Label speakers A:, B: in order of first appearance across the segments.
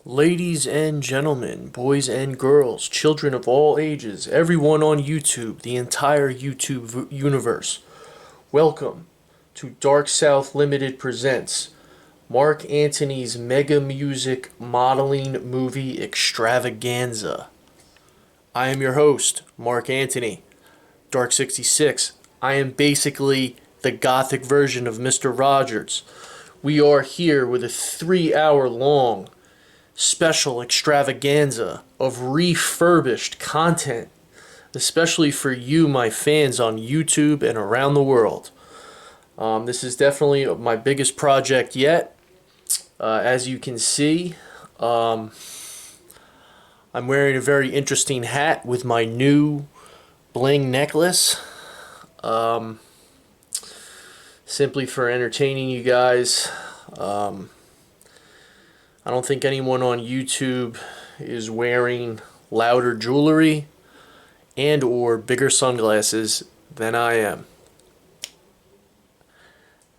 A: Ladies and gentlemen, boys and girls, children of all ages, everyone on YouTube, the entire YouTube universe, welcome to Dark South Limited presents Mark Antony's Mega Music Modeling Movie Extravaganza. I am your host, Mark Antony, Dark 66. I am basically the gothic version of Mr. Rogers. We are here with a 3 hour long special extravaganza of refurbished content, especially for you, my fans on YouTube and around the world. This is definitely my biggest project yet. As you can see, I'm wearing a very interesting hat with my new bling necklace. Simply for entertaining you guys. I don't think anyone on YouTube is wearing louder jewelry and or bigger sunglasses than I am.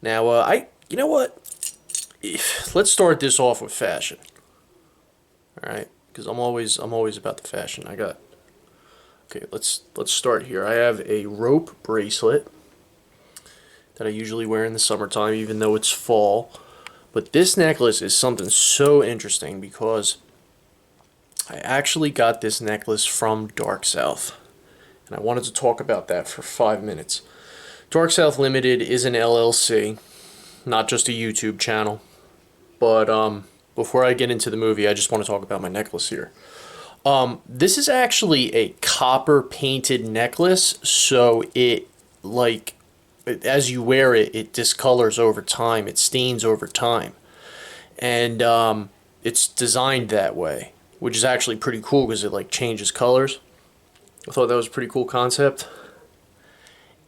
A: Now, you know what? Let's start this off with fashion. All right, because I'm always about the fashion. Okay, let's start here. I have a rope bracelet that I usually wear in the summertime, even though it's fall. But this necklace is something so interesting because I actually got this necklace from Dark South. And I wanted to talk about that for 5 minutes. Dark South Limited is an LLC, not just a YouTube channel. But before I get into the movie, I just want to talk about my necklace here. This is actually a copper painted necklace, so it, like, as you wear it, it discolors over time. It stains over time. And it's designed that way, which is actually pretty cool because it like changes colors. I thought that was a pretty cool concept.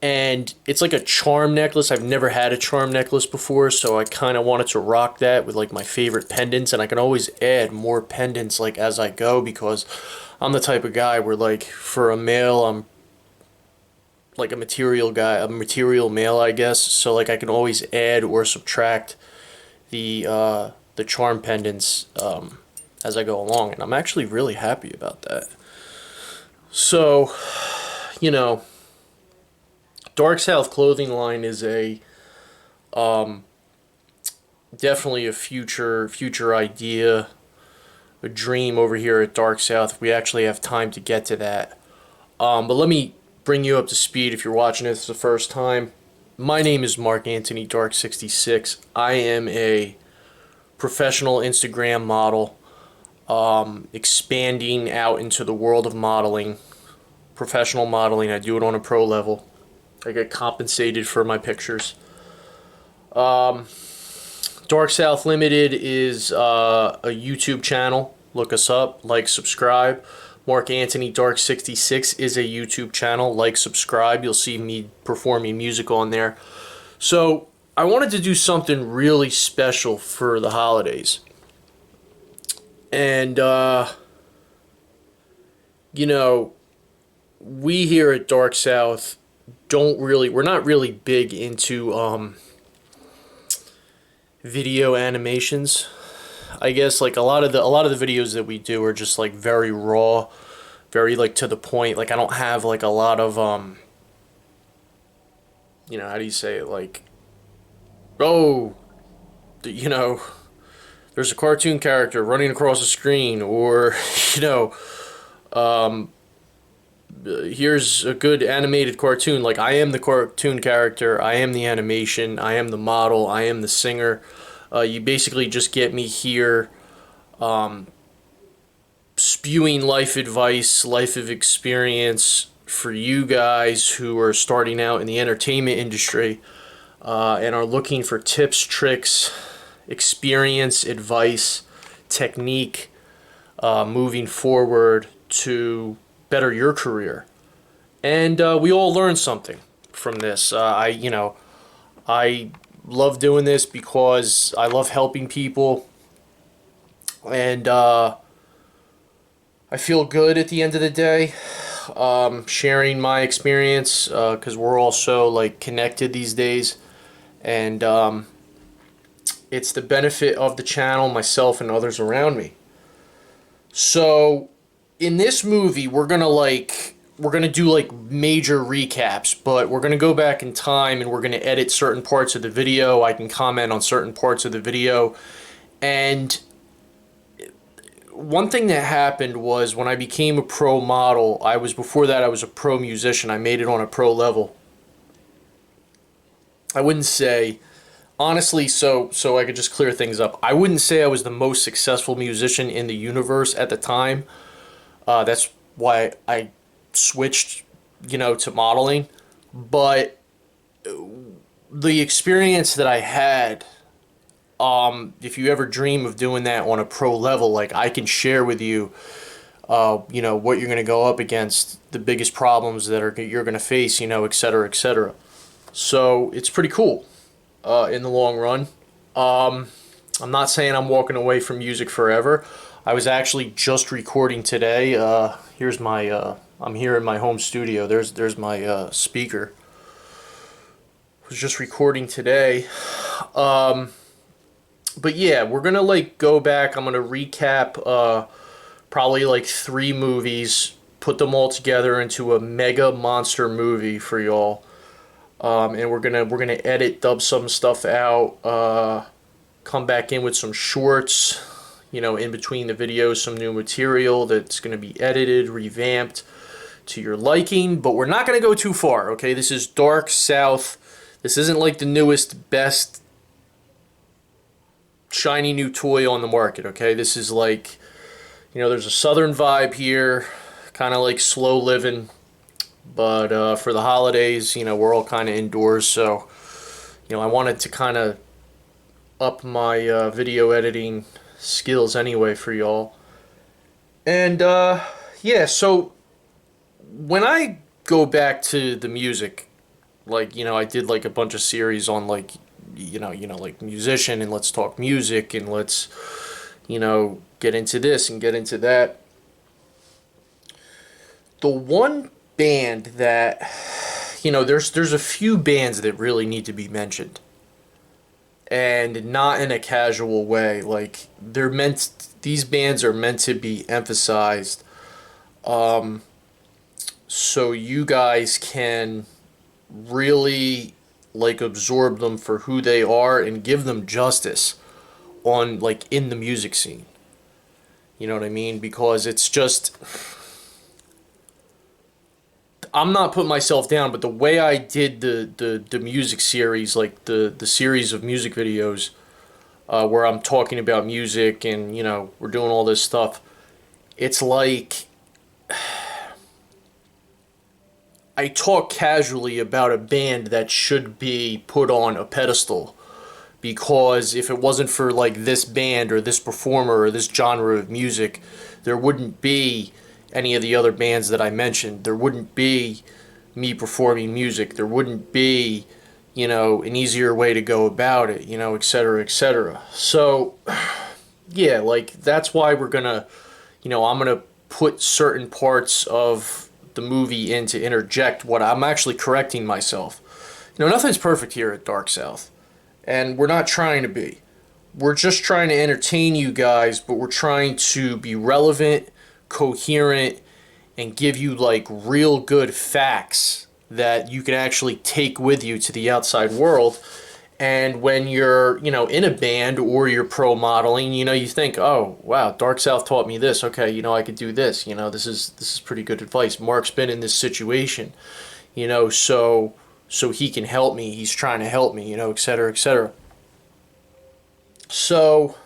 A: And it's like a charm necklace. I've never had a charm necklace before, so I kind of wanted to rock that with like my favorite pendants. And I can always add more pendants like as I go because I'm the type of guy where like for a male, I'm like a material guy, a material male, I guess. So like I can always add or subtract the charm pendants as I go along, and I'm actually really happy about that. So, you know, Dark South clothing line is a definitely a future idea, a dream over here at Dark South. If we actually have time to get to that. But let me bring you up to speed if you're watching this the first time. My name is Mark Antony, Dark 66. I am a professional Instagram model, expanding out into the world of modeling, professional modeling. I do it on a pro level. I get compensated for my pictures. Dark South Limited is a YouTube channel. Look us up, like, subscribe. Mark Antony Dark 66 is a YouTube channel. Like, subscribe. You'll see me performing music on there. So I wanted to do something really special for the holidays. And, you know, we here at Dark South we're not really big into video animations. I guess like a lot of the videos that we do are just like very raw, very like to the point. Like I don't have like a lot of you know, how do you say it, like, oh, you know, there's a cartoon character running across the screen, or you know, here's a good animated cartoon. Like I am the cartoon character, I am the animation, I am the model, I am the singer. You basically just get me here spewing life advice, life of experience for you guys who are starting out in the entertainment industry and are looking for tips, tricks, experience, advice, technique moving forward to better your career. And we all learn something from this. I love doing this because I love helping people, and I feel good at the end of the day sharing my experience because we're all so like connected these days, and it's the benefit of the channel, myself and others around me. So in this movie, we're gonna do like major recaps, but we're gonna go back in time and we're gonna edit certain parts of the video. I can comment on certain parts of the video. And one thing that happened was when I became a pro model, before that I was a pro musician. I made it on a pro level. I wouldn't say honestly, so I could just clear things up. I wouldn't say I was the most successful musician in the universe at the time. That's why I switched, to modeling. But the experience that I had, if you ever dream of doing that on a pro level, like I can share with you, what you're going to go up against, the biggest problems that you're going to face, et cetera, et cetera. So it's pretty cool, in the long run. I'm not saying I'm walking away from music forever. I was actually just recording today. Here's my. I'm here in my home studio. There's my speaker. I was just recording today. But yeah, we're gonna like go back. I'm gonna recap probably like 3 movies, put them all together into a mega monster movie for y'all. And we're gonna edit, dub some stuff out, come back in with some shorts, in between the videos, some new material that's gonna be edited, revamped to your liking. But we're not gonna go too far. Okay, this is Dark South. This isn't like the newest, best, shiny new toy on the market. Okay, this is like, there's a southern vibe here, kind of like slow living. But for the holidays, we're all kind of indoors, so I wanted to kind of up my video editing skills anyway for y'all. And yeah, so when I go back to the music, like I did like a bunch of series on like like musician, and let's talk music, and let's get into this and get into that. The one band that there's a few bands that really need to be mentioned, and not in a casual way. Like these bands are meant to be emphasized, so you guys can really like absorb them for who they are and give them justice on like in the music scene. You know what I mean? Because it's just, I'm not putting myself down, but the way I did the music series, like the series of music videos, where I'm talking about music and we're doing all this stuff, it's like I talk casually about a band that should be put on a pedestal, because if it wasn't for like this band or this performer or this genre of music, there wouldn't be any of the other bands that I mentioned. There wouldn't be me performing music. There wouldn't be, an easier way to go about it, et cetera, et cetera. So, yeah, like that's why we're gonna, I'm gonna put certain parts of the movie in to interject what I'm actually correcting myself. Nothing's perfect here at Dark South, and we're not trying to be. We're just trying to entertain you guys, but we're trying to be relevant, coherent, and give you like real good facts that you can actually take with you to the outside world. And when you're, in a band or you're pro modeling, you think, oh wow, Dark South taught me this. Okay, I could do this. This is pretty good advice. Marq's been in this situation, so he can help me. He's trying to help me, et cetera, et cetera. So,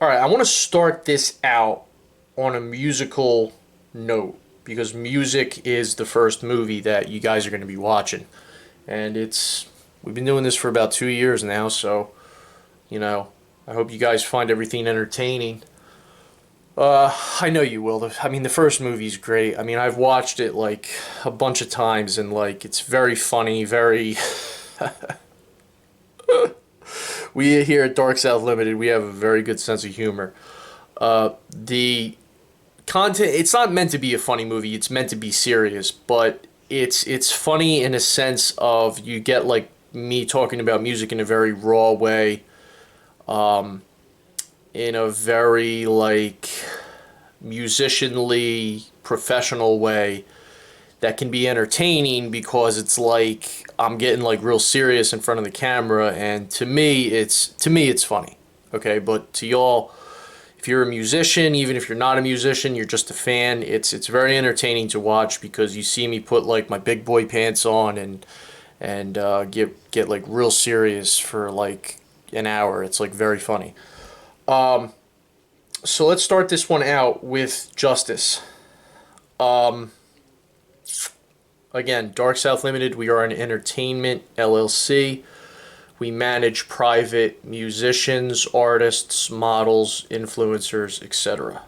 A: all right, I want to start this out on a musical note, because music is the first movie that you guys are going to be watching, and we've been doing this for about 2 years now, so I hope you guys find everything entertaining. I know you will. I mean, the first movie's great. I mean, I've watched it like a bunch of times, and like it's very funny, very. We here at Dark South Limited, we have a very good sense of humor. The content, it's not meant to be a funny movie, it's meant to be serious, but it's funny in a sense of you get like me talking about music in a very raw way. in a very like musicianly professional way that can be entertaining because it's like I'm getting like real serious in front of the camera, and to me it's funny. Okay, but to y'all, if you're a musician, even if you're not a musician, you're just a fan, it's very entertaining to watch because you see me put like my big boy pants on and get like real serious for like an hour. It's like very funny. So let's start this one out with Justice. Again, Dark South Limited, we are an entertainment LLC. We manage private musicians, artists, models, influencers, etc.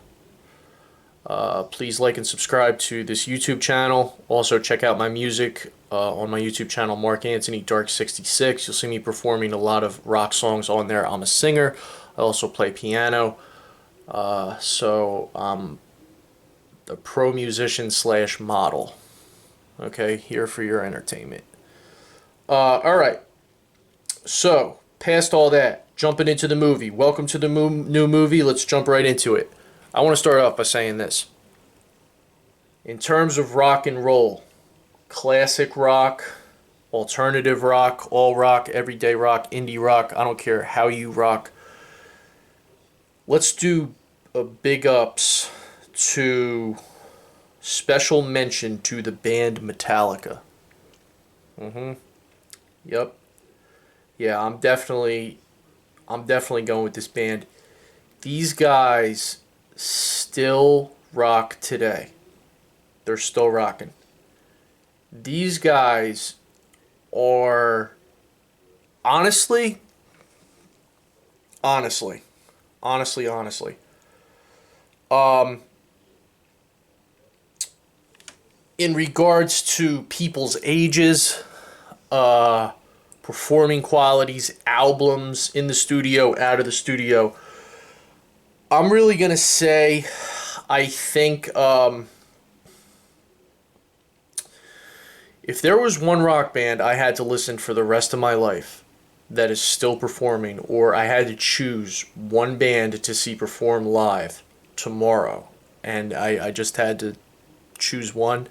A: Please like and subscribe to this YouTube channel. Also, check out my music on my YouTube channel, Marq Antini Dark 66. You'll see me performing a lot of rock songs on there. I'm a singer. I also play piano. So I'm a pro musician slash model. Okay, here for your entertainment. All right. So, past all that, jumping into the movie. Welcome to the new movie. Let's jump right into it. I want to start off by saying this. In terms of rock and roll, classic rock, alternative rock, all rock, everyday rock, indie rock, I don't care how you rock. Let's do a big ups to special mention to the band Metallica. Yep. Yeah, I'm definitely going with this band. These guys still rock today. They're still rocking. These guys are honestly, honestly, honestly, honestly. In regards to people's ages, performing qualities, albums in the studio, out of the studio, I'm really gonna say, I think if there was one rock band I had to listen for the rest of my life that is still performing, or I had to choose one band to see perform live tomorrow, and I just had to choose one,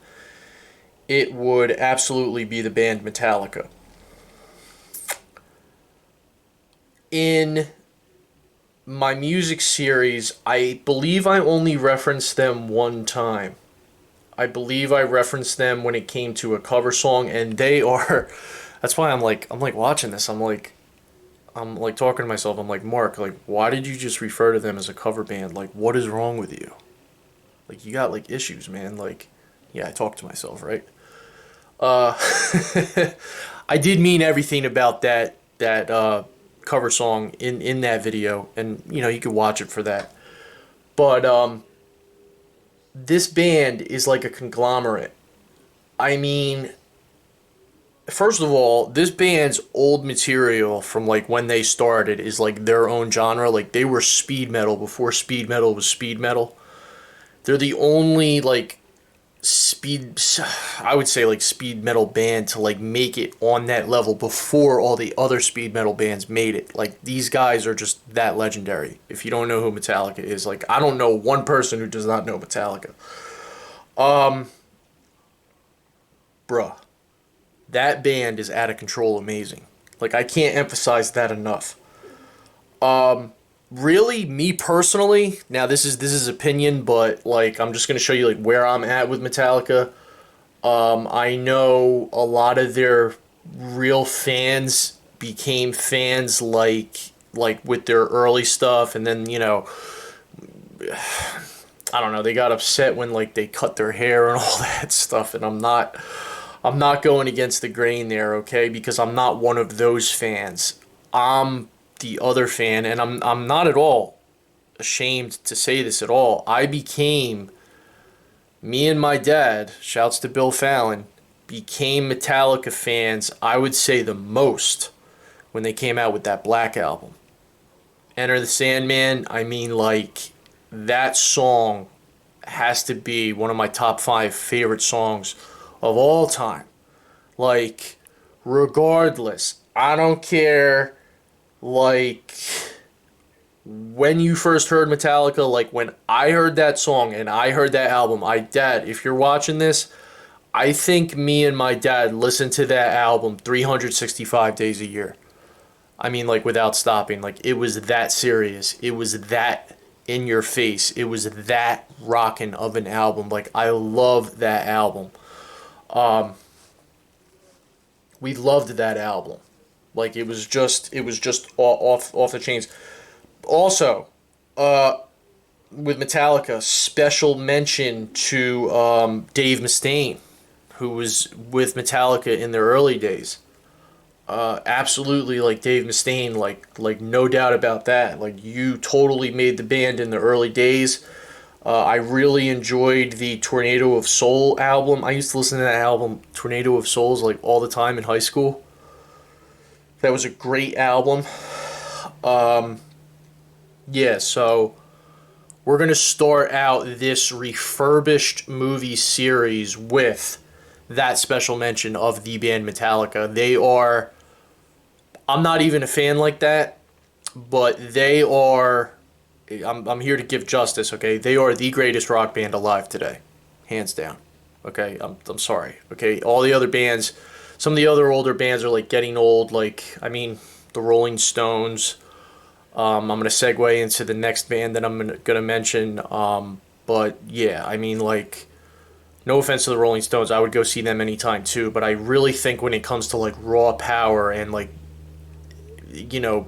A: it would absolutely be the band Metallica. In my music series, I believe I only referenced them one time. I believe I referenced them when it came to a cover song, and they are. That's why I'm like watching this. I'm like talking to myself. I'm like, Mark, like, why did you just refer to them as a cover band? Like, what is wrong with you? Like, you got like issues, man. Like, yeah, I talk to myself, right? Uh, I did mean everything about that cover song in that video, and you could watch it for that. But this band is like a conglomerate. I mean, first of all, this band's old material from like when they started is like their own genre. Like they were speed metal before speed metal was speed metal. They're the only like speed, I would say like speed metal band to like make it on that level before all the other speed metal bands made it. Like these guys are just that legendary. If you don't know who Metallica is, like I don't know one person who does not know Metallica. Bruh, that band is out of control amazing. Like I can't emphasize that enough. Really, me personally, now this is opinion, but like I'm just gonna show you like where I'm at with Metallica. I know a lot of their real fans became fans like with their early stuff, and then I don't know, they got upset when like they cut their hair and all that stuff, and I'm not going against the grain there, okay? Because I'm not one of those fans. I'm the other fan, and I'm not at all ashamed to say this at all. Me and my dad, shouts to Bill Fallon, became Metallica fans, I would say the most, when they came out with that Black album. Enter the Sandman, I mean, like, that song has to be one of my top 5 favorite songs of all time. Like, regardless, I don't care, like, when you first heard Metallica, like when I heard that song and I heard that album, Dad, if you're watching this, I think me and my dad listened to that album 365 days a year. I mean, like without stopping. Like it was that serious. It was that in your face. It was that rockin' of an album. Like I love that album. We loved that album. Like it was just off the chains. Also, with Metallica, special mention to Dave Mustaine, who was with Metallica in their early days. Absolutely, like Dave Mustaine, like no doubt about that. Like you totally made the band in the early days. I really enjoyed the Tornado of Soul album. I used to listen to that album, Tornado of Souls, like all the time in high school. That was a great album. Yeah, so we're going to start out this refurbished movie series with that special mention of the band Metallica. They are, I'm not even a fan like that, but they are, I'm here to give justice, okay? They are the greatest rock band alive today, hands down, okay? I'm sorry, okay? All the other bands, some of the other older bands are like getting old, like, I mean, the Rolling Stones. I'm going to segue into the next band that I'm going to mention. But yeah, I mean, like, no offense to the Rolling Stones, I would go see them anytime too. But I really think when it comes to like raw power and like, you know,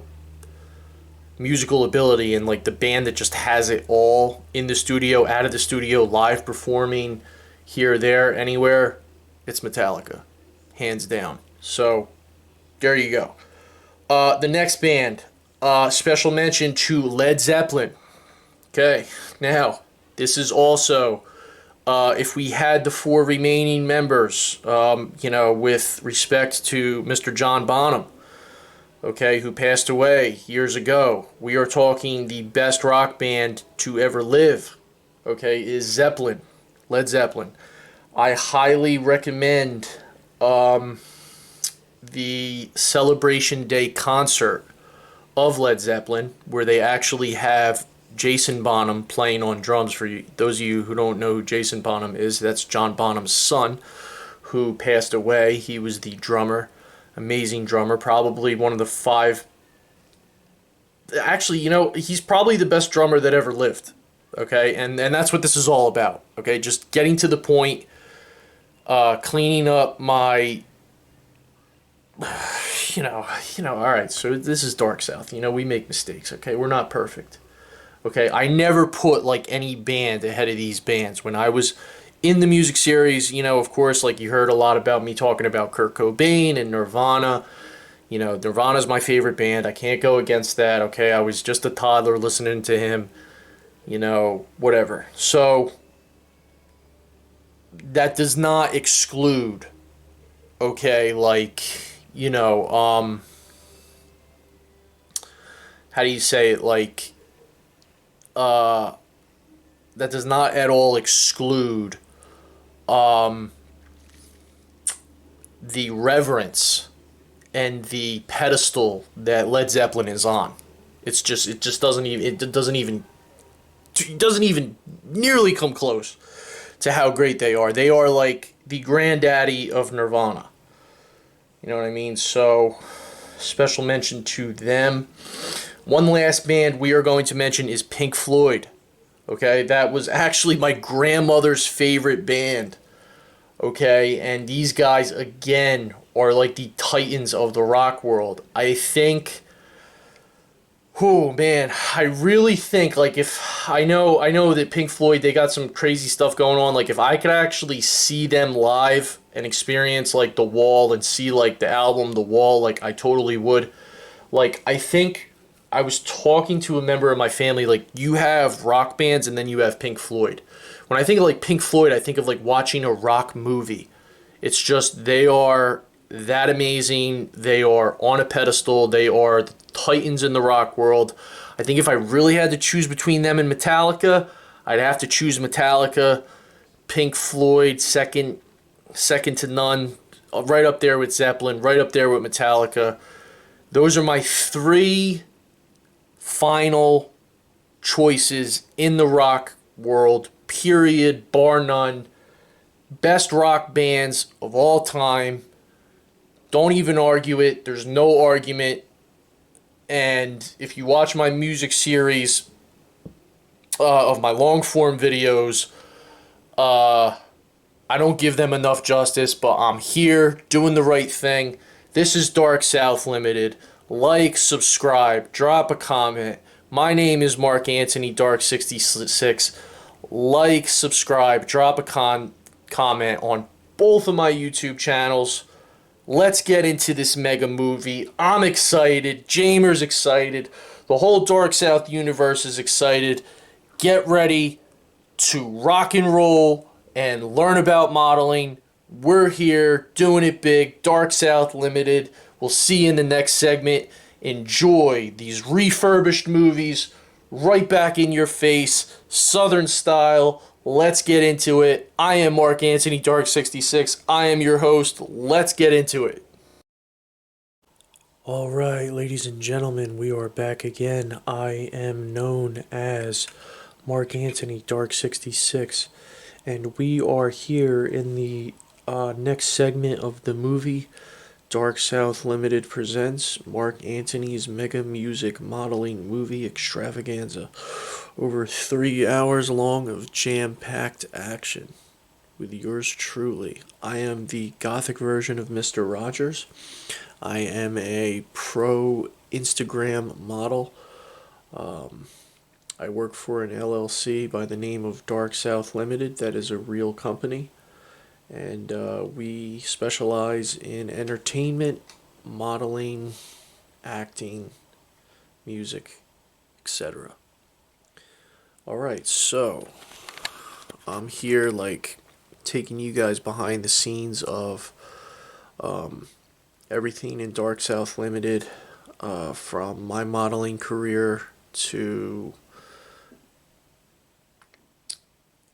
A: musical ability and like the band that just has it all in the studio, out of the studio, live performing, here, there, anywhere, it's Metallica, hands down. So there you go. The next band. Special mention to Led Zeppelin. Okay, now, this is also, if we had the four remaining members, you know, with respect to Mr. John Bonham, okay, who passed away years ago, we are talking the best rock band to ever live, okay, is Zeppelin, Led Zeppelin. I highly recommend the Celebration Day concert of Led Zeppelin, where they actually have Jason Bonham playing on drums. For you, those of you who don't know who Jason Bonham is, that's John Bonham's son, who passed away. He was the drummer, amazing drummer, probably one of the five. Actually, you know, he's probably the best drummer that ever lived. Okay, and that's what this is all about. Okay, just getting to the point, cleaning up my all right, so this is Dark South. You know, we make mistakes, okay? We're not perfect. Okay, I never put like any band ahead of these bands. When I was in the music series, you know, of course, like you heard a lot about me talking about Kurt Cobain and Nirvana. You know, Nirvana's my favorite band. I can't go against that, okay? I was just a toddler listening to him, you know, whatever. So that does not exclude, okay, like, you know, how do you say it? Like, that does not at all exclude the reverence and the pedestal that Led Zeppelin is on. It just doesn't even nearly come close to how great they are. They are like the granddaddy of Nirvana. You know what I mean? So, special mention to them. One last band we are going to mention is Pink Floyd. Okay, that was actually my grandmother's favorite band. Okay, and these guys, again, are like the titans of the rock world. I think, oh man, I really think, like, if I know that Pink Floyd, they got some crazy stuff going on. Like, if I could actually see them live and experience like The Wall and see like the album The Wall, like I totally would. Like, I think I was talking to a member of my family, like, you have rock bands and then you have Pink Floyd. When I think of like Pink Floyd, I think of like watching a rock movie. It's just, they are that amazing. They are on a pedestal. They are the titans in the rock world. I think if I really had to choose between them and Metallica, I'd have to choose Metallica. Pink Floyd second to none, right up there with Zeppelin, right up there with Metallica. Those are my three final choices in the rock world, period, bar none. Best rock bands of all time. Don't even argue it. There's no argument. And if you watch my music series of my long form videos, I don't give them enough justice, but I'm here doing the right thing. This is Dark South Limited. Like, subscribe, drop a comment. My name is Mark Antony, Dark66. Like, subscribe, drop a comment on both of my YouTube channels. Let's get into this mega movie. I'm excited. Jamer's excited. The whole Dark South universe is excited. Get ready to rock and roll and learn about modeling. We're here doing it big. Dark South Limited. We'll see you in the next segment. Enjoy these refurbished movies right back in your face. Southern style. Let's get into it. I am Mark Antony, Dark66. I am your host. Let's get into it. All right, ladies and gentlemen, we are back again. I am known as Mark Antony, Dark66, and we are here in the next segment of the movie Dark South Limited presents Mark Antony's mega music modeling movie Extravaganza. Over 3 hours long of jam-packed action with yours truly. I am the gothic version of Mr. Rogers. I am a pro Instagram model. I work for an LLC by the name of Dark South Limited. That is a real company. And we specialize in entertainment, modeling, acting, music, etc. Alright, so I'm here like taking you guys behind the scenes of everything in Dark South Limited, from my modeling career to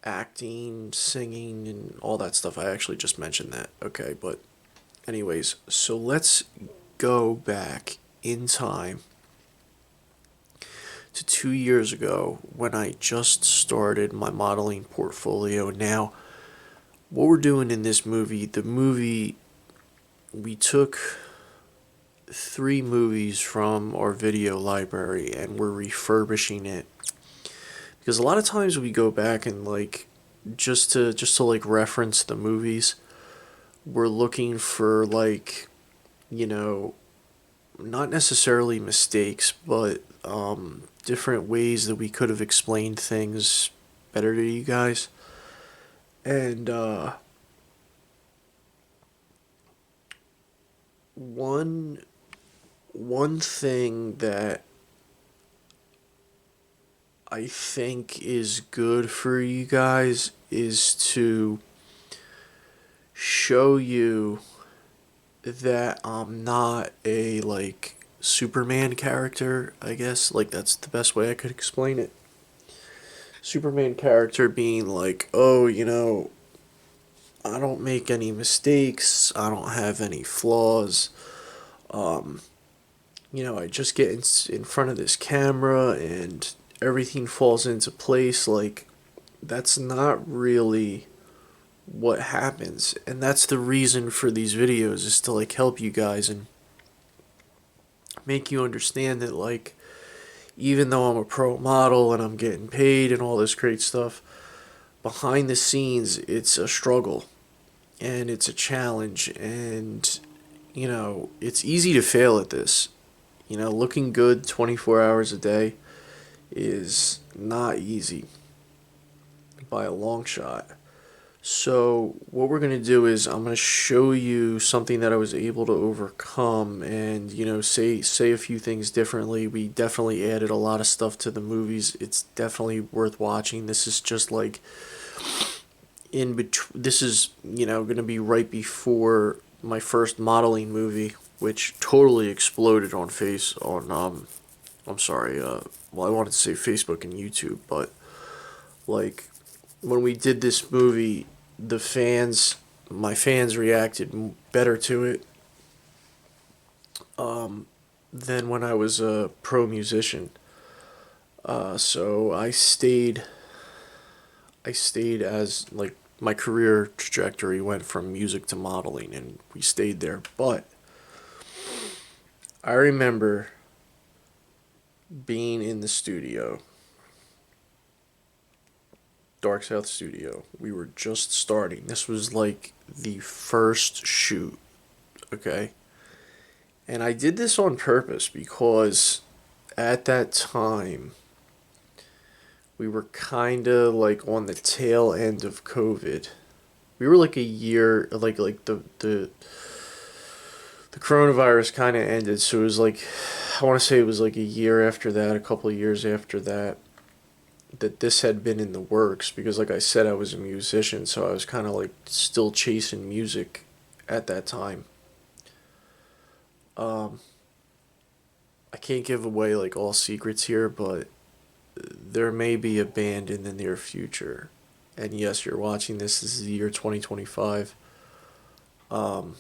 A: acting, singing, and all that stuff. I actually just mentioned that. Okay, but anyways, so let's go back in time to 2 years ago when I just started my modeling portfolio. Now, what we're doing in this movie, we took 3 movies from our video library and we're refurbishing it. Because a lot of times we go back and like just to like reference the movies, we're looking for like, you know, not necessarily mistakes, but different ways that we could have explained things better to you guys. And one thing that I think is good for you guys is to show you that I'm not a like Superman character, I guess. Like that's the best way I could explain it. Superman character being like, oh, you know, I don't make any mistakes, I don't have any flaws. You know, I just get in front of this camera and everything falls into place. Like, that's not really what happens. And that's the reason for these videos, is to like help you guys and make you understand that like, even though I'm a pro model and I'm getting paid and all this great stuff, behind the scenes it's a struggle and it's a challenge, and you know, it's easy to fail at this. You know, looking good 24 hours a day is not easy by a long shot. So what we're going to do is I'm going to show you something that I was able to overcome and, you know, say a few things differently. We definitely added a lot of stuff to the movies. It's definitely worth watching. This is just like in between. This is, you know, going to be right before my first modeling movie, which totally exploded on I'm sorry, well, I wanted to say Facebook and YouTube, but like when we did this movie, my fans reacted better to it than when I was a pro musician. So I stayed as like my career trajectory went from music to modeling, and we stayed there. But I remember being in the studio, Dark South Studio. We were just starting. This was like the first shoot, okay? And I did this on purpose because at that time we were kind of like on the tail end of COVID. We were like a year, like the coronavirus kind of ended, so it was like I want to say it was like a year after that, a couple of years after that, that this had been in the works because, like I said, I was a musician, so I was kind of like still chasing music at that time. Um, I can't give away like all secrets here, but there may be a band in the near future. And yes, you're watching this. This is the year 2025. Um,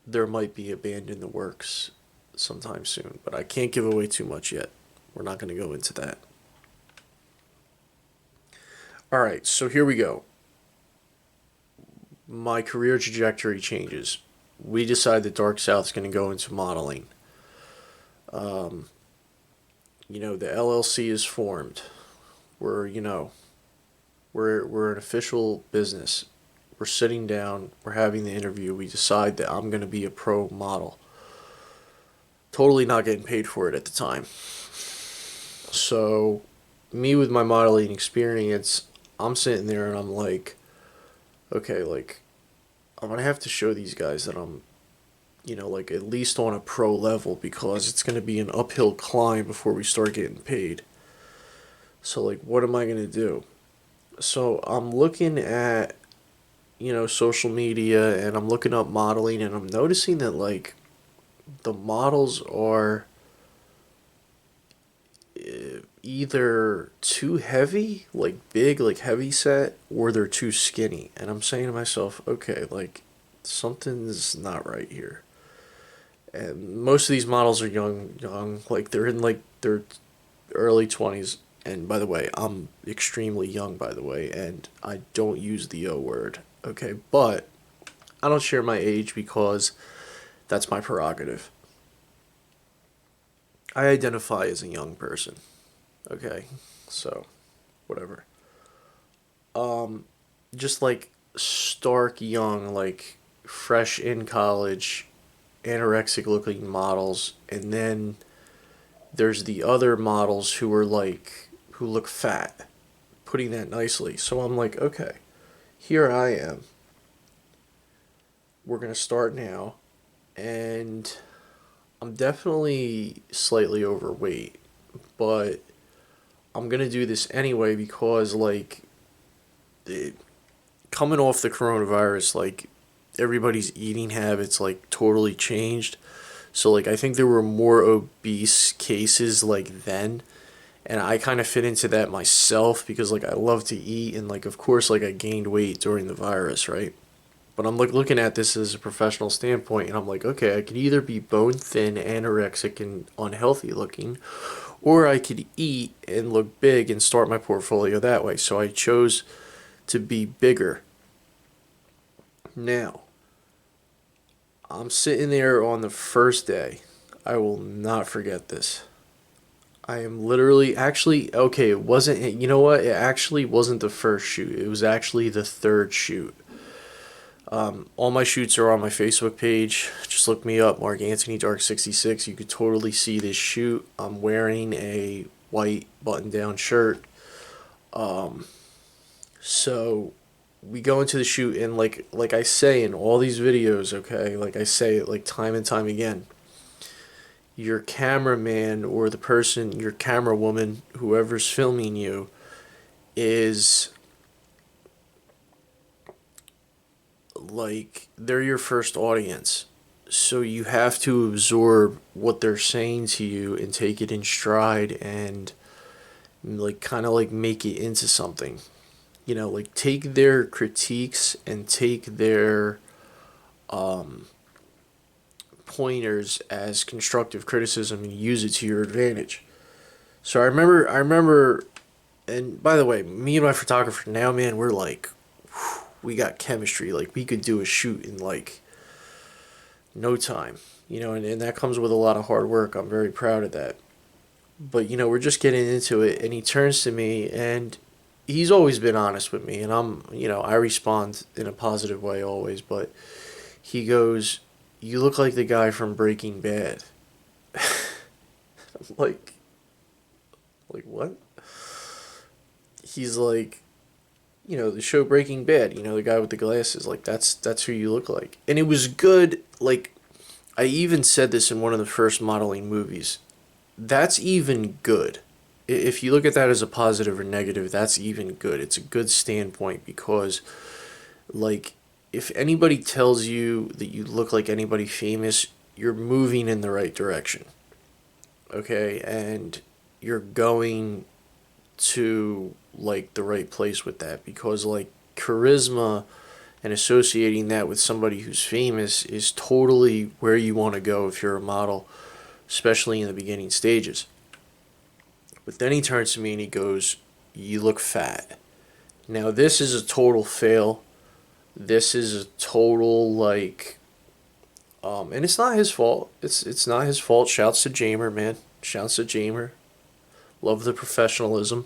A: there might be a band in the works sometime soon, but I can't give away too much yet. We're not going to go into that. All right, so here we go. My career trajectory changes. We decide that Dark South's going to go into modeling. Um, the LLC is formed. We're, you know, we're an official business. We're sitting down, we're having the interview. We decide that I'm going to be a pro model. Totally not getting paid for it at the time. So, me with my modeling experience, I'm sitting there and I'm like, okay, like, I'm going to have to show these guys that I'm, like at least on a pro level because it's going to be an uphill climb before we start getting paid. So, like, what am I going to do? So, I'm looking at, social media and I'm looking up modeling and I'm noticing that, like, the models are either too heavy, like big, like heavy set, or they're too skinny. And I'm saying to myself, okay, like something's not right here. And most of these models are young, like they're in like their early 20s. And by the way, I'm extremely young, by the way, and I don't use the O word, okay? But I don't share my age because that's my prerogative. I identify as a young person, okay? So, whatever. Um, just like stark young, like fresh in college, anorexic looking models, and then there's the other models who are like who look fat, putting that nicely. So I'm like, okay, here I am. We're gonna start now, and I'm definitely slightly overweight, but I'm gonna do this anyway because like it, coming off the coronavirus, like everybody's eating habits like totally changed. So like I think there were more obese cases like then, and I kind of fit into that myself because like I love to eat and like of course like I gained weight during the virus, right? But I'm like looking at this as a professional standpoint and I'm like, okay, I could either be bone thin, anorexic and unhealthy looking, or I could eat and look big and start my portfolio that way. So I chose to be bigger. Now, I'm sitting there on the first day. I will not forget this. I am literally actually okay, it wasn't, you know what? It actually wasn't the first shoot. It was actually the third shoot. All my shoots are on my Facebook page. Just look me up, Marq Antini Dark 66. You could totally see this shoot. I'm wearing a white button down shirt. Um, so we go into the shoot and like I say in all these videos, okay, like I say it like time and time again, your cameraman or the person, your camera woman, whoever's filming you, is like they're your first audience. So you have to absorb what they're saying to you and take it in stride and like kind of like make it into something. Like take their critiques and take their um, pointers as constructive criticism and use it to your advantage. So I remember, and by the way, me and my photographer now, man, we're like, we got chemistry. Like we could do a shoot in like no time, and that comes with a lot of hard work. I'm very proud of that. But we're just getting into it, and he turns to me, and he's always been honest with me, and I respond in a positive way always. But he goes, "You look like the guy from Breaking Bad." like, like what? He's like, the show Breaking Bad. The guy with the glasses. Like that's who you look like, and it was good. Like I even said this in one of the first modeling movies. That's even good. If you look at that as a positive or negative, that's even good. It's a good standpoint because, like, if anybody tells you that you look like anybody famous, you're moving in the right direction. Okay? And you're going to, like, the right place with that because, like, charisma and associating that with somebody who's famous is totally where you want to go if you're a model, especially in the beginning stages. But then he turns to me and he goes, "You look fat." Now, this is a total fail. This is a total, like, and it's not his fault. It's not his fault. Shouts to Jamer, man. Shouts to Jamer. Love the professionalism.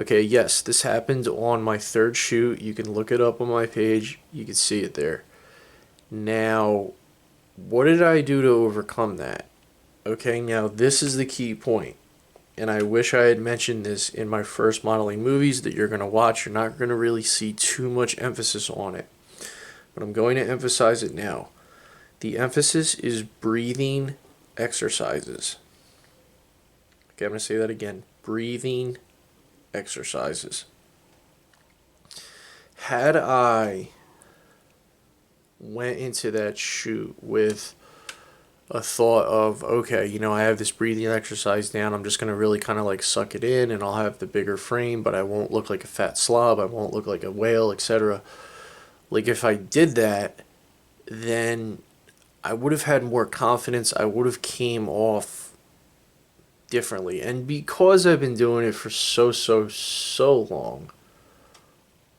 A: Okay, yes, this happened on my third shoot. You can look it up on my page. You can see it there. Now, what did I do to overcome that? Okay, now this is the key point. And I wish I had mentioned this in my first modeling movies that you're going to watch. You're not going to really see too much emphasis on it. But I'm going to emphasize it now. The emphasis is breathing exercises. Okay, I'm going to say that again. Breathing exercises. Had I went into that shoot with a thought of, okay, I have this breathing exercise down. I'm just going to really kind of like suck it in and I'll have the bigger frame, but I won't look like a fat slob. I won't look like a whale, etc. Like if I did that, then I would have had more confidence. I would have came off differently. And because I've been doing it for so long,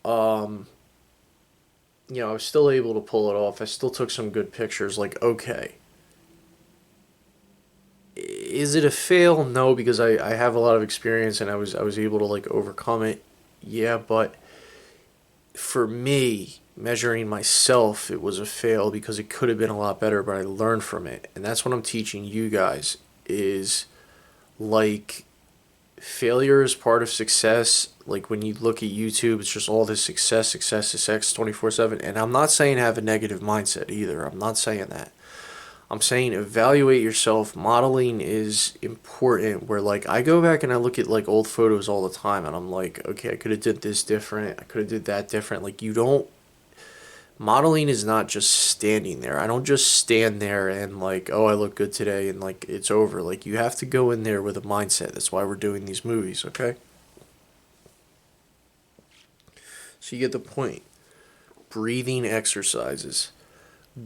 A: I was still able to pull it off. I still took some good pictures. Like, okay, is it a fail? No, because I have a lot of experience and I was able to like overcome it. Yeah, but for me, measuring myself, it was a fail because it could have been a lot better, but I learned from it. And that's what I'm teaching you guys is like failure is part of success. Like when you look at YouTube, it's just all this success 24/7. And I'm not saying have a negative mindset either. I'm not saying that. I'm saying evaluate yourself. Modeling is important. Where like I go back and I look at like old photos all the time, and I'm like, okay, I could have did this different. I could have did that different. Like you don't. Modeling is not just standing there. I don't just stand there and like, oh, I look good today, and like it's over. Like you have to go in there with a mindset. That's why we're doing these movies, okay? So you get the point. Breathing exercises.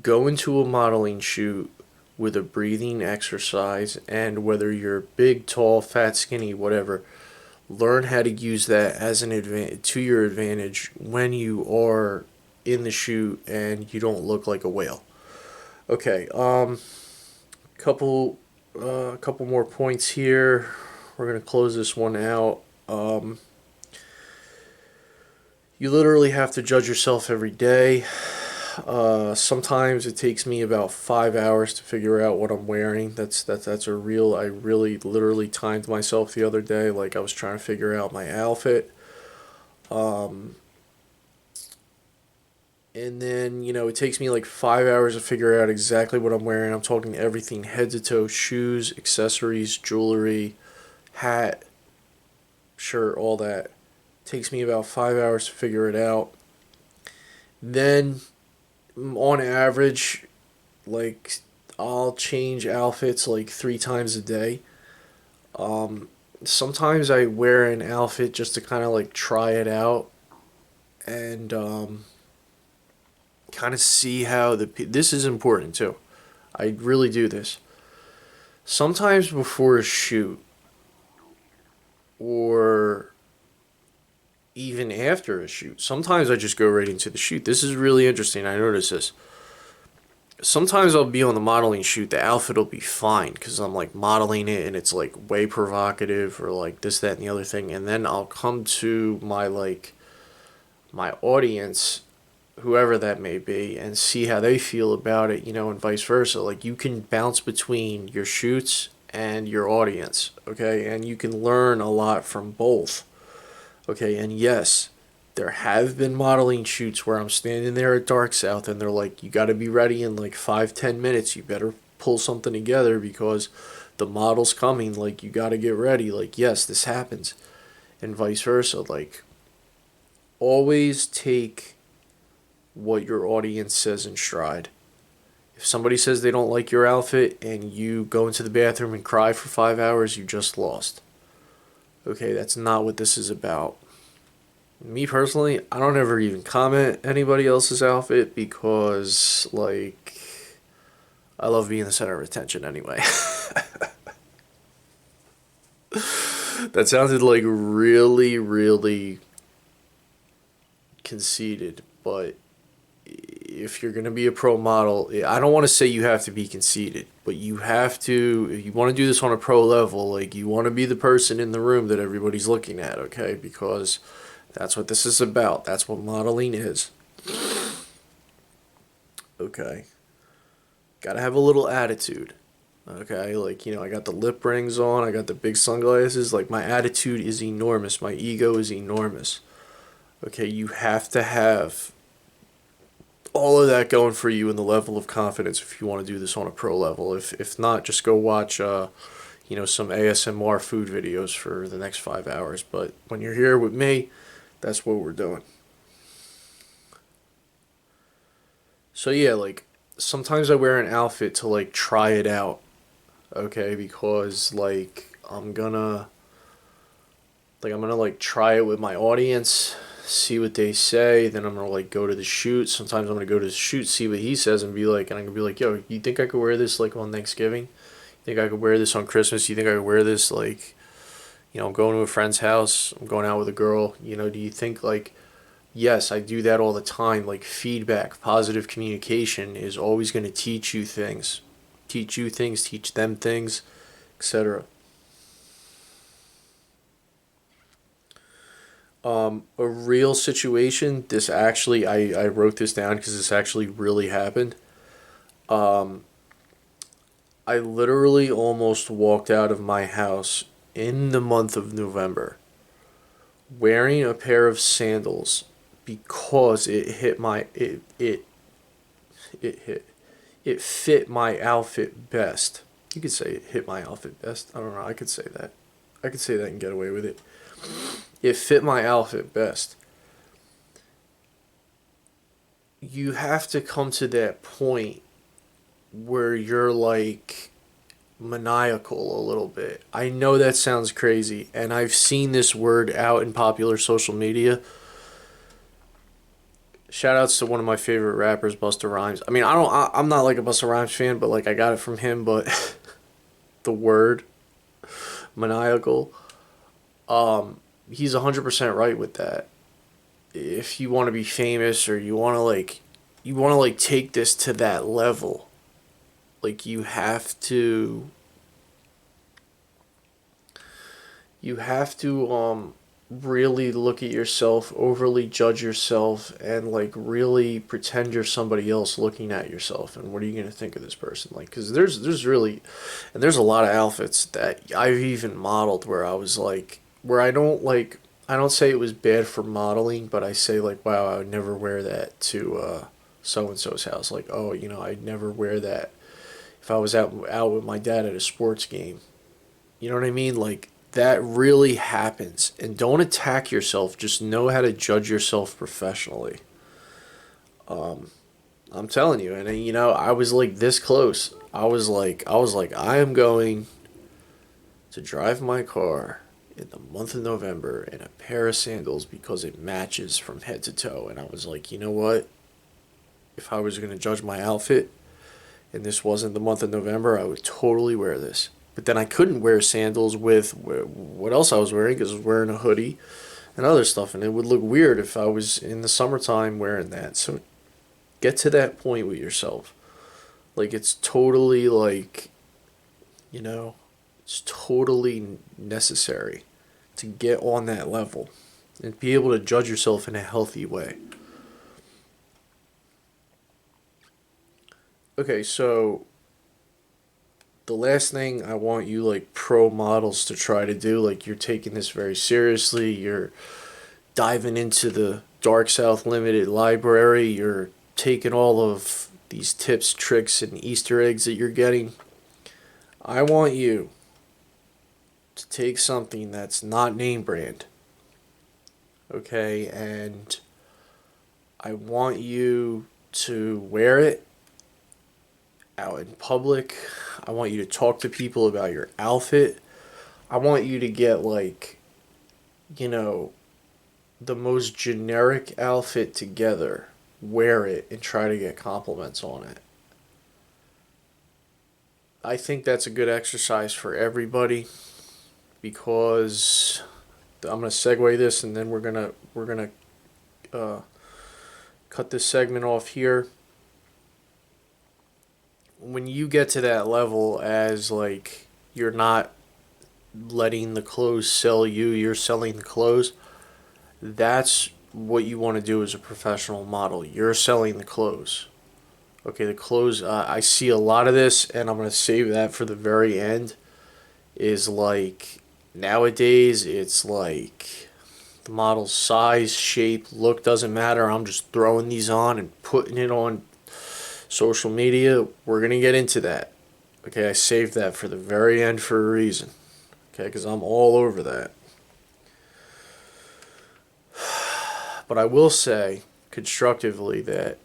A: Go into a modeling shoot with a breathing exercise, and whether you're big, tall, fat, skinny, whatever, learn how to use that as an advantage to your advantage when you are in the shoot and you don't look like a whale. Okay, couple couple more points here. We're gonna close this one out. You literally have to judge yourself every day. Sometimes it takes me about 5 hours to figure out what I'm wearing. That's a real. I really literally timed myself the other day. Like I was trying to figure out my outfit. And then it takes me like 5 hours to figure out exactly what I'm wearing. I'm talking everything head to toe: shoes, accessories, jewelry, hat, shirt, all that. Takes me about 5 hours to figure it out. Then on average, like I'll change outfits like 3 times a day. Sometimes I wear an outfit just to kind of like try it out and kind of see how this is important too. I really do this. Sometimes before a shoot, or even after a shoot. Sometimes I just go right into the shoot. This is really interesting. I notice this. Sometimes I'll be on the modeling shoot, the outfit will be fine because I'm like modeling it and it's like way provocative or like this, that, and the other thing. And then I'll come to my audience, whoever that may be, and see how they feel about it, and vice versa. Like you can bounce between your shoots and your audience, okay? And you can learn a lot from both, okay? And yes, there have been modeling shoots where I'm standing there at Dark South and they're like, you got to be ready in like 5-10 minutes. You better pull something together because the model's coming. Like, you got to get ready. Like, yes, this happens. And vice versa. Like, always take what your audience says in stride. If somebody says they don't like your outfit and you go into the bathroom and cry for 5 hours, you just lost. Okay, that's not what this is about. Me personally, I don't ever even comment anybody else's outfit because, like, I love being the center of attention anyway. That sounded like really, really conceited, but if you're going to be a pro model, I don't want to say you have to be conceited, but you have to, if you want to do this on a pro level, like, you want to be the person in the room that everybody's looking at, okay? Because that's what this is about. That's what modeling is. Okay. Gotta have a little attitude. Okay, like, I got the lip rings on, I got the big sunglasses. Like, my attitude is enormous. My ego is enormous. Okay, you have to have all of that going for you in the level of confidence if you want to do this on a pro level. If not, just go watch, some ASMR food videos for the next 5 hours. But when you're here with me, that's what we're doing. So yeah, like, sometimes I wear an outfit to like try it out, okay? Because I'm gonna like try it with my audience, see what they say, then I'm gonna like go to the shoot. Sometimes I'm gonna go to the shoot, see what he says, and I'm gonna be like, yo, you think I could wear this like on Thanksgiving? You think I could wear this on Christmas? You think I could wear this like, I'm going to a friend's house, I'm going out with a girl, do you think like, yes, I do that all the time. Like, feedback, positive communication is always going to teach you things. Teach you things, teach them things, etc. A real situation, this actually, I wrote this down because this actually really happened. Um, I literally almost walked out of my house in the month of November wearing a pair of sandals because it hit it fit my outfit best. You could say it hit my outfit best. I don't know. I could say that. I could say that and get away with it. It fit my outfit best. You have to come to that point where you're like maniacal a little bit. I know that sounds crazy, and I've seen this word out in popular social media. Shout outs to one of my favorite rappers, Busta Rhymes. I mean, I'm not like a Busta Rhymes fan, but like I got it from him. But the word maniacal, he's 100% right with that. If you want to be famous or you want to take this to that level, like you have to really look at yourself, overly judge yourself, and like really pretend you're somebody else looking at yourself. And what are you gonna think of this person? Like, because there's a lot of outfits that I've even modeled where I was like, where I don't say it was bad for modeling, but I say like, wow, I would never wear that to so and so's house. Like, oh, I'd never wear that if I was out with my dad at a sports game. You know what I mean? Like, that really happens. And don't attack yourself. Just know how to judge yourself professionally. I'm telling you. And I was like this close. I was like, I am going to drive my car in the month of November in a pair of sandals because it matches from head to toe. And I was like, you know what? If I was going to judge my outfit and this wasn't the month of November, I would totally wear this. But then I couldn't wear sandals with what else I was wearing, because I was wearing a hoodie and other stuff, and it would look weird if I was in the summertime wearing that. So get to that point with yourself. Like, it's totally like, you know, it's totally necessary to get on that level and be able to judge yourself in a healthy way. Okay, so the last thing I want you, like, pro models to try to do, like, you're taking this very seriously, you're diving into the Dark South Limited library, you're taking all of these tips, tricks, and Easter eggs that you're getting. I want you to take something that's not name brand, okay, and I want you to wear it out in public. I want you to talk to people about your outfit. I want you to get, like, you know, the most generic outfit together, wear it, and try to get compliments on it. I think that's a good exercise for everybody, because I'm gonna segue this, and then we're gonna uh, cut this segment off here. When you get to that level, as like, you're not letting the clothes sell you, you're selling the clothes. That's what you want to do as a professional model. You're selling the clothes. Okay, the clothes. I see a lot of this, and I'm gonna save that for the very end. Is like, nowadays, it's like the model's size, shape, look doesn't matter. I'm just throwing these on and putting it on social media. We're gonna get into that. Okay, I saved that for the very end for a reason. Okay, because I'm all over that. But I will say constructively that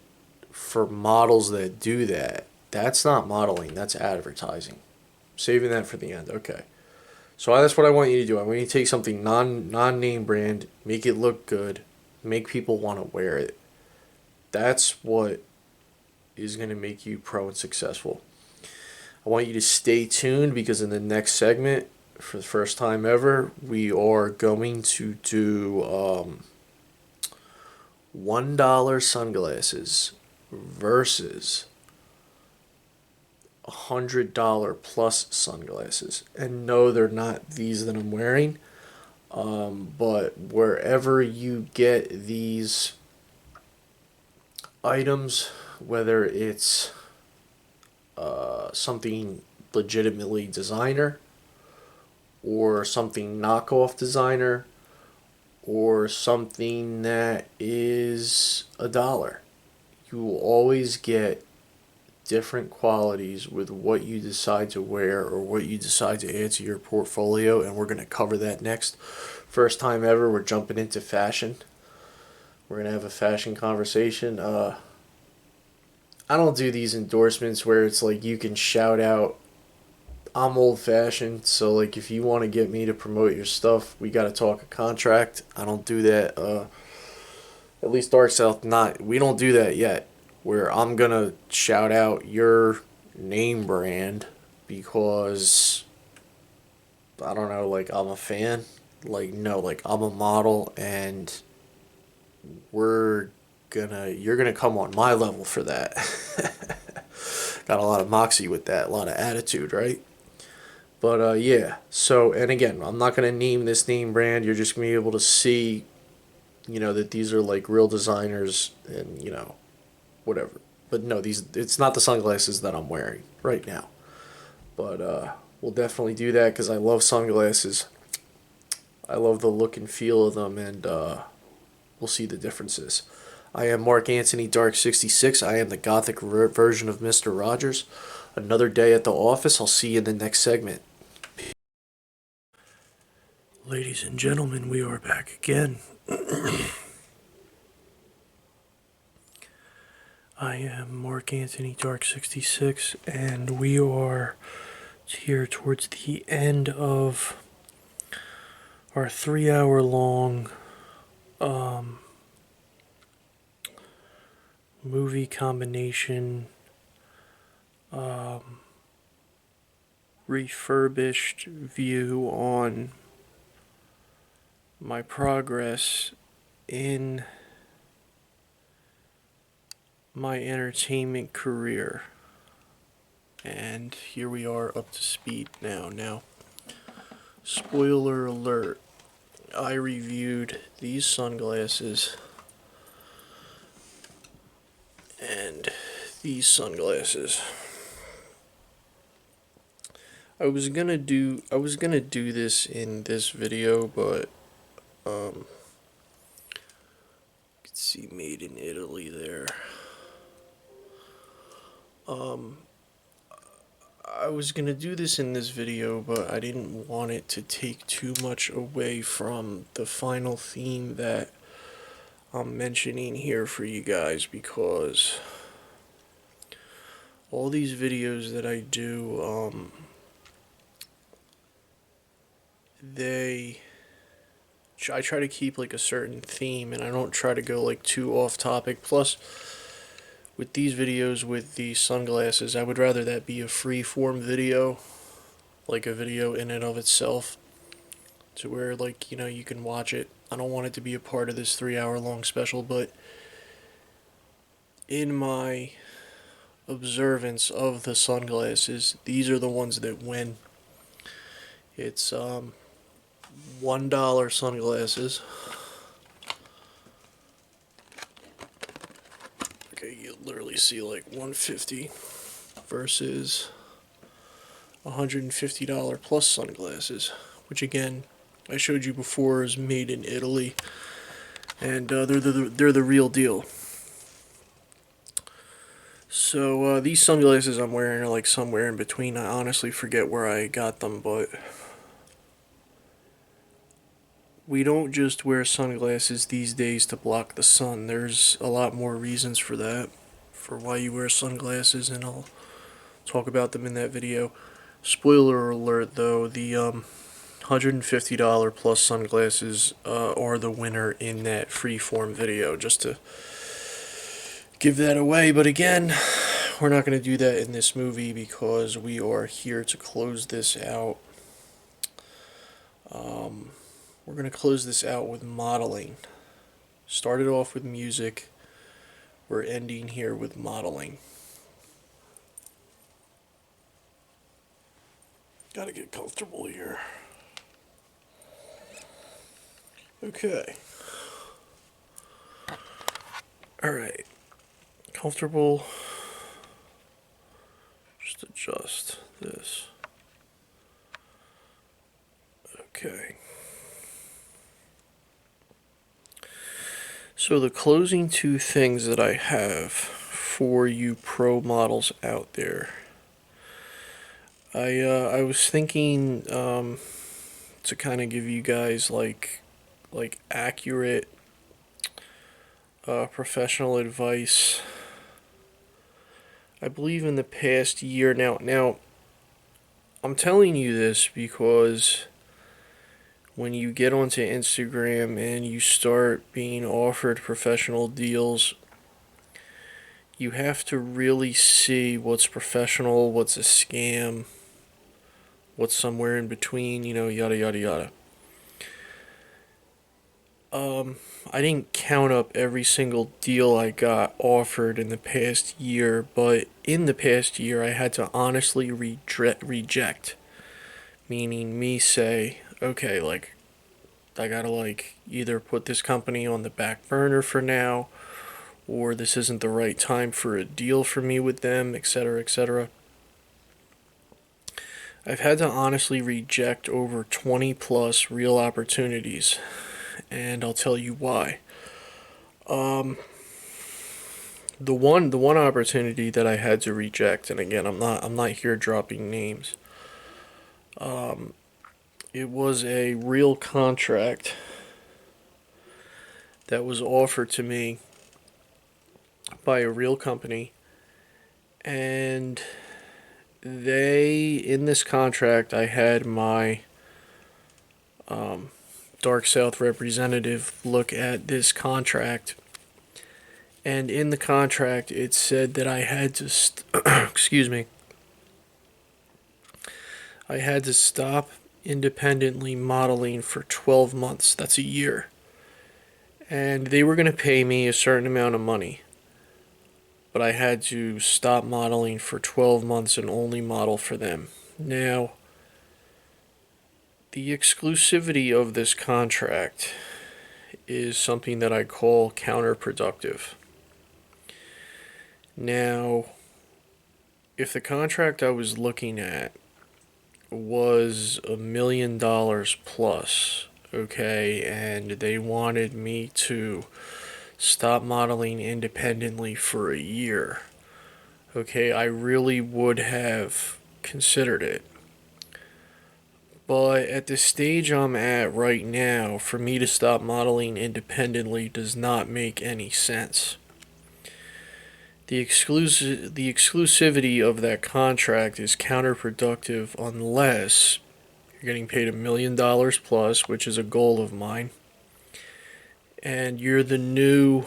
A: for models that do that, that's not modeling, that's advertising. Saving that for the end. Okay. So that's what I want you to do. I want you to take something non name brand, make it look good, make people want to wear it. That's what is going to make you pro and successful. I want you to stay tuned, because in the next segment, for the first time ever, we are going to do $1 sunglasses versus $100 plus sunglasses. And no, they're not these that I'm wearing. But wherever you get these items, whether it's something legitimately designer, or something knockoff designer, or something that is $1, you will always get different qualities with what you decide to wear or what you decide to add to your portfolio, and we're going to cover that next. First time ever, we're jumping into fashion. We're going to have a fashion conversation. I don't do these endorsements where it's like you can shout out. I'm old fashioned, so like, if you want to get me to promote your stuff, we got to talk a contract. I don't do that. At least Dark South, not. We don't do that yet. Where I'm gonna shout out your name brand because, I don't know, like, I'm a fan. Like, no, like, I'm a model, and you're gonna come on my level for that. Got a lot of moxie with that, a lot of attitude, right? But yeah. So, and again, I'm not gonna name this name brand. You're just gonna be able to see, that these are like real designers, and whatever. But no, it's not the sunglasses that I'm wearing right now. But we'll definitely do that, because I love sunglasses. I love the look and feel of them, and we'll see the differences. I am Mark Antony, Dark 66. I am the gothic version of Mr. Rogers. Another day at the office. I'll see you in the next segment. Ladies and gentlemen, we are back again. I am Mark Antony, Dark 66, and we are here towards the end of our 3 hour long movie combination refurbished view on my progress in my entertainment career. And here we are up to speed now. Now, spoiler alert, I reviewed these sunglasses and these sunglasses. I was gonna do this in this video, but you can see made in Italy there. I was gonna do this in this video, but I didn't want it to take too much away from the final theme that I'm mentioning here for you guys, because all these videos that I do, I try to keep like a certain theme, and I don't try to go like too off topic. Plus, with these videos with the sunglasses, I would rather that be a free form video, like a video in and of itself, to where, like, you know, you can watch it. I don't want it to be a part of this 3 hour long special, but in my observance of the sunglasses, these are the ones that win. It's $1 sunglasses. Okay, you literally see like 150 versus $150 plus sunglasses, which again, I showed you before, is made in Italy, and they're the real deal. So these sunglasses I'm wearing are like somewhere in between. I honestly forget where I got them, but we don't just wear sunglasses these days to block the sun. There's a lot more reasons for that, for why you wear sunglasses, and I'll talk about them in that video. Spoiler alert though, the $150 plus sunglasses are the winner in that freeform video, just to give that away. But again, we're not going to do that in this movie because we are here to close this out. We're going to close this out with modeling. Started off with music. We're ending here with modeling. Gotta get comfortable here. Okay. Alright. Comfortable. Just adjust this. Okay. So the closing two things that I have for you pro models out there, I was thinking to kind of give you guys like accurate professional advice. I believe in the past year now I'm telling you this because when you get onto Instagram and you start being offered professional deals, you have to really see what's professional, what's a scam, what's somewhere in between, you know, yada yada yada. I didn't count up every single deal I got offered in the past year, but in the past year I had to honestly reject, meaning me say, okay, like, I gotta like either put this company on the back burner for now, or this isn't the right time for a deal for me with them, etc., etc. I've had to honestly reject over 20 plus real opportunities, and I'll tell you why. The one opportunity that I had to reject, and again, I'm not here dropping names. It was a real contract that was offered to me by a real company, and in this contract, I had my Dark South representative look at this contract, and in the contract it said that I had to excuse me, I had to stop independently modeling for 12 months. That's a year. And they were going to pay me a certain amount of money. But I had to stop modeling for 12 months and only model for them. Now, the exclusivity of this contract is something that I call counterproductive. Now, if the contract I was looking at was $1 million plus, okay, and they wanted me to stop modeling independently for a year, okay, I really would have considered it. But at the stage I'm at right now, for me to stop modeling independently does not make any sense. The exclusivity of that contract is counterproductive unless you're getting paid $1 million plus, which is a goal of mine, and you're the new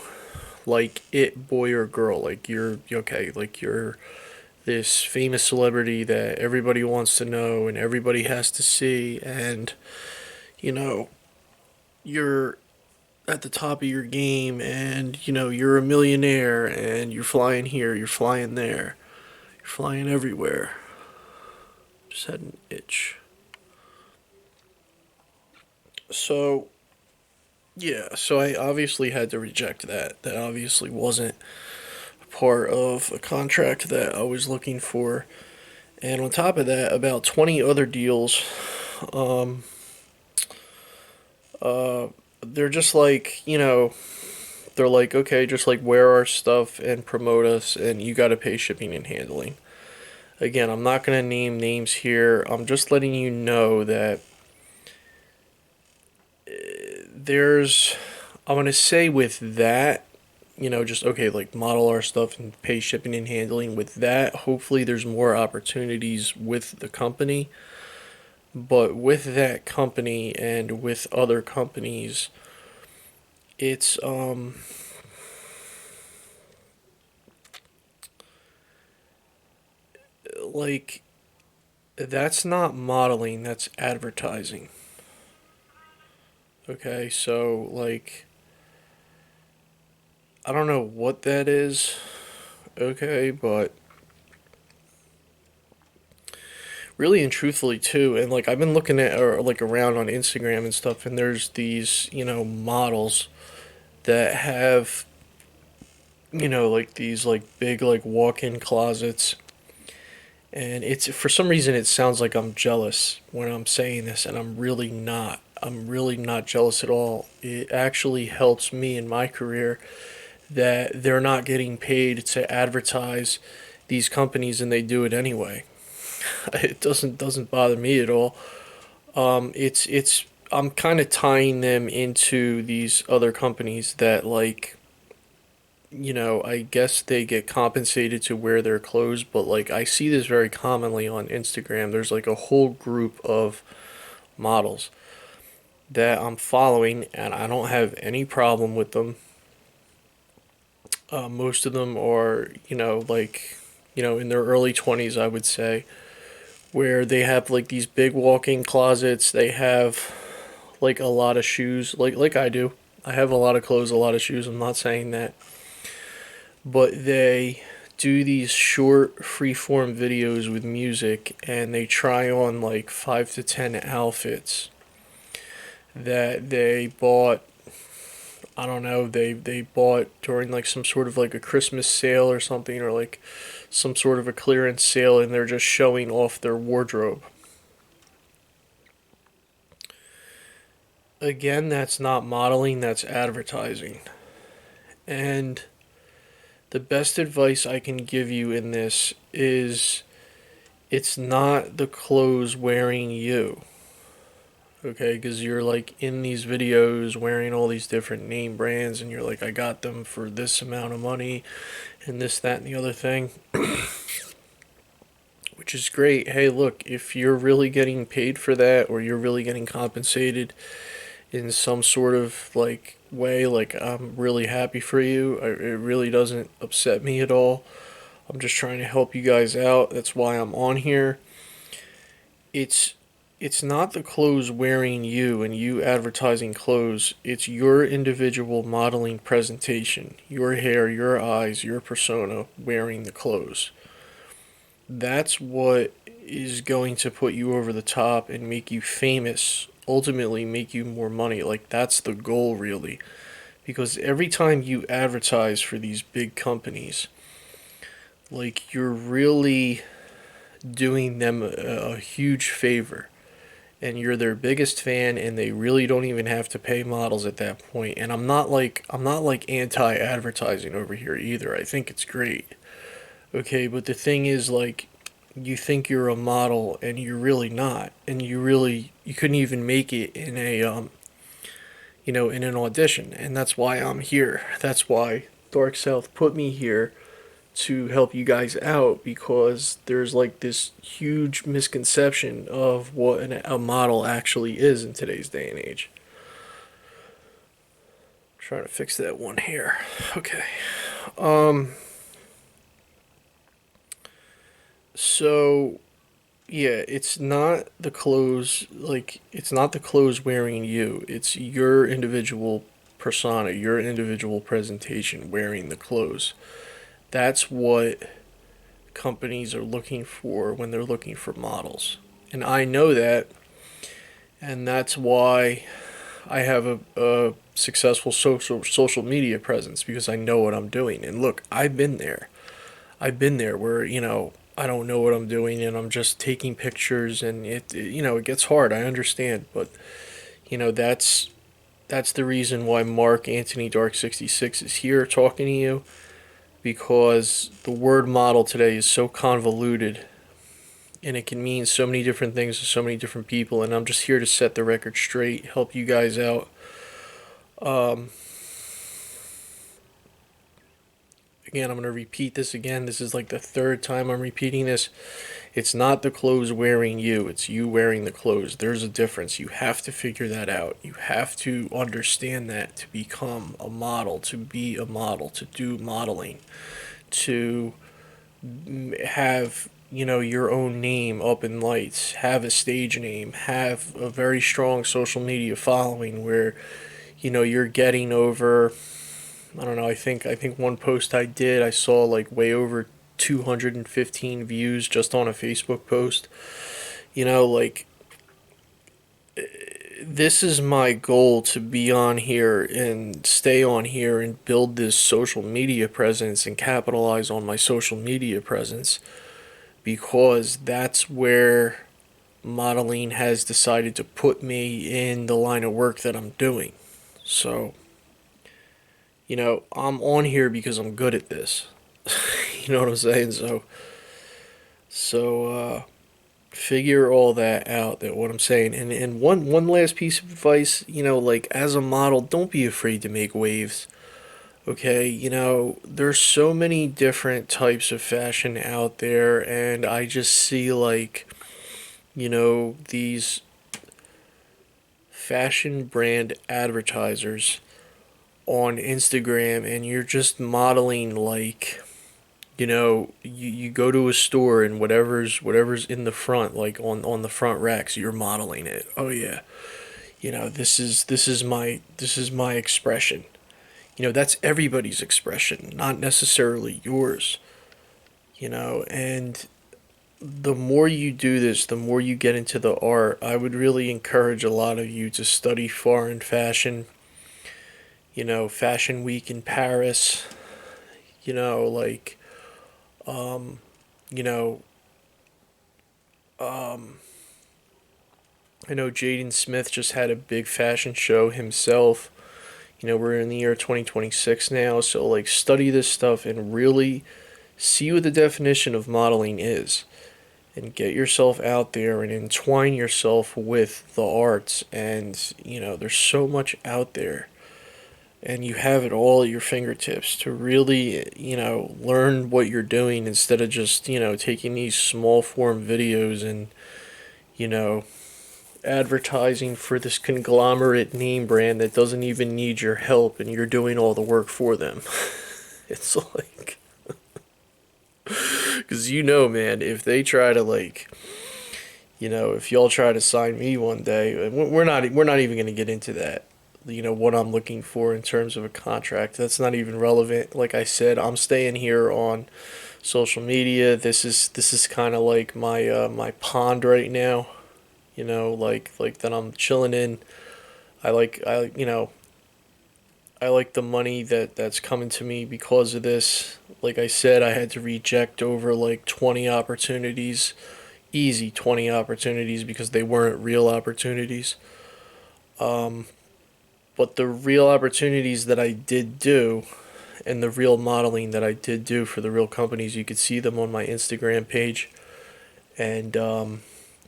A: like it boy or girl, like you're okay, like you're this famous celebrity that everybody wants to know and everybody has to see, and you know, you're at the top of your game, and you're a millionaire, and you're flying here, you're flying there, you're flying everywhere. Just had an itch. So yeah, so I obviously had to reject that. That obviously wasn't part of a contract that I was looking for. And on top of that, about 20 other deals, um, they're just like, they're like, okay, just like wear our stuff and promote us, and you got to pay shipping and handling. Again, I'm not going to name names here. I'm just letting you know that there's, I'm going to say with that, just okay, like model our stuff and pay shipping and handling. With that, hopefully there's more opportunities with the company. But with that company and with other companies, it's like that's not modeling, that's advertising. Okay, so like I don't know what that is, okay, but really and truthfully too, and like I've been looking at or like around on Instagram and stuff, and there's these models that have like these like big like walk-in closets, and it's for some reason it sounds like I'm jealous when I'm saying this, and I'm really not. I'm really not jealous at all. It actually helps me in my career that they're not getting paid to advertise these companies, and they do it anyway. It doesn't bother me at all. It's I'm kind of tying them into these other companies that like I guess they get compensated to wear their clothes, but like I see this very commonly on Instagram. There's like a whole group of models that I'm following, and I don't have any problem with them. Most of them are, like, in their early 20s, I would say, where they have like these big walk-in closets. They have like a lot of shoes, like I do. I have a lot of clothes, a lot of shoes. I'm not saying that, but they do these short freeform videos with music, and they try on like 5 to 10 outfits that they bought. I don't know, they bought during like some sort of like a Christmas sale or something, or like some sort of a clearance sale, and they're just showing off their wardrobe. Again, that's not modeling, that's advertising. And the best advice I can give you in this is it's not the clothes wearing you. Okay, because you're like in these videos wearing all these different name brands, and you're like, I got them for this amount of money and this, that, and the other thing, which is great. Hey, look, if you're really getting paid for that, or you're really getting compensated in some sort of like way, like I'm really happy for you. It really doesn't upset me at all. I'm just trying to help you guys out. That's why I'm on here. it's it's not the clothes wearing you and you advertising clothes. It's your individual modeling presentation, your hair, your eyes, your persona wearing the clothes. That's what is going to put you over the top and make you famous, ultimately make you more money. Like, that's the goal, really. Because every time you advertise for these big companies, like, you're really doing them a huge favor. And you're their biggest fan, and they really don't even have to pay models at that point. And I'm not like anti-advertising over here either. I think it's great. Okay, but the thing is, like, you think you're a model and you're really not, and you couldn't even make it in a in an audition. And that's why I'm here. That's why Dark South put me here, to help you guys out, because there's like this huge misconception of what a model actually is in today's day and age. Trying to fix that one hair. Okay. Um so yeah, it's not the clothes wearing you. It's your individual persona, your individual presentation wearing the clothes. That's what companies are looking for when they're looking for models. And I know that, and that's why I have a successful social media presence, because I know what I'm doing. And look, I've been there. I've been there where, I don't know what I'm doing and I'm just taking pictures, and it gets hard. I understand, but that's the reason why Marq Antini Dark 66 is here talking to you, because the word model today is so convoluted, and it can mean so many different things to so many different people, and I'm just here to set the record straight, help you guys out. Um, Again, I'm going to repeat this again. This is like the third time I'm repeating this. It's not the clothes wearing you, it's you wearing the clothes. There's a difference. You have to figure that out. You have to understand that to become a model, to be a model, to do modeling, to have your own name up in lights, have a stage name, have a very strong social media following where you're getting over, I don't know, I think one post I did, I saw like way over 215 views just on a Facebook post. Like, this is my goal, to be on here and stay on here and build this social media presence and capitalize on my social media presence, because that's where modeling has decided to put me in the line of work that I'm doing. So, I'm on here because I'm good at this. You know what I'm saying? So figure all that out, that what I'm saying. And one last piece of advice, like, as a model, don't be afraid to make waves. Okay, there's so many different types of fashion out there, and I just see, like, these fashion brand advertisers on Instagram, and you're just modeling, like, you go to a store, and whatever's in the front, like on the front racks, you're modeling it. Oh yeah, this is my expression. That's everybody's expression, not necessarily yours. And the more you do this, the more you get into the art. I would really encourage a lot of you to study foreign fashion. Fashion Week in Paris. Like, um, you know, um, I know Jaden Smith just had a big fashion show himself. We're in the year 2026 now, so, like, study this stuff and really see what the definition of modeling is, and get yourself out there and entwine yourself with the arts. And there's so much out there, and you have it all at your fingertips to really learn what you're doing, instead of just taking these small form videos and you know advertising for this conglomerate name brand that doesn't even need your help, and you're doing all the work for them. It's like, because man, if they try to, like, If y'all try to sign me one day, we're not even going to get into that. What I'm looking for in terms of a contract. That's not even relevant. Like I said, I'm staying here on social media. This is kind of like my pond right now. Like that I'm chilling in. I like the money that's coming to me because of this. Like I said, I had to reject over like 20 opportunities, easy 20 opportunities because they weren't real opportunities. But the real opportunities that I did do and the real modeling that I did do for the real companies, you could see them on my Instagram page. And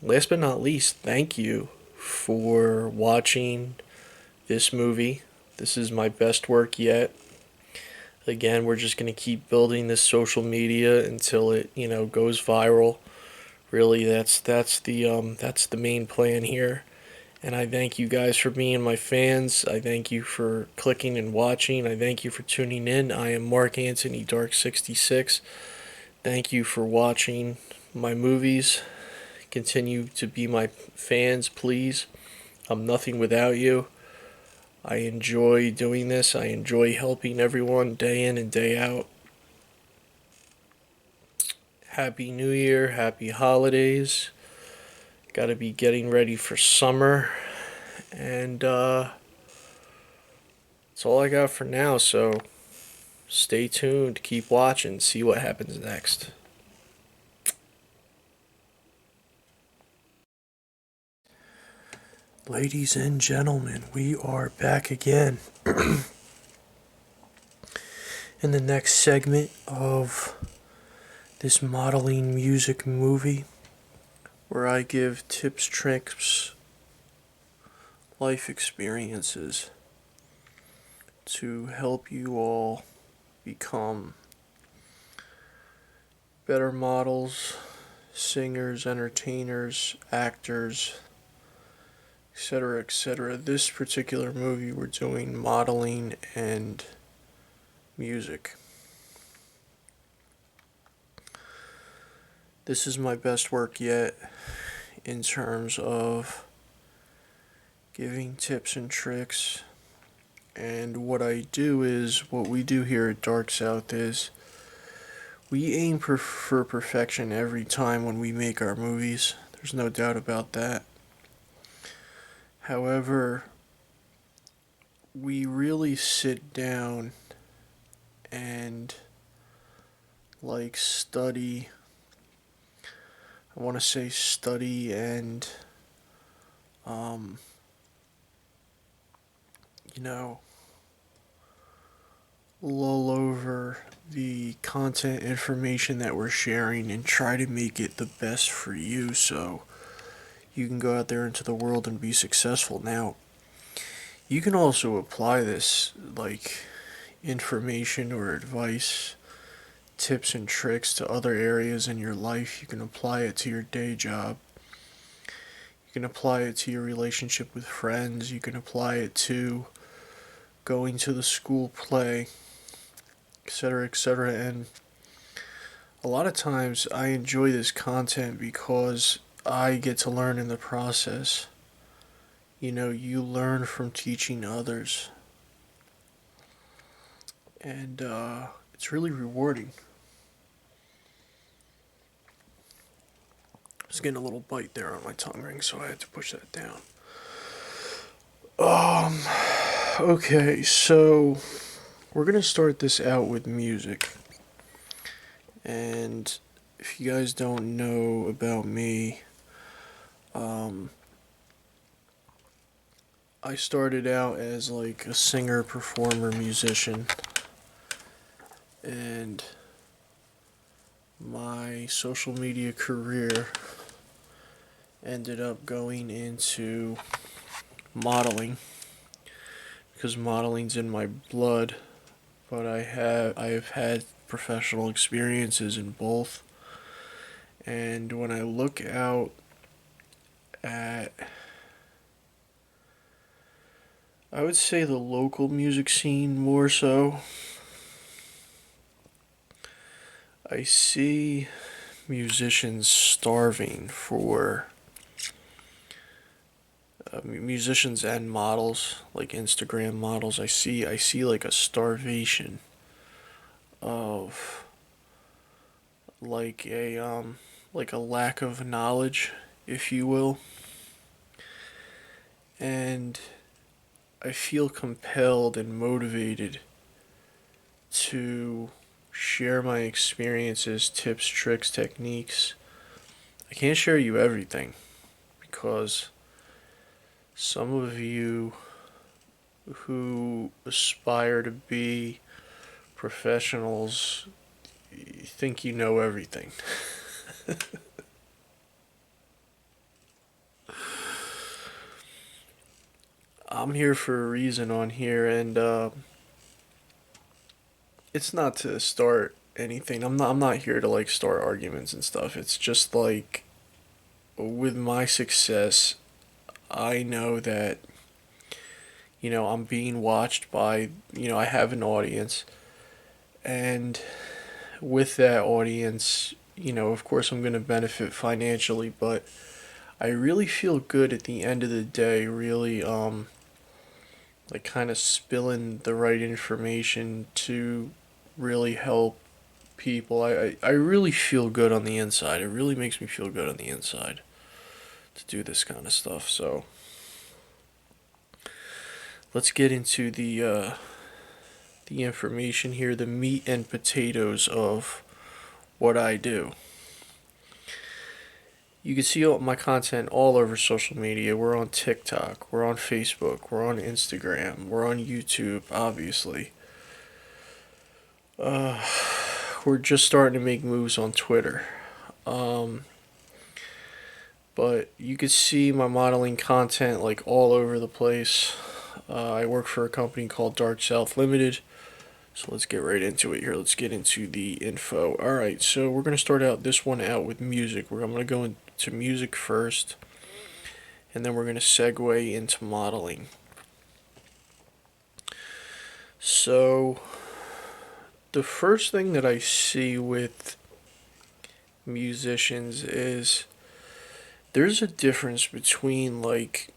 A: last but not least, thank you for watching this movie. This is my best work yet. Again, we're just going to keep building this social media until it, goes viral. Really, that's the main plan here. And I thank you guys for being my fans. I thank you for clicking and watching. I thank you for tuning in. I am Mark Antony Dark 66. Thank you for watching my movies. Continue to be my fans, please. I'm nothing without you. I enjoy doing this. I enjoy helping everyone day in and day out. Happy New Year. Happy holidays. Got to be getting ready for summer. And that's all I got for now. So stay tuned. Keep watching. See what happens next. Ladies and gentlemen, we are back again in the next segment of this modeling music movie where I give tips, tricks, life experiences to help you all become better models, singers, entertainers, actors, etc., etc. This particular movie, we're doing modeling and music. This is my best work yet in terms of giving tips and tricks. And what we do here at Dark South is we aim for perfection every time when we make our movies. There's no doubt about that. However, we really sit down and study. I want to say study and you know lull over the content information that we're sharing and try to make it the best for you so you can go out there into the world and be successful. Now, you can also apply this information or advice, tips and tricks to other areas in your life. You can apply it to your day job. You can apply it to your relationship with friends. You can apply it to going to the school play, etc., etc. And a lot of times I enjoy this content because I get to learn in the process. You learn from teaching others. And it's really rewarding. I was getting a little bite there on my tongue ring, so I had to push that down. Okay, so we're gonna start this out with music. And if you guys don't know about me, I started out as a singer, performer, musician, and my social media career ended up going into modeling because modeling's in my blood, but I have had professional experiences in both. And when I look out at, I would say, the local music scene more so, I see musicians starving for musicians and models, like Instagram models. I see like a starvation of like a lack of knowledge, if you will, and I feel compelled and motivated to share my experiences, tips, tricks, techniques. I can't share you everything because some of you who aspire to be professionals think you know everything. I'm here for a reason on here, and it's not to start anything. I'm not here to like start arguments and stuff. It's just like with my success, I know that I'm being watched by, I have an audience, and with that audience, of course I'm going to benefit financially, but I really feel good at the end of the day, really like kind of spilling the right information to really help people. I really feel good on the inside. It really makes me feel good on the inside to do this kind of stuff. So let's get into the information here, the meat and potatoes of what I do. You can see all my content all over social media. We're on TikTok, we're on Facebook, we're on Instagram, we're on YouTube, obviously. Uh, we're just starting to make moves on Twitter. Um, but you can see my modeling content like all over the place. I work for a company called Dark South Limited. So let's get right into it here. Let's get into the info. Alright, so we're going to start out this one out with music. I'm going to go into music first, and then we're going to segue into modeling. So, the first thing that I see with musicians is there's a difference between like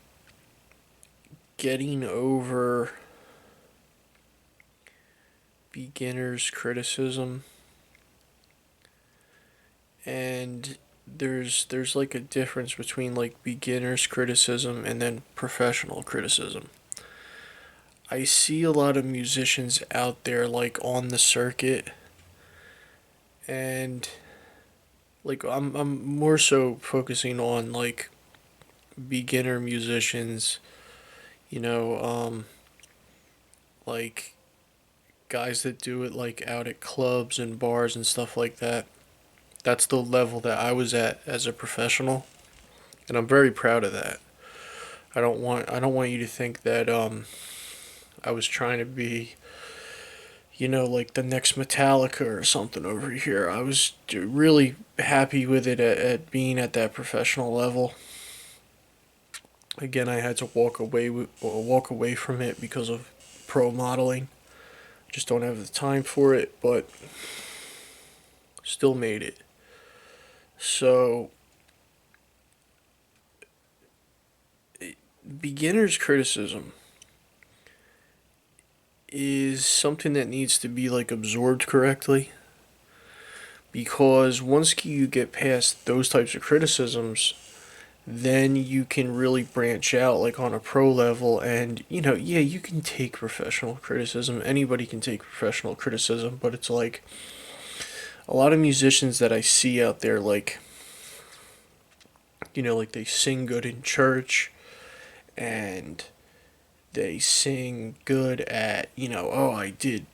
A: getting over beginner's criticism, and there's like a difference between like beginner's criticism and then professional criticism. I see a lot of musicians out there like on the circuit, and like I'm more so focusing on like beginner musicians, you know, like guys that do it like out at clubs and bars and stuff like that. That's the level that I was at as a professional, and I'm very proud of that. I don't want you to think that I was trying to be, like the next Metallica or something over here. I was really happy with it at being at that professional level. Again, I had to walk away from it because of pro modeling. Just don't have the time for it, but still made it. So, beginner's criticism is something that needs to be like absorbed correctly, because once you get past those types of criticisms, then you can really branch out like on a pro level. And yeah, you can take professional criticism, anybody can take professional criticism, but it's like a lot of musicians that I see out there, like like they sing good in church, and they sing good at, oh, I did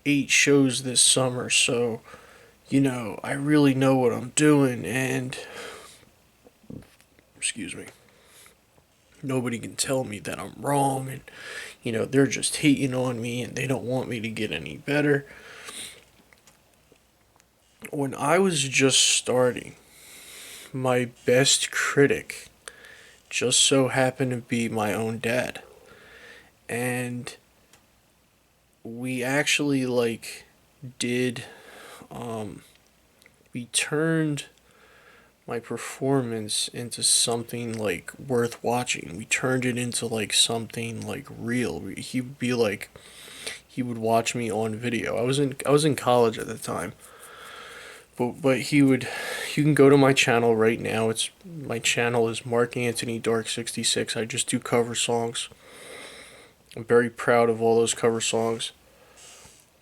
A: 8 shows this summer, so I really know what I'm doing, and excuse me, nobody can tell me that I'm wrong, and they're just hating on me and they don't want me to get any better. When I was just starting, my best critic just so happened to be my own dad. And we actually like did we turned my performance into something like worth watching. We turned it into like something like real. He would be like, he would watch me on video. I was in college at the time, but he would. You can go to my channel right now. It's my channel is Marq Antini Dark 66. I just do cover songs. I'm very proud of all those cover songs.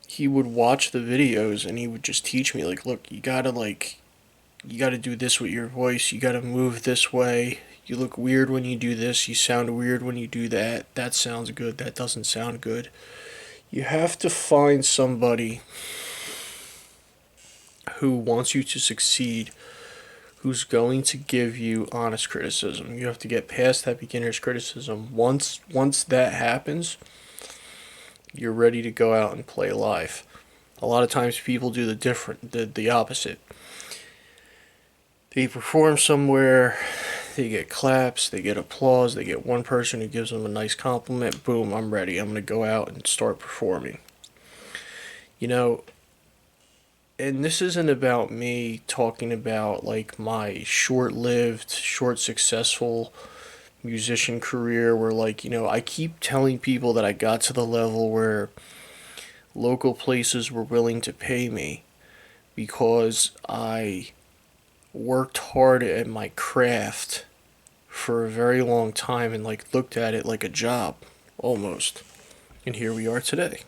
A: He would watch the videos and he would just teach me like, look, you gotta do this with your voice. You gotta move this way. You look weird when you do this. You sound weird when you do that. That sounds good. That doesn't sound good. You have to find somebody who wants you to succeed, who's going to give you honest criticism. You have to get past that beginner's criticism. Once that happens, you're ready to go out and play live. A lot of times people do the opposite. They perform somewhere, they get claps, they get applause, they get one person who gives them a nice compliment, boom, I'm ready. I'm going to go out and start performing. You know, and this isn't about me talking about like my short-lived, short successful musician career where like, I keep telling people that I got to the level where local places were willing to pay me because I worked hard at my craft for a very long time and like looked at it like a job almost. And here we are today.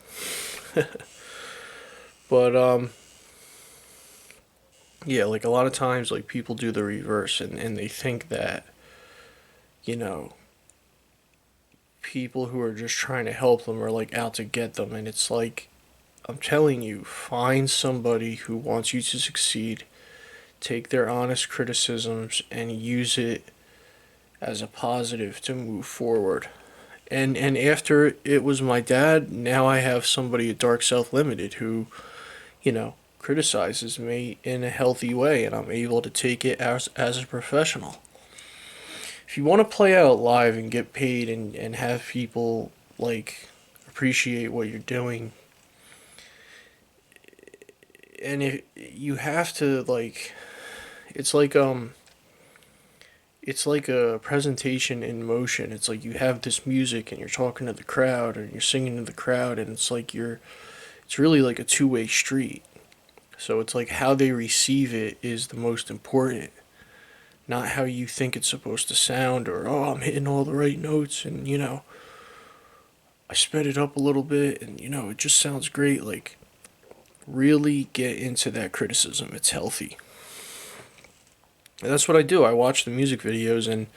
A: But yeah, like a lot of times like people do the reverse and they think that, you know, people who are just trying to help them are like out to get them, and it's like, I'm telling you, find somebody who wants you to succeed, take their honest criticisms and use it as a positive to move forward. And after it was my dad, now I have somebody at Dark South Limited who, criticizes me in a healthy way, and I'm able to take it as a professional. If you want to play out live and get paid and have people like appreciate what you're doing, and if you have to like, it's like it's like a presentation in motion. It's like you have this music and you're talking to the crowd or you're singing to the crowd, and it's really like a two-way street. So it's like how they receive it is the most important, not how you think it's supposed to sound, or oh, I'm hitting all the right notes and I sped it up a little bit and it just sounds great. Like, really get into that criticism. It's healthy. And that's what I do. I watch the music videos and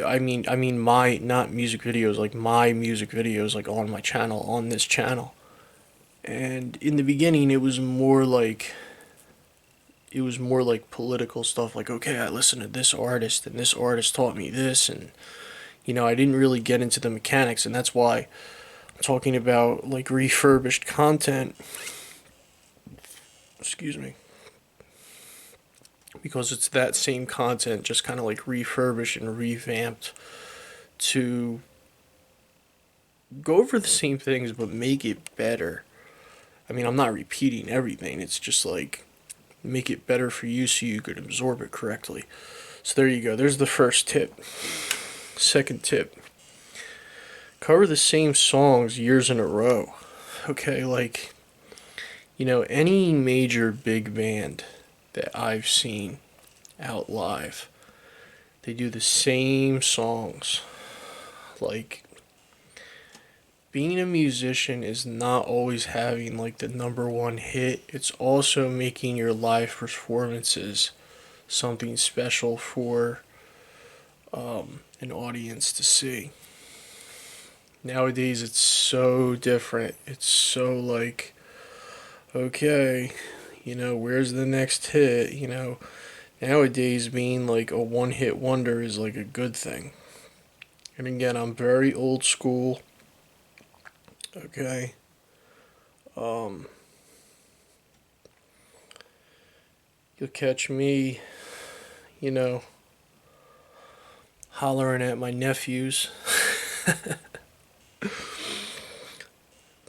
A: I mean my not music videos, like my music videos, like on my channel, on this channel. And in the beginning it was more like political stuff, like, okay, I listened to this artist and this artist taught me this, and I didn't really get into the mechanics, and that's why I'm talking about like refurbished content. Excuse me. Because it's that same content just kind of like refurbished and revamped to go over the same things but make it better. I mean, I'm not repeating everything. It's just like make it better for you so you could absorb it correctly. So there you go. There's the first tip. Second tip. Cover the same songs years in a row. Okay, like, any major big band that I've seen out live, they do the same songs. Like, being a musician is not always having like the number one hit. It's also making your live performances something special for an audience to see. Nowadays it's so different. It's so like, okay, where's the next hit? Nowadays being like a one hit wonder is like a good thing. And again, I'm very old school. Okay. You'll catch me, you know, hollering at my nephews,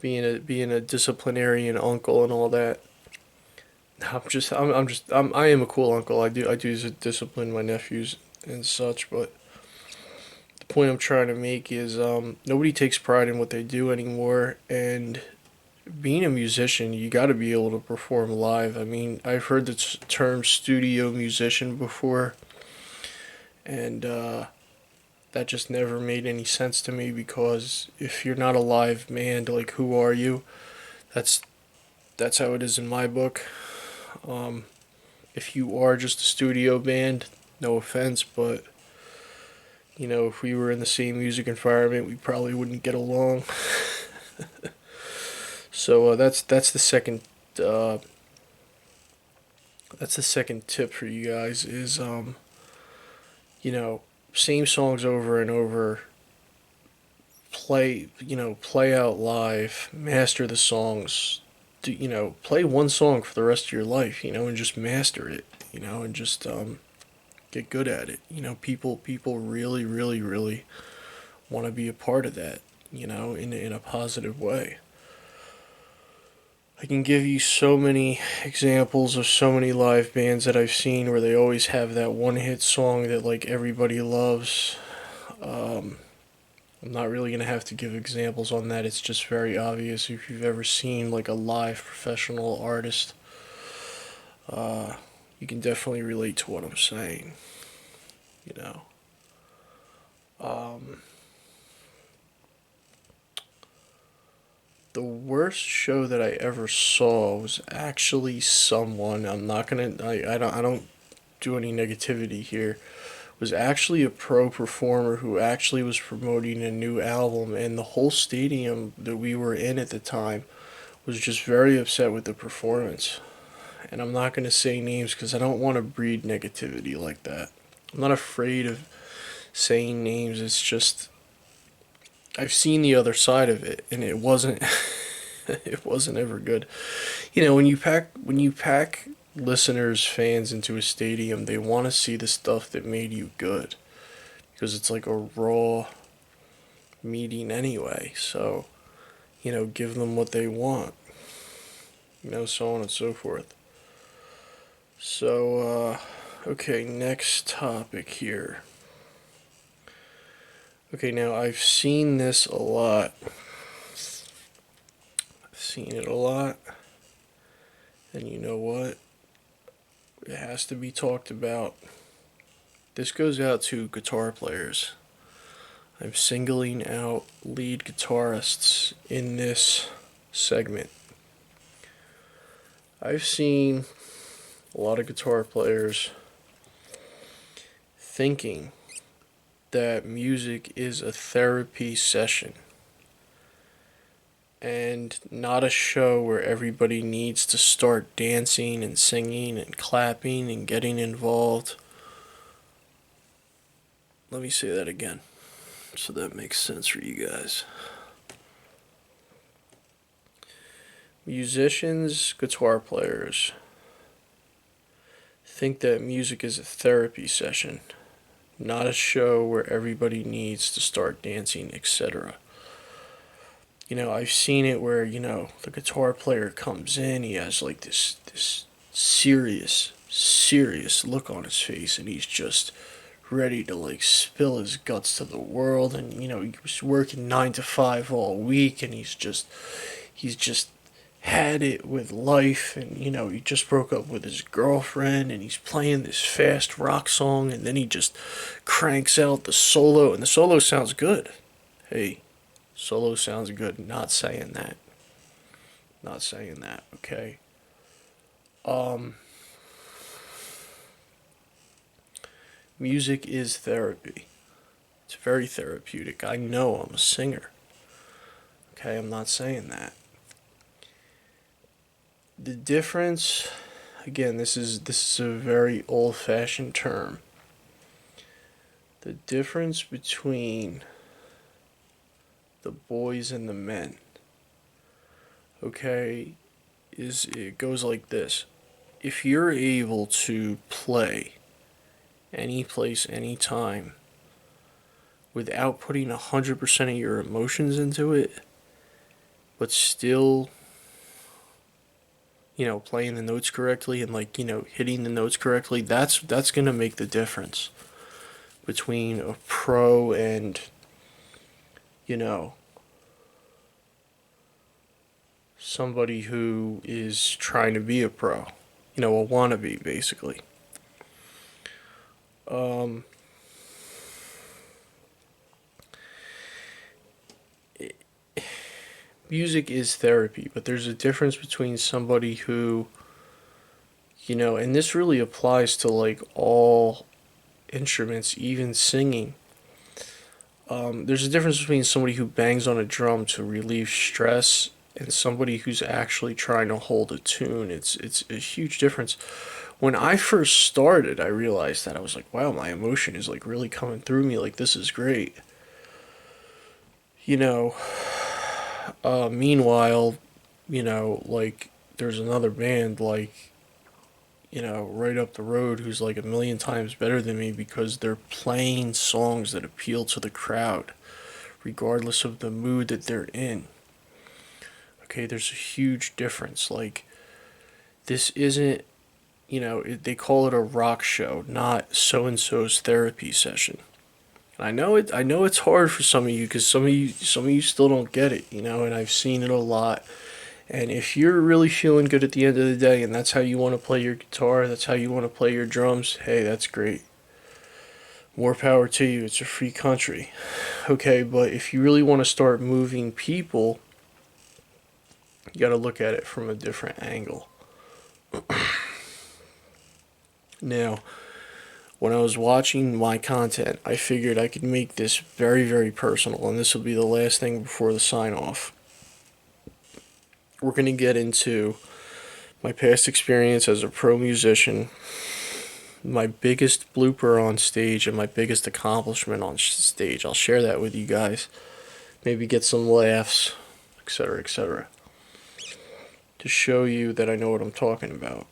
A: being a disciplinarian uncle and all that. I am a cool uncle. I do discipline my nephews and such, but the point I'm trying to make is nobody takes pride in what they do anymore, and being a musician, you got to be able to perform live. I mean, I've heard the term studio musician before, and that just never made any sense to me because if you're not a live band, like who are you? That's that's how it is in my book. Um, if you are just a studio band, no offense, but if we were in the same music environment, we probably wouldn't get along. So uh, that's the second tip for you guys is you know same songs over and over. Play out live, master the songs. Play one song for the rest of your life. And just master it. And just get good at it. People really, really, really want to be a part of that. In a positive way. I can give you so many examples of so many live bands that I've seen where they always have that one hit song that like everybody loves. Um, I'm not really gonna have to give examples on that. It's just very obvious if you've ever seen like a live professional artist. Uh, you can definitely relate to what I'm saying. You know. Um, the worst show that I ever saw was actually someone. I'm not gonna. I don't do any negativity here. Was actually a pro performer who actually was promoting a new album, and the whole stadium that we were in at the time was just very upset with the performance. And I'm not going to say names because I don't want to breed negativity like that. I'm not afraid of saying names. It's just I've seen the other side of it, and it wasn't it wasn't ever good. When you pack listeners, fans into a stadium, they want to see the stuff that made you good because it's like a raw meeting anyway. So, give them what they want, so on and so forth. So, okay, next topic here. Okay, now I've seen this a lot. I've seen it a lot. And you know what? It has to be talked about. This goes out to guitar players. I'm singling out lead guitarists in this segment. I've seen a lot of guitar players thinking that music is a therapy session and not a show where everybody needs to start dancing and singing and clapping and getting involved. Let me say that again so that makes sense for you guys. Musicians, guitar players think that music is a therapy session, not a show where everybody needs to start dancing, etc. I've seen it where, the guitar player comes in, he has like this serious look on his face, and he's just ready to like spill his guts to the world, and he was working 9 to 5 all week, and he's just had it with life, and he just broke up with his girlfriend, and he's playing this fast rock song, and then he just cranks out the solo, and the solo sounds good. Hey, solo sounds good. Not saying that. Not saying that. Okay. Um, Music is therapy. It's very therapeutic. I know I'm a singer. Okay, I'm not saying that. The difference, again, this is a very old-fashioned term. The difference between the boys and the men, okay, is it goes like this. If you're able to play any place, anytime, without putting 100% of your emotions into it, but still, playing the notes correctly and like, hitting the notes correctly, that's gonna make the difference between a pro and, you know, somebody who is trying to be a pro. A wannabe basically. Um Music is therapy, but there's a difference between somebody who, and this really applies to like all instruments, even singing. There's a difference between somebody who bangs on a drum to relieve stress and somebody who's actually trying to hold a tune. It's a huge difference. When I first started, I realized that I was like, wow, my emotion is like really coming through me. Like this is great. You know, Meanwhile, like there's another band like, right up the road who's like a million times better than me because they're playing songs that appeal to the crowd, regardless of the mood that they're in. Okay, there's a huge difference. Like, this isn't, they call it a rock show, not so and so's therapy session. And I know it's hard for some of you because some of you still don't get it, and I've seen it a lot. And if you're really feeling good at the end of the day and that's how you want to play your guitar, that's how you want to play your drums, hey, that's great. More power to you. It's a free country. Okay, but if you really want to start moving people, you got to look at it from a different angle. Now, when I was watching my content, I figured I could make this very, very personal, and this will be the last thing before the sign off. We're going to get into my past experience as a pro musician, my biggest blooper on stage, and my biggest accomplishment on stage. I'll share that with you guys. Maybe get some laughs, etc., etc., to show you that I know what I'm talking about.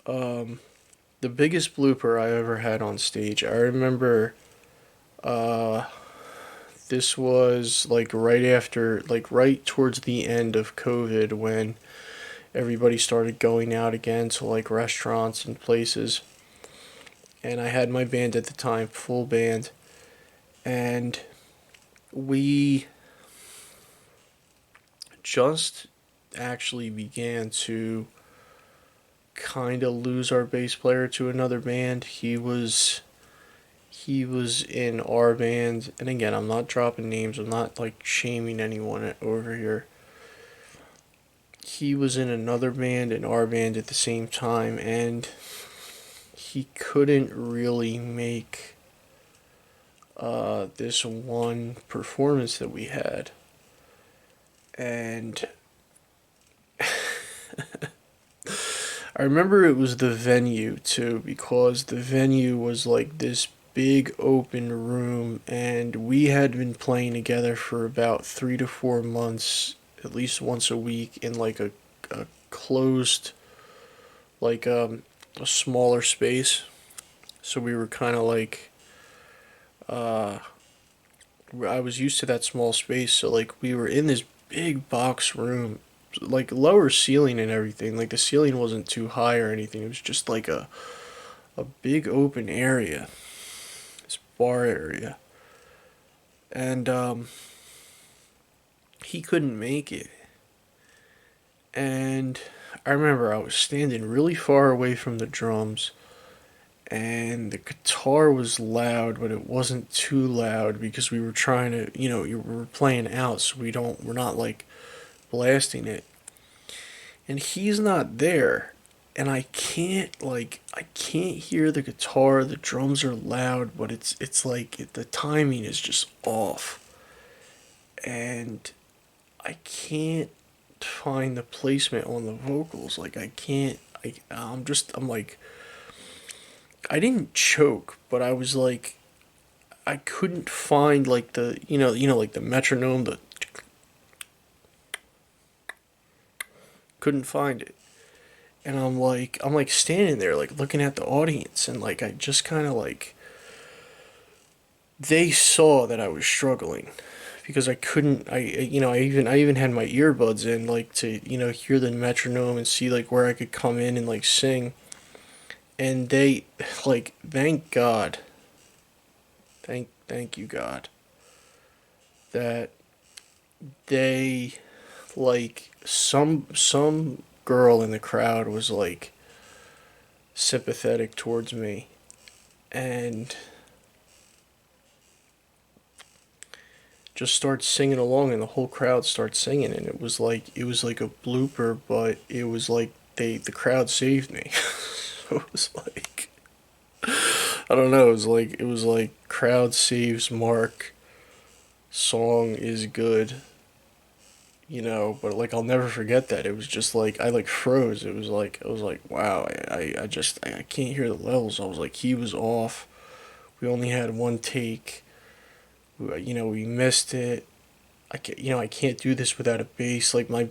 A: The biggest blooper I ever had on stage, I remember this was like right towards the end of COVID when everybody started going out again to like restaurants and places. And I had my band at the time, full band, and we just actually began to kind of lose our bass player to another band. He was in our band, and again, I'm not dropping names. I'm not like shaming anyone over here. He was in another band and our band at the same time, and he couldn't really make this one performance that we had. And I remember it was the venue too, because the venue was like this big open room, and we had been playing together for about 3 to 4 months, at least once a week, in like a closed, like a smaller space. So we were kind of like, uh, I was used to that small space, so like we were in this big box room, like lower ceiling and everything. Like the ceiling wasn't too high or anything. It was just like a big open area, this bar area, and he couldn't make it. And I remember I was standing really far away from the drums, and the guitar was loud, but it wasn't too loud because we were trying to, we were playing out, so we're not like blasting it. And he's not there, and I can't hear the guitar. The drums are loud, but it's like the timing is just off, and I can't find the placement on the vocals. Like I can't. I'm like, I didn't choke, but I was like, I couldn't find like the like the metronome. The couldn't find it, and I'm like standing there like looking at the audience, and like I just kind of like, they saw that I was struggling because I couldn't. I even had my earbuds in, like, to hear the metronome and see like where I could come in and like sing. And they, like, thank God, thank you God, that they, like, some girl in the crowd was like sympathetic towards me, and just starts singing along, and the whole crowd starts singing, and it was like a blooper, but it was like the crowd saved me. So it was like, I don't know, it was like crowd saves Marq, song is good, but like I'll never forget that. It was just like I like froze. It was like I was like, wow, I can't hear the levels. I was like, he was off. We only had one take. We missed it. I can't do this without a bass. Like my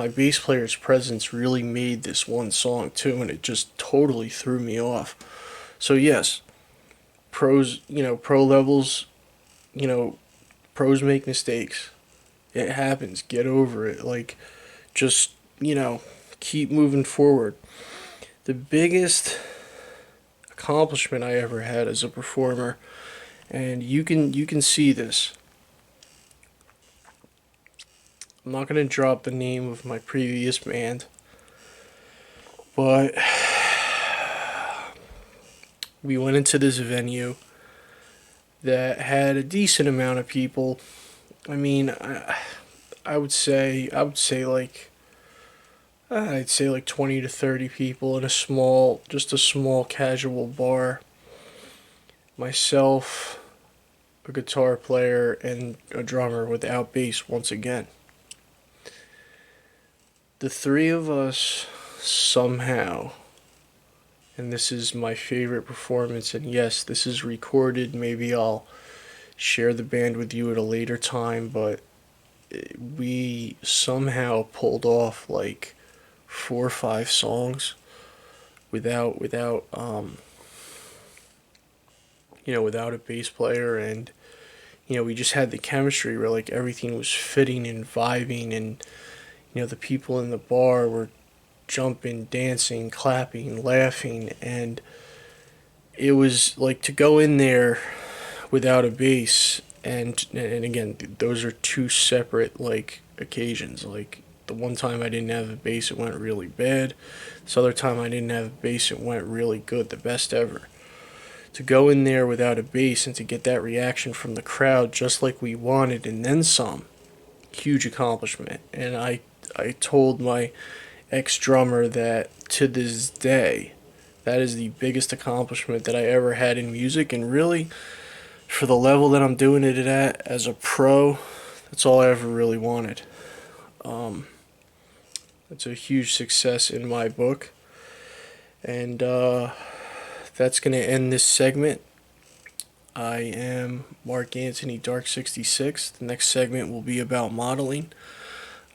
A: bass player's presence really made this one song too, and it just totally threw me off. So yes, pro levels, you know, pros make mistakes. It happens. Get over it. Like, just, keep moving forward. The biggest accomplishment I ever had as a performer, and you can see this. I'm not gonna drop the name of my previous band, but we went into this venue that had a decent amount of people. I mean, I'd say like 20 to 30 people in just a small casual bar. Myself, a guitar player, and a drummer without bass once again. The three of us somehow, and this is my favorite performance, and yes, this is recorded. Maybe I'll share the band with you at a later time, but we somehow pulled off like 4 or 5 songs without a bass player, and we just had the chemistry where like everything was fitting and vibing, and the people in the bar were jumping, dancing, clapping, laughing, and it was like to go in there without a bass. And again, those are two separate like occasions. Like, the one time I didn't have a bass, it went really bad. This other time I didn't have a bass, it went really good, the best ever. To go in there without a bass and to get that reaction from the crowd just like we wanted and then some, huge accomplishment. And I told my ex drummer that to this day, that is the biggest accomplishment that I ever had in music, and really, for the level that I'm doing it at as a pro, that's all I ever really wanted. Um, it's a huge success in my book, and that's gonna end this segment. I am Marq Antini, Dark 66. The next segment will be about modeling.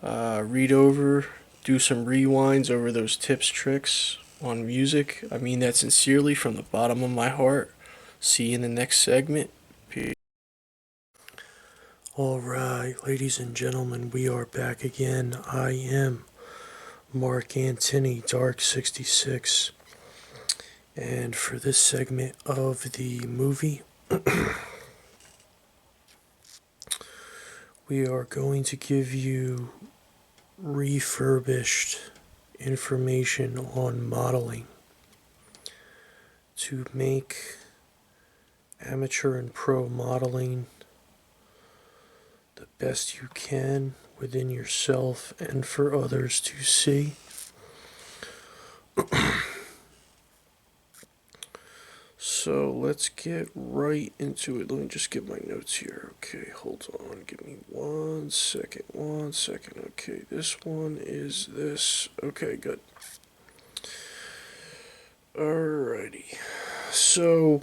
A: Read over, do some rewinds over those tips, tricks on music. I mean that sincerely from the bottom of my heart. See you in the next segment. Peace. Alright, ladies and gentlemen, we are back again. I am Marq Antini, Dark 66. And for this segment of the movie, we are going to give you refurbished information on modeling to make amateur and pro modeling the best you can within yourself and for others to see. So let's get right into it. Let me just get my notes here. Okay, hold on. Give me 1 second. 1 second. Okay, this one is this. Okay, good. Alrighty. So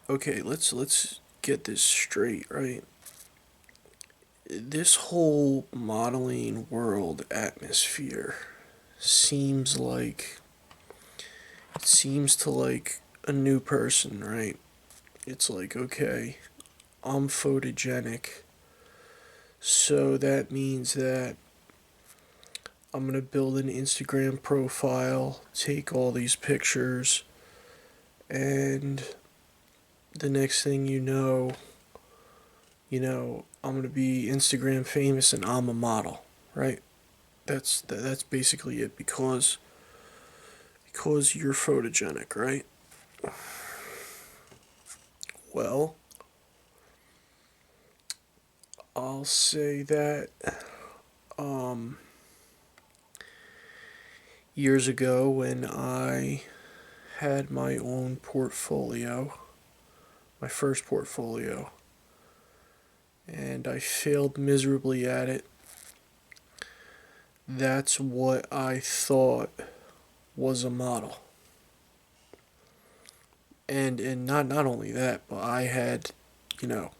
A: okay, let's get this straight, right? This whole modeling world atmosphere seems like it seems to like a new person, right? it's like, okay, I'm photogenic, so that means that I'm gonna build an Instagram profile, take all these pictures, and the next thing I'm gonna be Instagram famous and I'm a model, right? That's basically it because you're photogenic, right? Well, I'll say that um, years ago when I had my own portfolio, my first portfolio, and I failed miserably at it. That's what I thought was a model. And not only that, but I had, you know,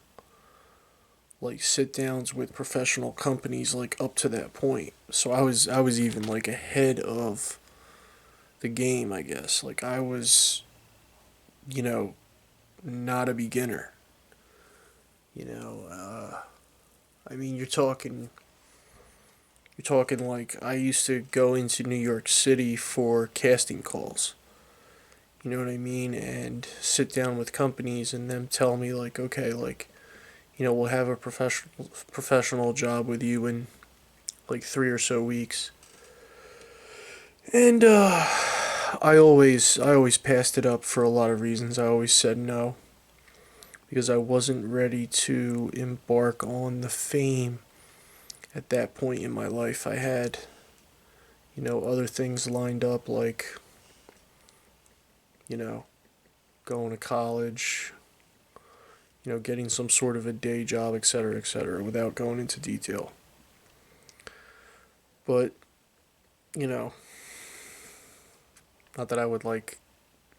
A: like sit downs with professional companies like up to that point. So I was even like ahead of the game, I guess. Like I was, you know, not a beginner. You know, I mean, you're talking like I used to go into New York City for casting calls. You know what I mean? And sit down with companies and them tell me like, okay, like, we'll have a professional job with you in like 3 or so weeks. And I always passed it up for a lot of reasons. I always said no because I wasn't ready to embark on the fame at that point in my life. I had, other things lined up like, you know, going to college, getting some sort of a day job, etc., without going into detail. But, you know, not that I would like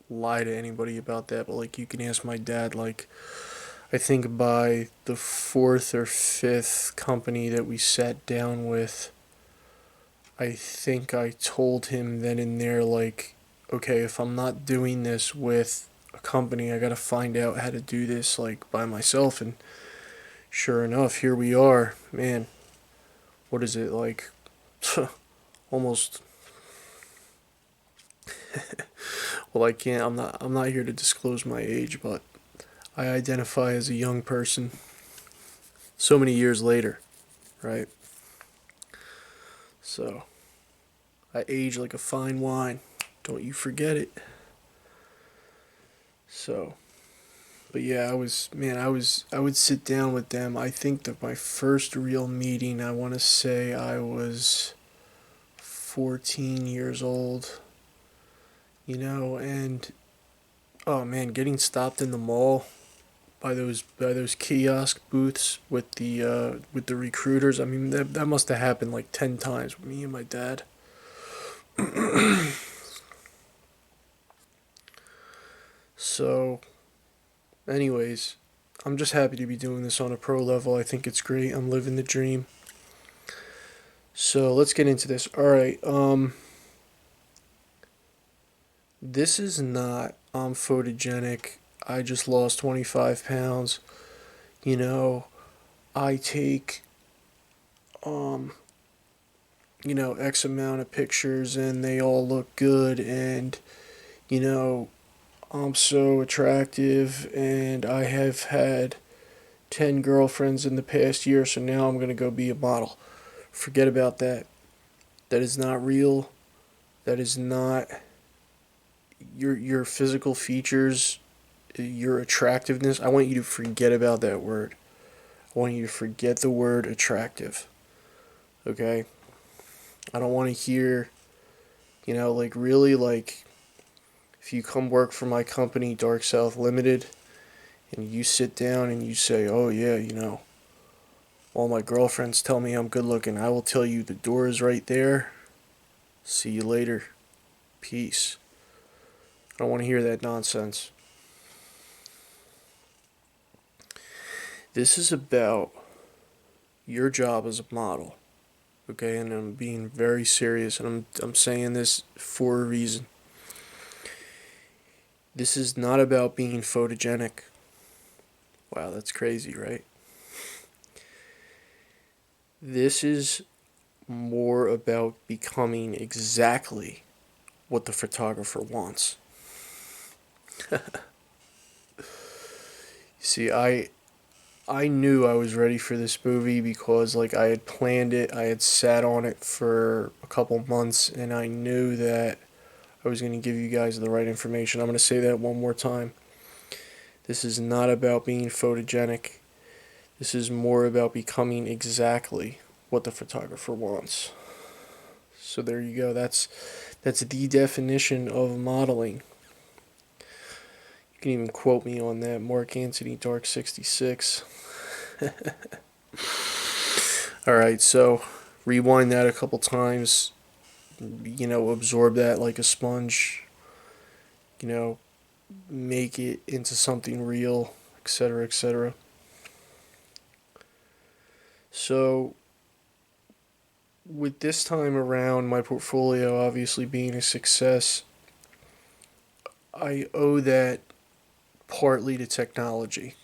A: lie to anybody about that, but like you can ask my dad, like, I think by the fourth or fifth company that we sat down with, I think I told him then and there, like, okay, if I'm not doing this with a company, I gotta find out how to do this, like, by myself. And sure enough, here we are. Man, what is it, like, almost. Well, I can't, I'm not here to disclose my age, but I identify as a young person so many years later, right? So, I age like a fine wine. Don't you forget it. So, but yeah, I would sit down with them. I think that my first real meeting, I want to say I was 14 years old, and oh man, getting stopped in the mall by those kiosk booths with the recruiters. I mean, that must have happened like 10 times with me and my dad. So, anyways, I'm just happy to be doing this on a pro level. I think it's great. I'm living the dream. So let's get into this. All right. This is not I'm photogenic. I just lost 25 pounds. You know, I take um X amount of pictures and they all look good, and you know I'm so attractive and I have had 10 girlfriends in the past year, so now I'm going to go be a model. Forget about that. That is not real. That is not your physical features, your attractiveness. I want you to forget about that word. I want you to forget the word attractive. Okay? I don't want to hear, like really like if you come work for my company Dark South Limited and you sit down and you say, "Oh yeah, all my girlfriends tell me I'm good looking." I will tell you the door is right there. See you later. Peace. I don't want to hear that nonsense. This is about your job as a model. Okay, and I'm being very serious, and I'm saying this for a reason. This is not about being photogenic. Wow, that's crazy, right? This is more about becoming exactly what the photographer wants. See, I knew I was ready for this movie because like I had planned it, I had sat on it for a couple months, and I knew that I was going to give you guys the right information. I'm going to say that one more time. This is not about being photogenic. This is more about becoming exactly what the photographer wants. So there you go. That's the definition of modeling. You can even quote me on that. Marq Antini Dark 66. Alright, so rewind that a couple times. Absorb that like a sponge. You know, make it into something real, etc., etc. So, with this time around, my portfolio obviously being a success, I owe that partly to technology.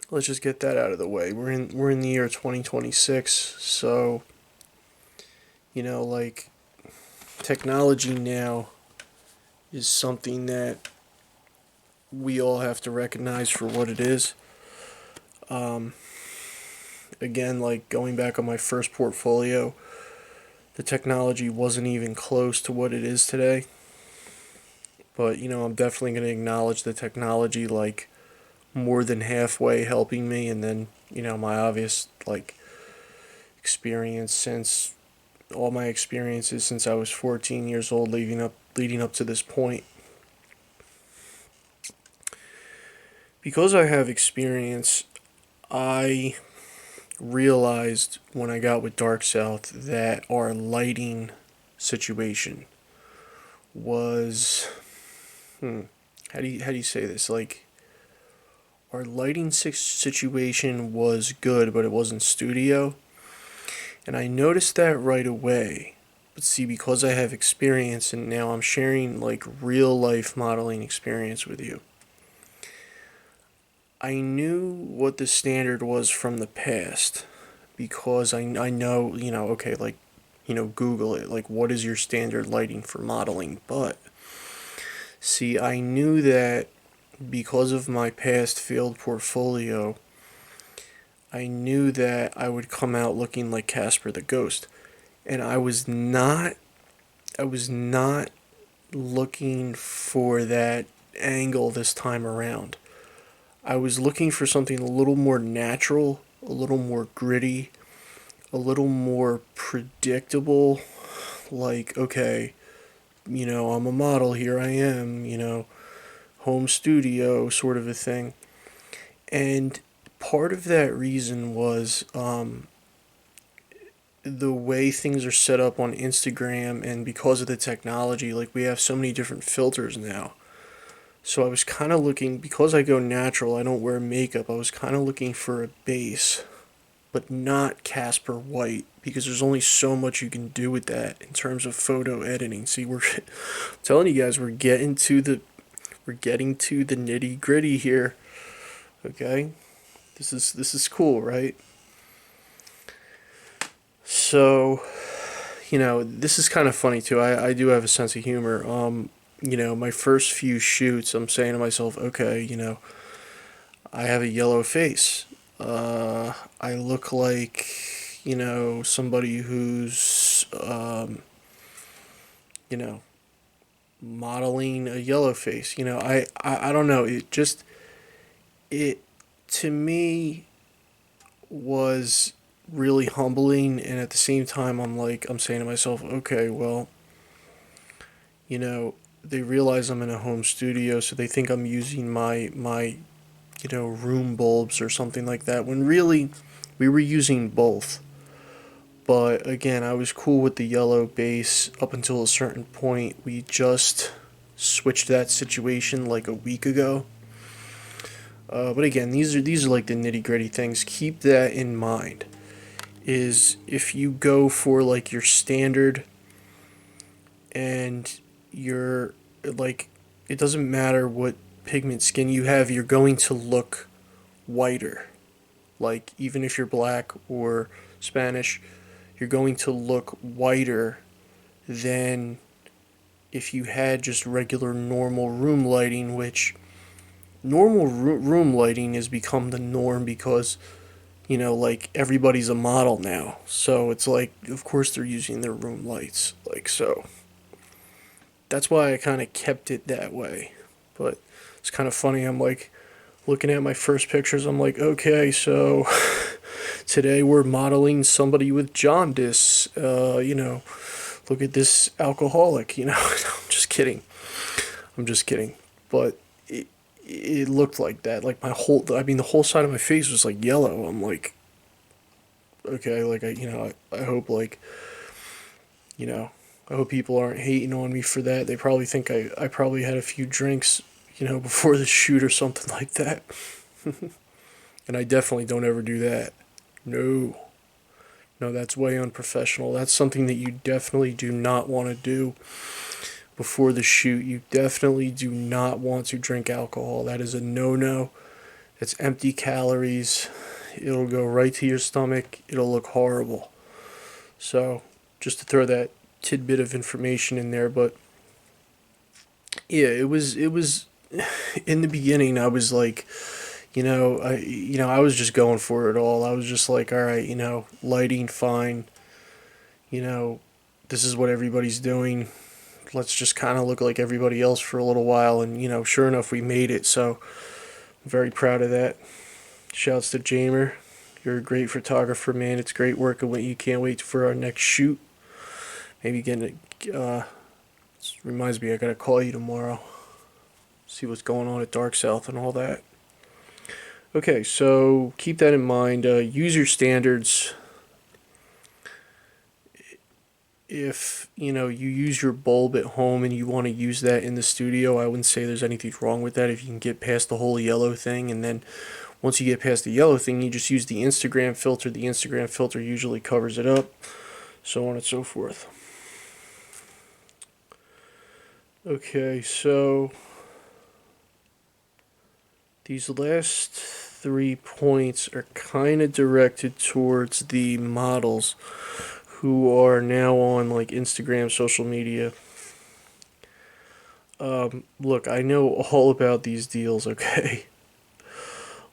A: Let's just get that out of the way. We're in the year 2026, so like technology now is something that we all have to recognize for what it is. Um, Again, like going back on my first portfolio, the technology wasn't even close to what it is today. But I'm definitely going to acknowledge the technology like more than halfway helping me, and then my obvious like experience since all my experiences since I was 14 years old leading up to this point. Because I have experience, I realized when I got with Dark South that our lighting situation was how do you say this? Like our lighting situation was good, but it wasn't studio. And I noticed that right away. But see, because I have experience and now I'm sharing like real life modeling experience with you, I knew what the standard was from the past because I know, okay, like, Google it. Like, what is your standard lighting for modeling? But see, I knew that because of my past failed portfolio, I knew that I would come out looking like Casper the Ghost. And I was not looking for that angle this time around. I was looking for something a little more natural, a little more gritty, a little more predictable. Like, okay, I'm a model, here I am, home studio sort of a thing. And part of that reason was the way things are set up on Instagram, and because of the technology, like we have so many different filters now. So I was kind of looking, because I go natural, I don't wear makeup, I was kind of looking for a base, but not Casper White, because there's only so much you can do with that in terms of photo editing. See, we're telling you guys, we're getting to the nitty gritty here. Okay, this is cool, right? So, this is kind of funny too. I do have a sense of humor. My first few shoots, I'm saying to myself, okay, I have a yellow face. I look like, somebody who's, you know, modeling a yellow face. I don't know. It, to me, was really humbling, and at the same time I'm saying to myself, okay, well, they realize I'm in a home studio, so they think I'm using my room bulbs or something like that, when really we were using both. But again, I was cool with the yellow base up until a certain point. We just switched that situation like a week ago. But again, these are like the nitty gritty things. Keep that in mind. Is if you go for like your standard, and you're like, it doesn't matter what pigment skin you have, you're going to look whiter. Like, even if you're black or Spanish, you're going to look whiter than if you had just regular normal room lighting, which normal room lighting has become the norm because, like, everybody's a model now. So it's like, of course they're using their room lights. Like, so that's why I kind of kept it that way. But it's kind of funny. I'm like, looking at my first pictures, I'm like, okay, so today we're modeling somebody with jaundice. Look at this alcoholic. I'm just kidding. I'm just kidding. But it looked like that. Like the whole side of my face was like yellow. I'm like, okay, like I hope I hope people aren't hating on me for that. They probably think I probably had a few drinks, before the shoot or something like that. And I definitely don't ever do that. No. No, that's way unprofessional. That's something that you definitely do not want to do before the shoot. You definitely do not want to drink alcohol. That is a no-no. It's empty calories. It'll go right to your stomach. It'll look horrible. So, just to throw that tidbit of information in there, but yeah, it was in the beginning I was like, I was just going for it all. I was just like, all right, lighting fine. You know, this is what everybody's doing. Let's just kind of look like everybody else for a little while. And, sure enough, we made it. So I'm very proud of that. Shouts to Jamer. You're a great photographer, man. It's great working with you. Can't wait for our next shoot. Maybe getting it. Reminds me, I gotta call you tomorrow. See what's going on at Dark South and all that. Okay, so keep that in mind. Use your standards. If you use your bulb at home and you want to use that in the studio, I wouldn't say there's anything wrong with that if you can get past the whole yellow thing. And then once you get past the yellow thing, you just use the Instagram filter. The Instagram filter usually covers it up, so on and so forth. Okay, so these last 3 points are kind of directed towards the models who are now on like Instagram, social media. Look, I know all about these deals, okay?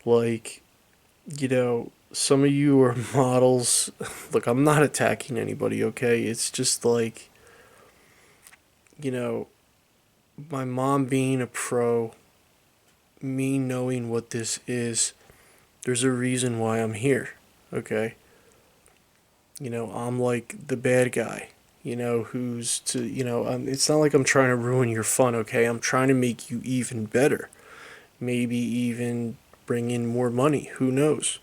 A: Like, some of you are models. Look, I'm not attacking anybody, okay? It's just like, my mom being a pro, me knowing what this is, there's a reason why I'm here, okay? I'm like the bad guy, who's to, it's not like I'm trying to ruin your fun, okay? I'm trying to make you even better. Maybe even bring in more money. Who knows?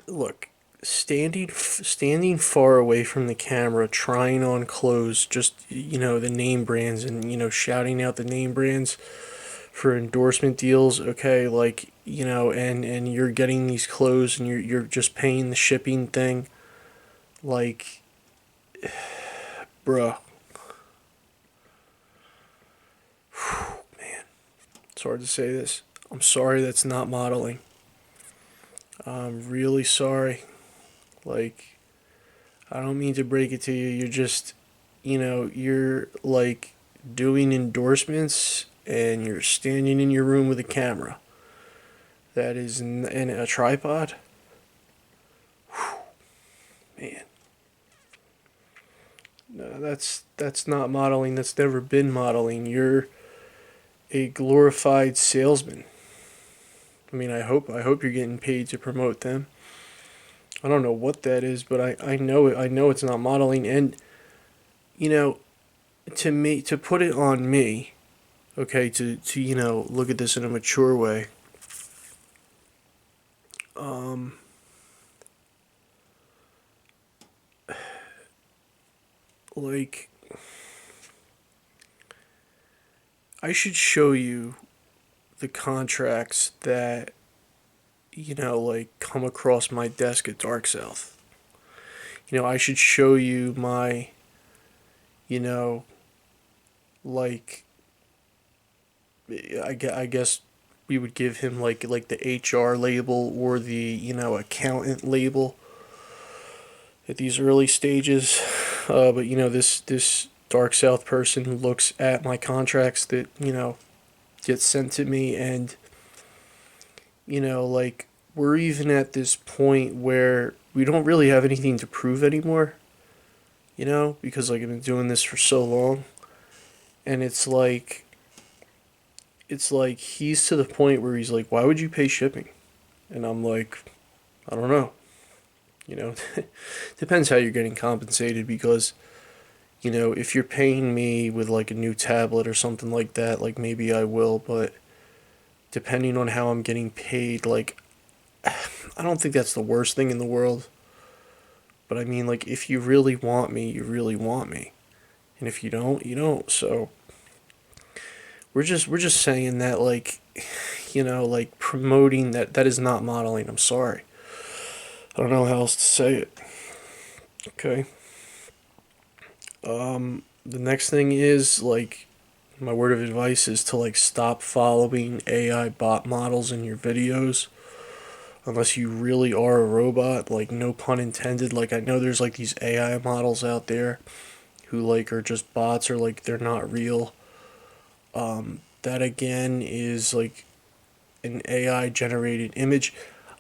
A: Look, standing far away from the camera, trying on clothes, just, the name brands and, shouting out the name brands for endorsement deals, okay, like, and you're getting these clothes and you're just paying the shipping thing, like, bruh, man, it's hard to say this. I'm sorry, that's not modeling. I'm really sorry. Like, I don't mean to break it to you. You're just, you're like doing endorsements and you're standing in your room with a camera that is in a tripod. Whew, man, no, that's not modeling. That's never been modeling. You're a glorified salesman. I mean, I hope you're getting paid to promote them. I don't know what that is, but I know it. I know it's not modeling. And to put it on me, okay, to look at this in a mature way. Like, I should show you the contracts that like come across my desk at Dark South. I should show you my you know, like I guess we would give him like the HR label or the accountant label at these early stages. But this dark south person who looks at my contracts that get sent to me, and like we're even at this point where we don't really have anything to prove anymore. Because like I've been doing this for so long, and it's like he's to the point where he's like, why would you pay shipping? And I'm like, I don't know. You know, depends how you're getting compensated, because if you're paying me with like a new tablet or something like that, like maybe I will, but depending on how I'm getting paid, like I don't think that's the worst thing in the world. But I mean, like, if you really want me, you really want me. And if you don't, you don't. So we're just saying that, like, like promoting that is not modeling. I'm sorry. I don't know how else to say it. Okay. The next thing is like my word of advice is to like stop following AI bot models in your videos unless you really are a robot, like no pun intended. Like I know there's like these AI models out there who like are just bots, or like they're not real. That again is like an AI generated image.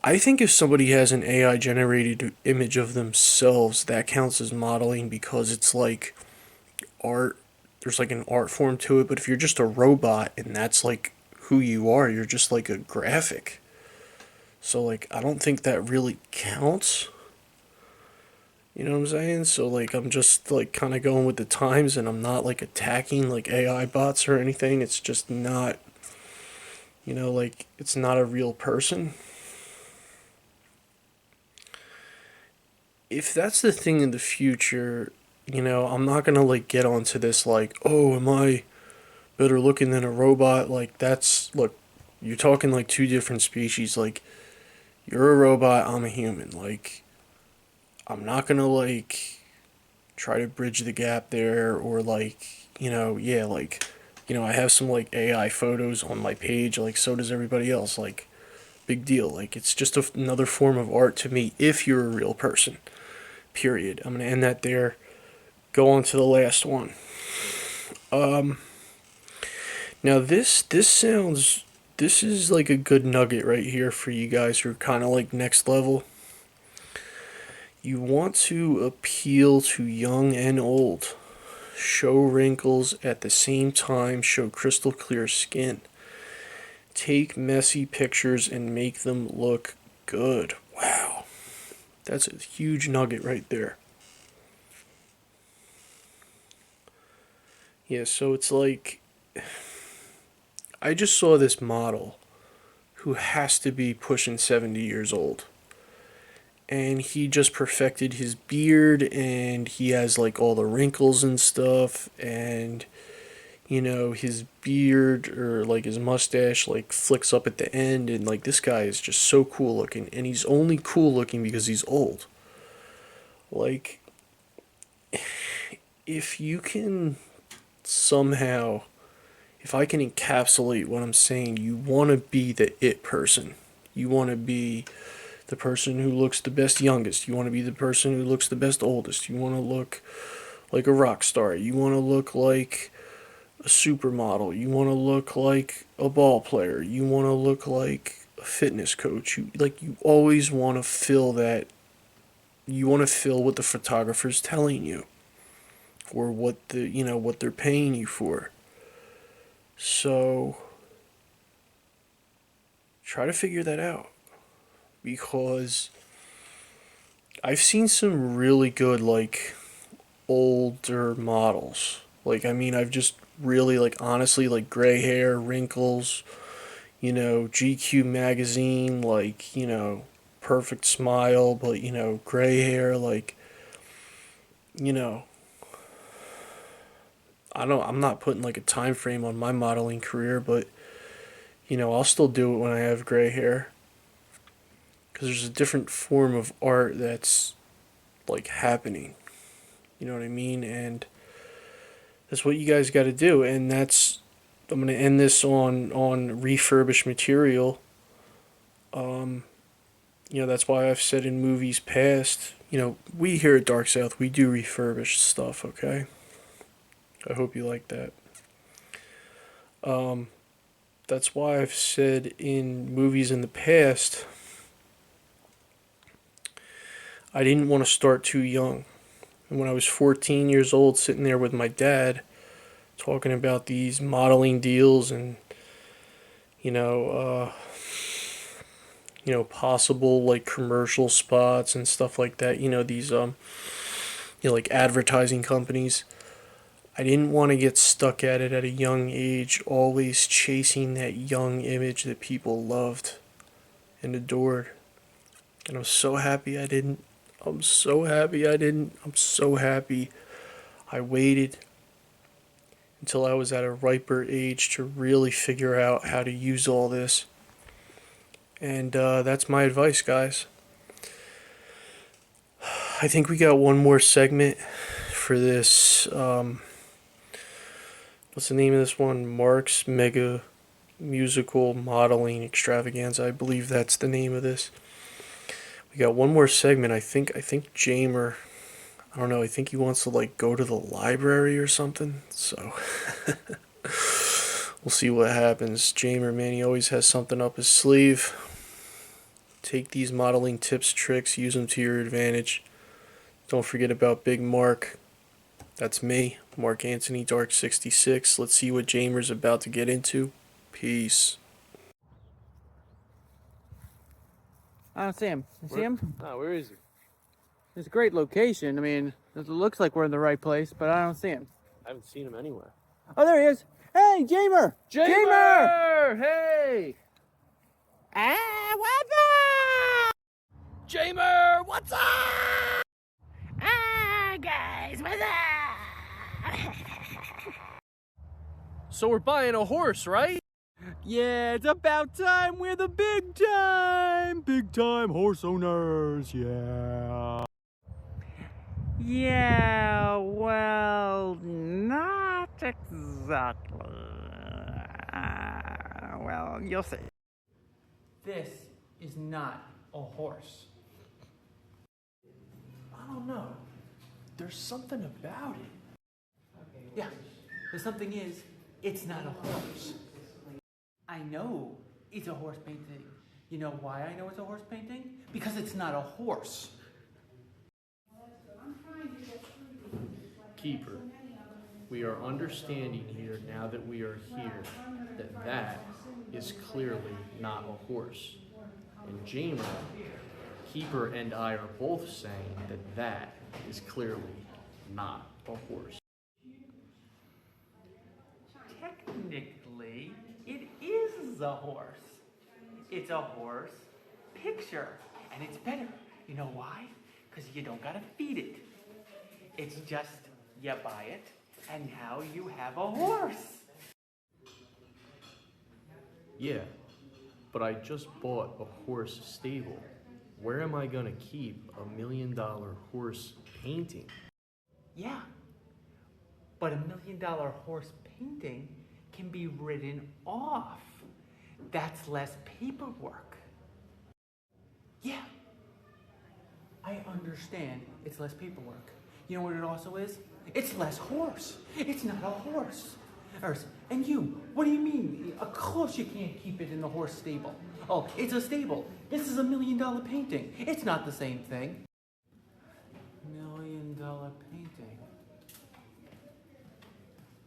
A: I think if somebody has an AI generated image of themselves, that counts as modeling because it's like art. There's like an art form to it. But if you're just a robot and that's like who you are, you're just like a graphic. So like I don't think that really counts. You know what I'm saying? So like I'm just like kind of going with the times, and I'm not like attacking like AI bots or anything. It's just not, like it's not a real person. If that's the thing in the future, I'm not going to like get onto this like, "Oh, am I better looking than a robot?" Like that's look, you're talking like two different species. Like you're a robot, I'm a human. Like I'm not going to like try to bridge the gap there, or like yeah, like I have some like AI photos on my page, like so does everybody else. Like big deal. Like it's just another form of art to me if you're a real person. Period. I'm gonna end that there. Go on to the last one. Now this is like a good nugget right here for you guys who are kind of like next level. You want to appeal to young and old. Show wrinkles at the same time, show crystal clear skin. Take messy pictures and make them look good. Wow. That's a huge nugget right there. Yeah, so it's like I just saw this model who has to be pushing 70 years old. And he just perfected his beard, and he has like all the wrinkles and stuff, and his beard or like his mustache like flicks up at the end, and like this guy is just so cool looking, and he's only cool looking because he's old. Like if you can somehow, if I can encapsulate what I'm saying, you want to be the it person. You want to be the person who looks the best youngest. You want to be the person who looks the best oldest. You want to look like a rock star. You want to look like a supermodel. You want to look like a ball player. You want to look like a fitness coach. You always want to fill that. You want to fill what the photographer's telling you, or what they're paying you for. So try to figure that out, because I've seen some really good like older models. Like I mean, I've just really like honestly like gray hair, wrinkles, GQ magazine, like, perfect smile, but gray hair, like, you know, I'm not putting like a time frame on my modeling career, but I'll still do it when I have gray hair, because there's a different form of art that's like happening. You know what I mean? And That's what you guys got to do, and I'm gonna end this on refurbished material. Um, that's why I've said in movies past, we here at Dark South, we do refurbished stuff, okay? I hope you like that. Um, that's why I've said in movies in the past, I didn't want to start too young. And when I was 14 years old, sitting there with my dad, talking about these modeling deals and, you know, uh, possible like commercial spots and stuff like that. These like advertising companies. I didn't want to get stuck at it at a young age, always chasing that young image that people loved and adored. And I'm so happy I didn't. I'm so happy I didn't. I'm so happy I waited until I was at a riper age to really figure out how to use all this. And that's my advice, guys. I think we got one more segment for this. What's the name of this one? Marq's Mega Musical Modeling Extravaganza. I believe that's the name of this. We got one more segment. I think Jamer, I don't know, I think he wants to like go to the library or something. So we'll see what happens. Jamer, man, he always has something up his sleeve. Take these modeling tips, tricks, use them to your advantage. Don't forget about Big Marq. That's me, Marq Antini, Dark 66. Let's see what Jamer's about to get into. Peace.
B: I don't see him. You see him?
A: Oh, where is he?
B: It's a great location. I mean, it looks like we're in the right place, but I don't see him.
A: I haven't seen him anywhere.
B: Oh, there he is. Hey, Jamer!
A: Jamer! Hey!
B: Ah, what's up?
A: Jamer, what's up?
B: Ah, guys, what's up?
A: So we're buying a horse, right?
B: Yeah, it's about time. We're the big time horse owners. Yeah. Yeah, well, not exactly. Well, you'll see. This is not a horse.
A: I don't know. There's something about it.
B: Yeah, the something is, it's not a horse. I know it's a horse painting. You know why I know it's a horse painting? Because it's not a horse.
A: Keeper, we are understanding here, now that we are here, that is clearly not a horse. And Jamer, Keeper, and I are both saying that is clearly not a horse.
B: Technically, it is a horse. It's a horse picture, and it's better. You know why? Because you don't gotta feed it. It's just, you buy it, and now you have a horse.
A: Yeah, but I just bought a horse stable. Where am I gonna keep $1 million horse painting?
B: Yeah, but $1 million horse painting can be written off. That's less paperwork. Yeah, I understand it's less paperwork. You know what it also is? It's less horse. It's not a horse. And you, what do you mean? Of course you can't keep it in the horse stable. Oh, it's a stable. This is $1 million painting. It's not the same thing. $1 million painting.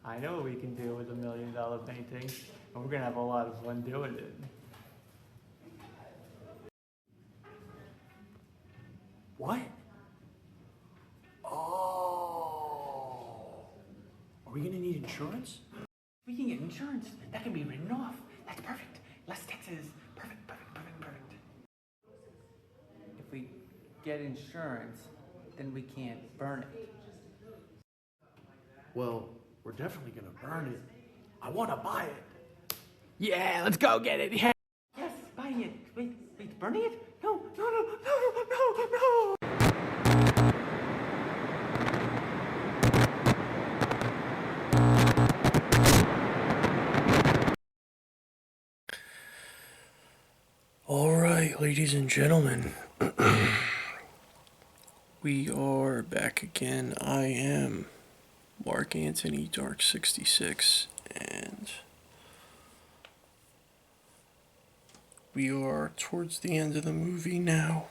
B: I know what we can do with $1 million painting, and we're gonna have a lot of fun doing it. What?
A: Oh. Are we gonna need insurance?
B: We can get insurance. That can be written off. That's perfect. Less taxes. Perfect. If we get insurance, then we can't burn it.
A: Well, we're definitely gonna burn it. I wanna buy it.
B: Yeah, let's go get it. Yeah. Yes, buying it. Wait, burning it? No.
A: ladies and gentlemen, we are back again. I am Marq Antini, Dark 66, and we are towards the end of the movie now.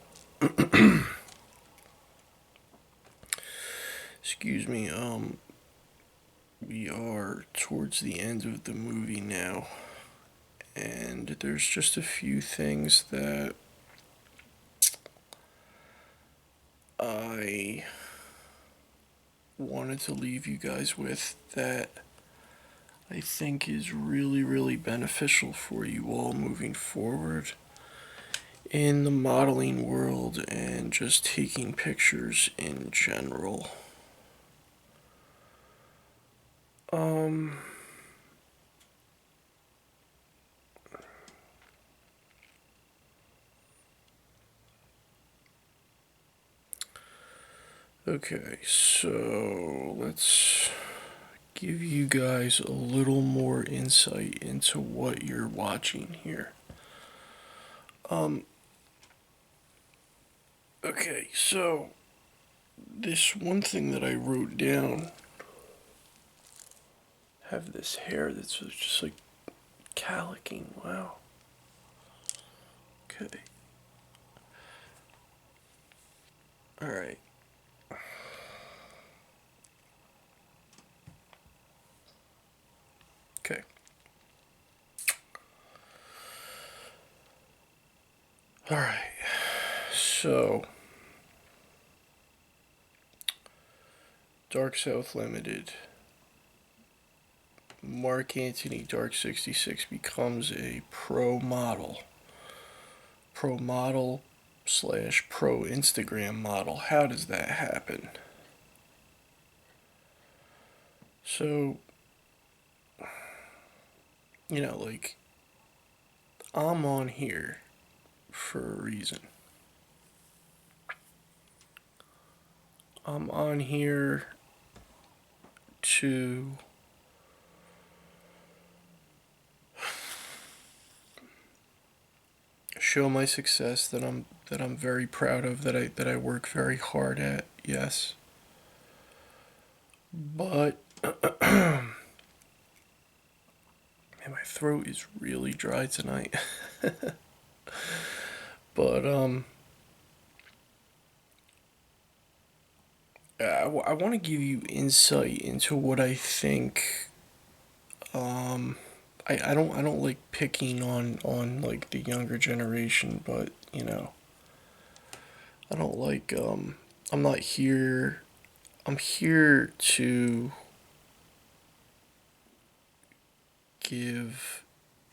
A: Excuse me, we are towards the end of the movie now, and there's just a few things that I wanted to leave you guys with that I think is really, really beneficial for you all moving forward in the modeling world and just taking pictures in general. Um, okay, so let's give you guys a little more insight into what you're watching here. Okay, so this one thing that I wrote down have this hair that's just like calicking. Wow. Okay. All right. Okay. All right. So, Dark South Limited. Marq Antini, Dark 66, becomes a pro model. Pro model slash pro Instagram model. How does that happen? So, like, I'm on here for a reason. I'm on here to show my success that I'm very proud of, that I work very hard at. Yes. But man, my throat is really dry tonight. But I want to give you insight into what I think. I don't like picking on like the younger generation, but I don't like I'm not here. I'm here to give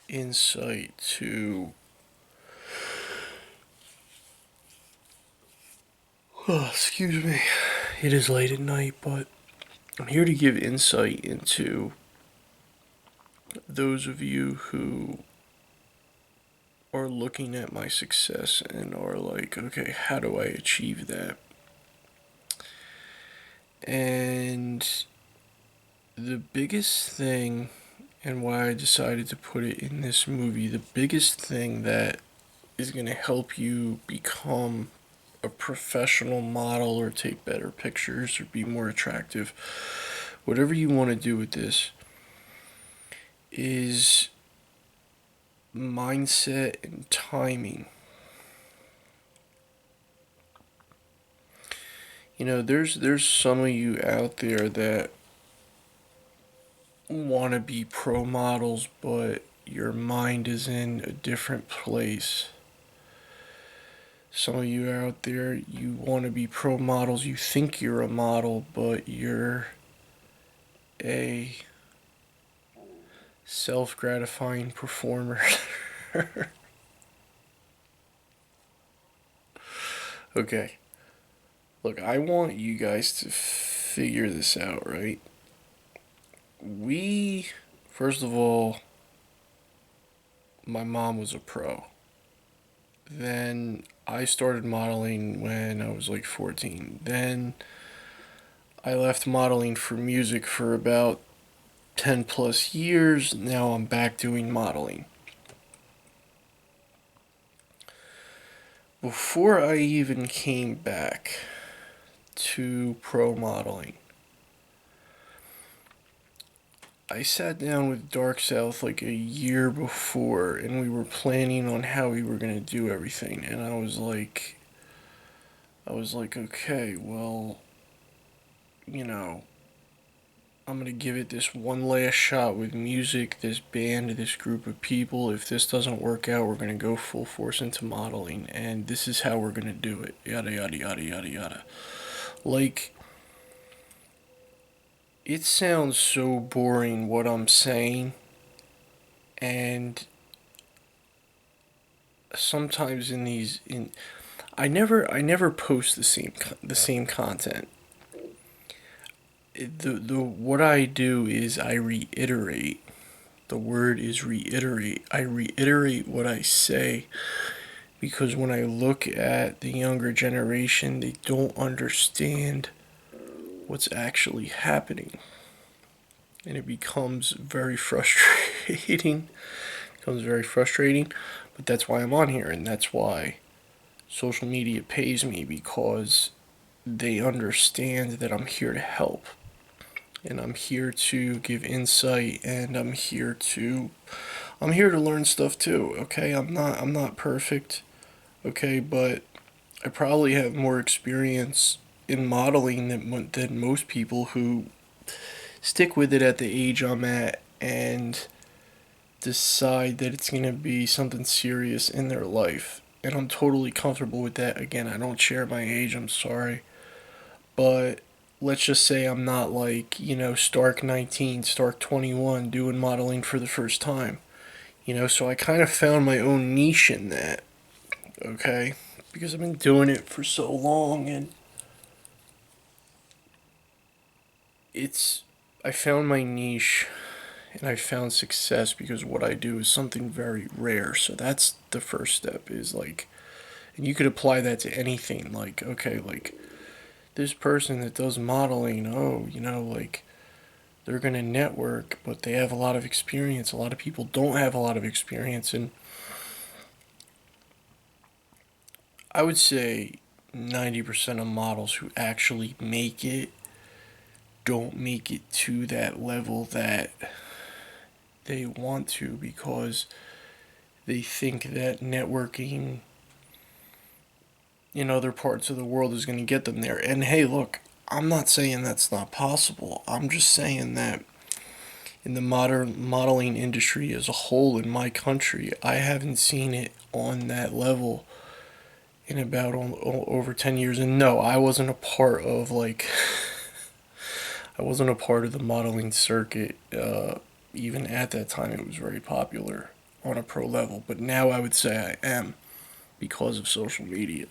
A: insight to. Oh, excuse me. It is late at night, but I'm here to give insight into those of you who are looking at my success and are like, okay, how do I achieve that? And the biggest thing, and why I decided to put it in this movie, the biggest thing that is going to help you become a professional model or take better pictures or be more attractive, whatever you want to do with this, is mindset and timing. There's some of you out there that want to be pro models, but your mind is in a different place. Some of you out there, you want to be pro models, you think you're a model, but you're a self gratifying performer. Okay, look, I want you guys to figure this out, right? First of all, my mom was a pro. Then I started modeling when I was like 14. Then I left modeling for music for about 10 plus years. Now I'm back doing modeling. before I even came back to pro modeling, I sat down with Dark South like a year before, and we were planning on how we were gonna do everything. And I was like, okay, well, you know, I'm gonna give it this one last shot with music, this band, this group of people. If this doesn't work out, we're gonna go full force into modeling, and this is how we're gonna do it. Yada yada yada yada yada. Like, it sounds so boring what I'm saying, and sometimes I never post the same content. The what I do is I reiterate. The word is reiterate. I reiterate what I say because when I look at the younger generation, they don't understand what's actually happening. And it becomes very frustrating. Becomes very frustrating, but that's why I'm on here, and that's why social media pays me, because they understand that I'm here to help, and I'm here to give insight, and I'm here to learn stuff too. Okay, I'm not perfect. Okay, but I probably have more experience in modeling than most people who stick with it at the age I'm at and decide that it's going to be something serious in their life. And I'm totally comfortable with that. Again, I don't share my age, I'm sorry. But let's just say I'm not like, Stark 19, Stark 21 doing modeling for the first time. So I kind of found my own niche in that, okay? Because I've been doing it for so long, and it's I found my niche, and I found success because what I do is something very rare. So that's the first step, is like, and you could apply that to anything. Like, okay, like this person that does modeling, oh, like they're going to network, but they have a lot of experience. A lot of people don't have a lot of experience. And I would say 90% of models who actually make it don't make it to that level that they want to, because they think that networking in other parts of the world is going to get them there. And hey, look, I'm not saying that's not possible. I'm just saying that in the modern modeling industry as a whole in my country, I haven't seen it on that level in about over 10 years. And no, I wasn't a part of like I wasn't a part of the modeling circuit. Even at that time, it was very popular on a pro level. But now I would say I am, because of social media.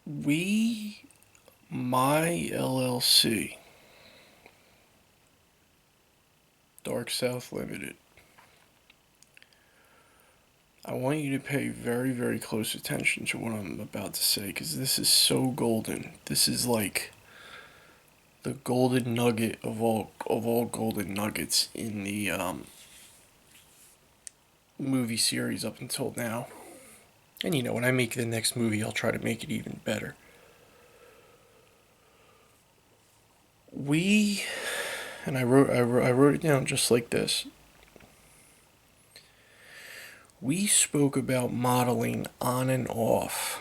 A: My LLC, Dark South Limited, I want you to pay very, very close attention to what I'm about to say, because this is so golden. This is like the golden nugget of all golden nuggets in the movie series up until now. And when I make the next movie, I'll try to make it even better. We and I wrote it down just like this. We spoke about modeling on and off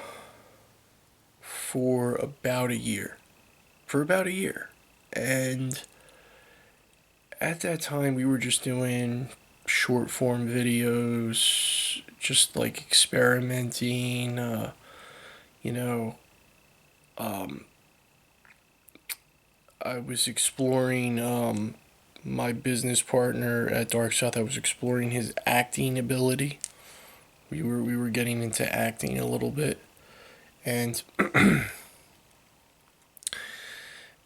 A: for about a year. For about a year. And at that time, we were just doing short form videos, just like experimenting, you know, um, I was exploring my business partner at Dark South. I was exploring his acting ability. We were getting into acting a little bit, and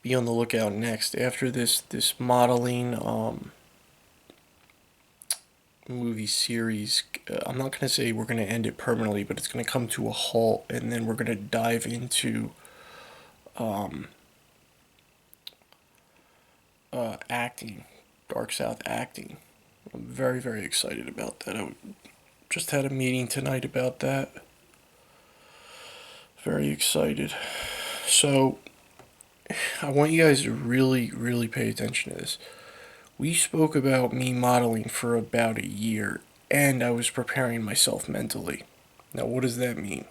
A: be on the lookout next after this modeling movie series. I'm not gonna say we're gonna end it permanently, but it's gonna come to a halt, and then we're gonna dive into um, acting, Dark South acting. I'm very, very excited about that. Just had a meeting tonight about that. Very excited. So, I want you guys to really, really pay attention to this. We spoke about me modeling for about a year, and I was preparing myself mentally. Now, what does that mean?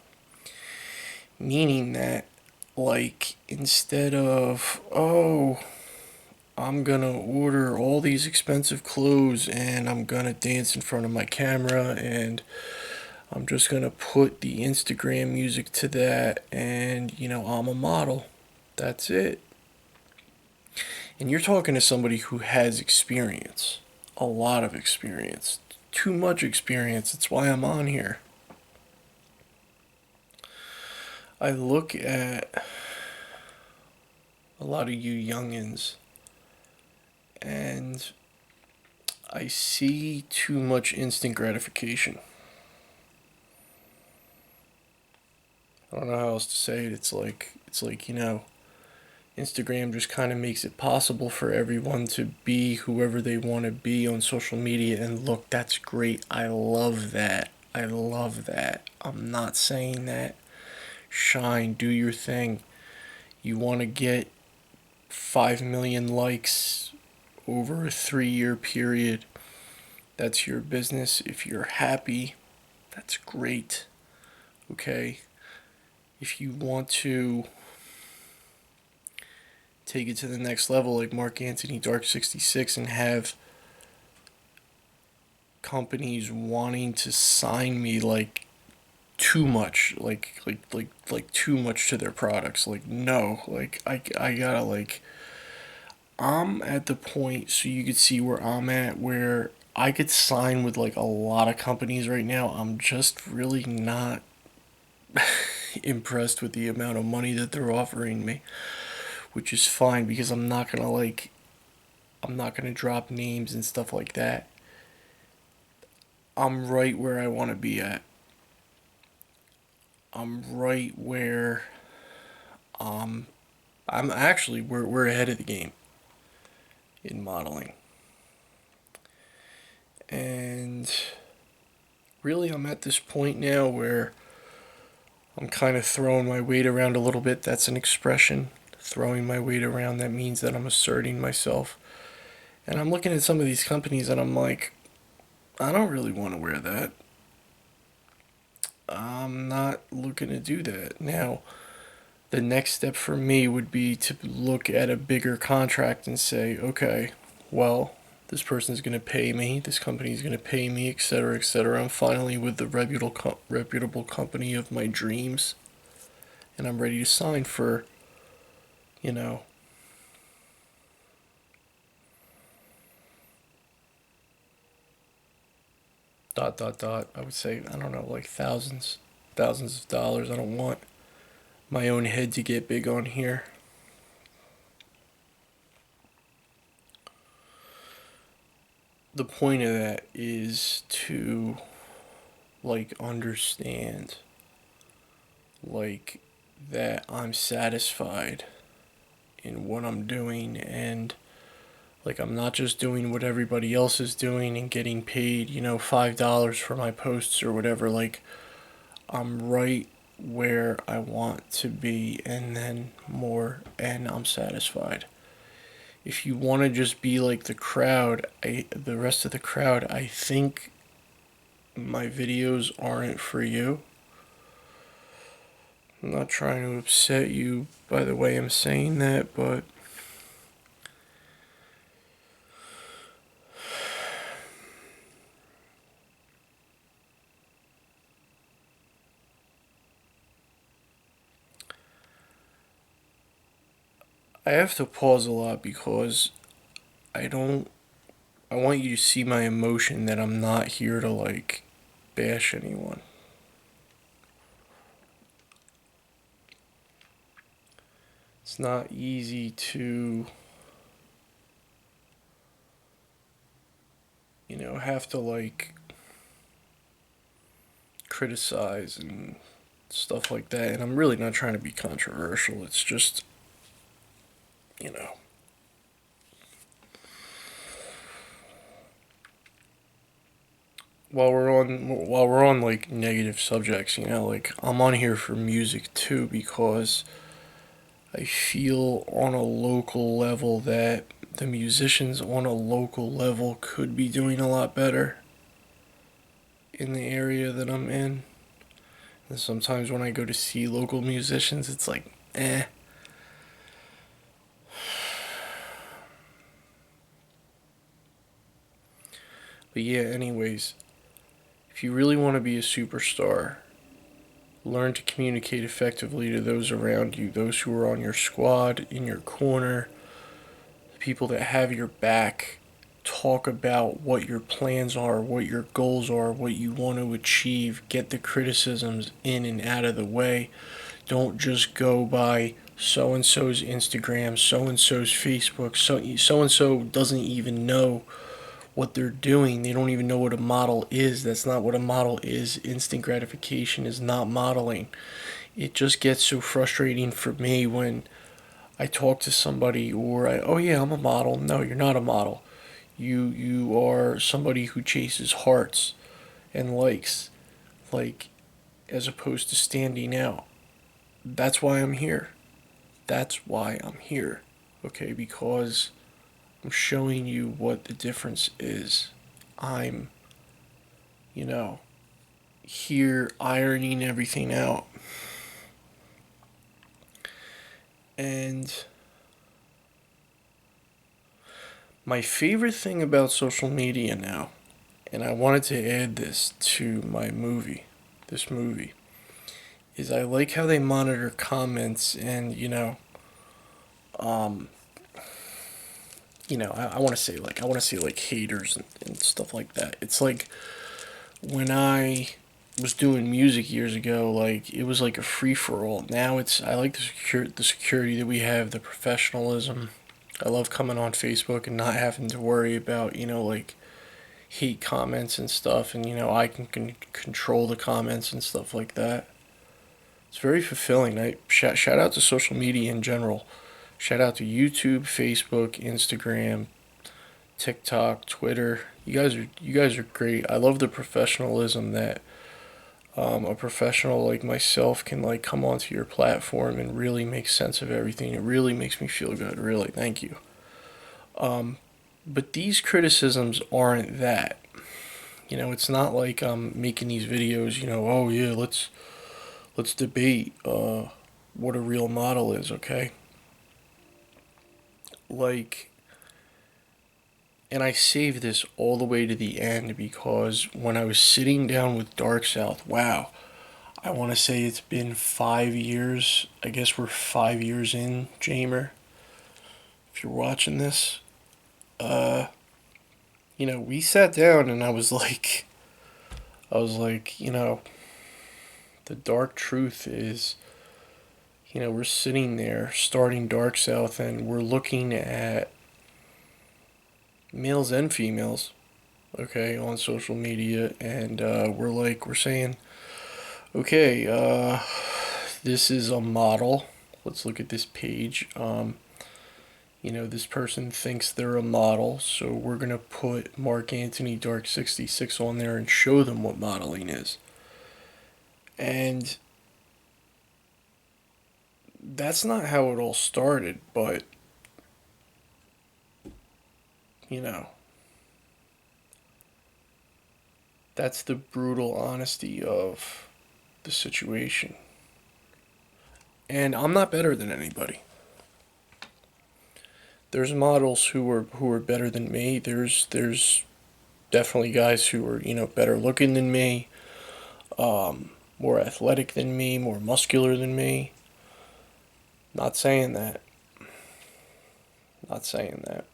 A: Meaning that, like, instead of, oh, I'm gonna order all these expensive clothes and I'm gonna dance in front of my camera and I'm just gonna put the Instagram music to that and, I'm a model. That's it. And you're talking to somebody who has experience. A lot of experience. Too much experience. That's why I'm on here. I look at a lot of you youngins and I see too much instant gratification. I don't know how else to say it. It's like, Instagram just kind of makes it possible for everyone to be whoever they want to be on social media. And look, that's great. I love that. I love that. I'm not saying that. Shine, do your thing. You want to get 5 million likes over a 3-year period. That's your business. If you're happy, that's great. Okay? If you want to take it to the next level like Marq Antini Dark 66 and have companies wanting to sign me like too much like too much to their products, like no, like I gotta, like, I'm at the point, so you could see where I'm at, where I could sign with like a lot of companies right now. I'm just really not impressed with the amount of money that they're offering me, which is fine because I'm not gonna drop names and stuff like that. I'm right where I want to be at. I'm right where I'm actually we're ahead of the game in modeling. And really I'm at this point now where I'm kind of throwing my weight around a little bit. That's an expression. Throwing my weight around, that means that I'm asserting myself. And I'm looking at some of these companies and I'm like, I don't really want to wear that. I'm not looking to do that. Now, the next step for me would be to look at a bigger contract and say, okay, well, this person's going to pay me, this company's going to pay me, etc., etc. I'm finally with the reputable company of my dreams, and I'm ready to sign for, you know, dot, dot, dot. I would say, I don't know, like thousands of dollars. I don't want my own head to get big on here. The point of that is to, like, understand, like, that I'm satisfied in what I'm doing, and like I'm not just doing what everybody else is doing and getting paid, $5 for my posts or whatever. Like, I'm right where I want to be and then more, and I'm satisfied. If you want to just be like the rest of the crowd, I think my videos aren't for you. I'm not trying to upset you by the way I'm saying that, but I have to pause a lot because I don't. I want you to see my emotion, that I'm not here to, like, bash anyone. It's not easy to, have to, like, criticize and stuff like that. And I'm really not trying to be controversial. It's just, you know, while we're on like negative subjects, like I'm on here for music too because I feel on a local level that the musicians on a local level could be doing a lot better in the area that I'm in. And sometimes when I go to see local musicians, it's like, eh. But yeah, anyways, if you really want to be a superstar, learn to communicate effectively to those around you, those who are on your squad, in your corner, the people that have your back. Talk about what your plans are, what your goals are, what you want to achieve. Get the criticisms in and out of the way. Don't just go by so and so's Instagram, so and so's Facebook. So and so doesn't even know what they're doing. They don't even know what a model is. That's not what a model is. Instant gratification is not modeling. It just gets so frustrating for me when I talk to somebody oh yeah, I'm a model. No, you're not a model. You are somebody who chases hearts and likes, like, as opposed to standing out. That's why I'm here. That's why I'm here. Okay, because I'm showing you what the difference is. I'm, you know, here ironing everything out. And my favorite thing about social media now, and I wanted to add this to this movie, is I like how they monitor comments and, um, I want to say like haters and stuff like that. It's like when I was doing music years ago, like it was like a free for all. Now I like the security that we have, the professionalism. I love coming on Facebook and not having to worry about like hate comments and stuff, and I can control the comments and stuff like that. It's very fulfilling. I shout out to social media in general. Shout out to YouTube, Facebook, Instagram, TikTok, Twitter. You guys are great. I love the professionalism that a professional like myself can like come onto your platform and really make sense of everything. It really makes me feel good. Really, thank you. Um, but these criticisms aren't that. It's not like I'm making these videos. Oh yeah, let's debate what a real model is. Okay, like, and I saved this all the way to the end because when I was sitting down with Dark South, wow, I want to say it's been 5 years. I guess we're 5 years in, Jamer. If you're watching this, uh, we sat down and I was like, the dark truth is, we're sitting there starting Dark South and we're looking at males and females, okay, on social media, and we're saying, okay, this is a model. Let's look at this page. This person thinks they're a model, so we're gonna put Marq Antini Dark 66 on there and show them what modeling is. And that's not how it all started, but you know, that's the brutal honesty of the situation. And I'm not better than anybody. There's models who are better than me. There's definitely guys who are better looking than me, more athletic than me, more muscular than me. Not saying that. Not saying that.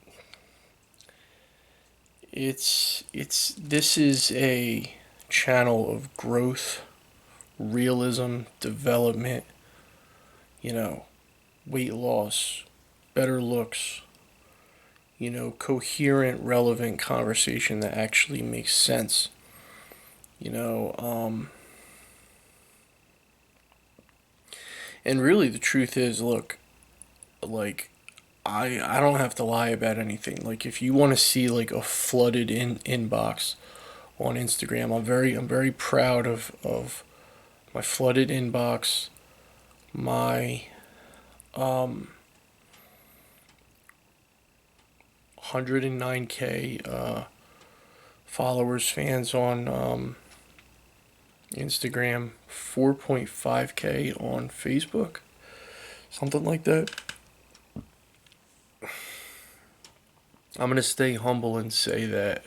A: It's this is a channel of growth, realism, development, you know, weight loss, better looks, coherent, relevant conversation that actually makes sense. You know, um, and really the truth is, look, like I don't have to lie about anything. Like if you want to see like a flooded inbox on Instagram. I'm very proud of my flooded inbox, my 109K followers, fans on Instagram, 4.5K on Facebook, something like that. I'm going to stay humble and say that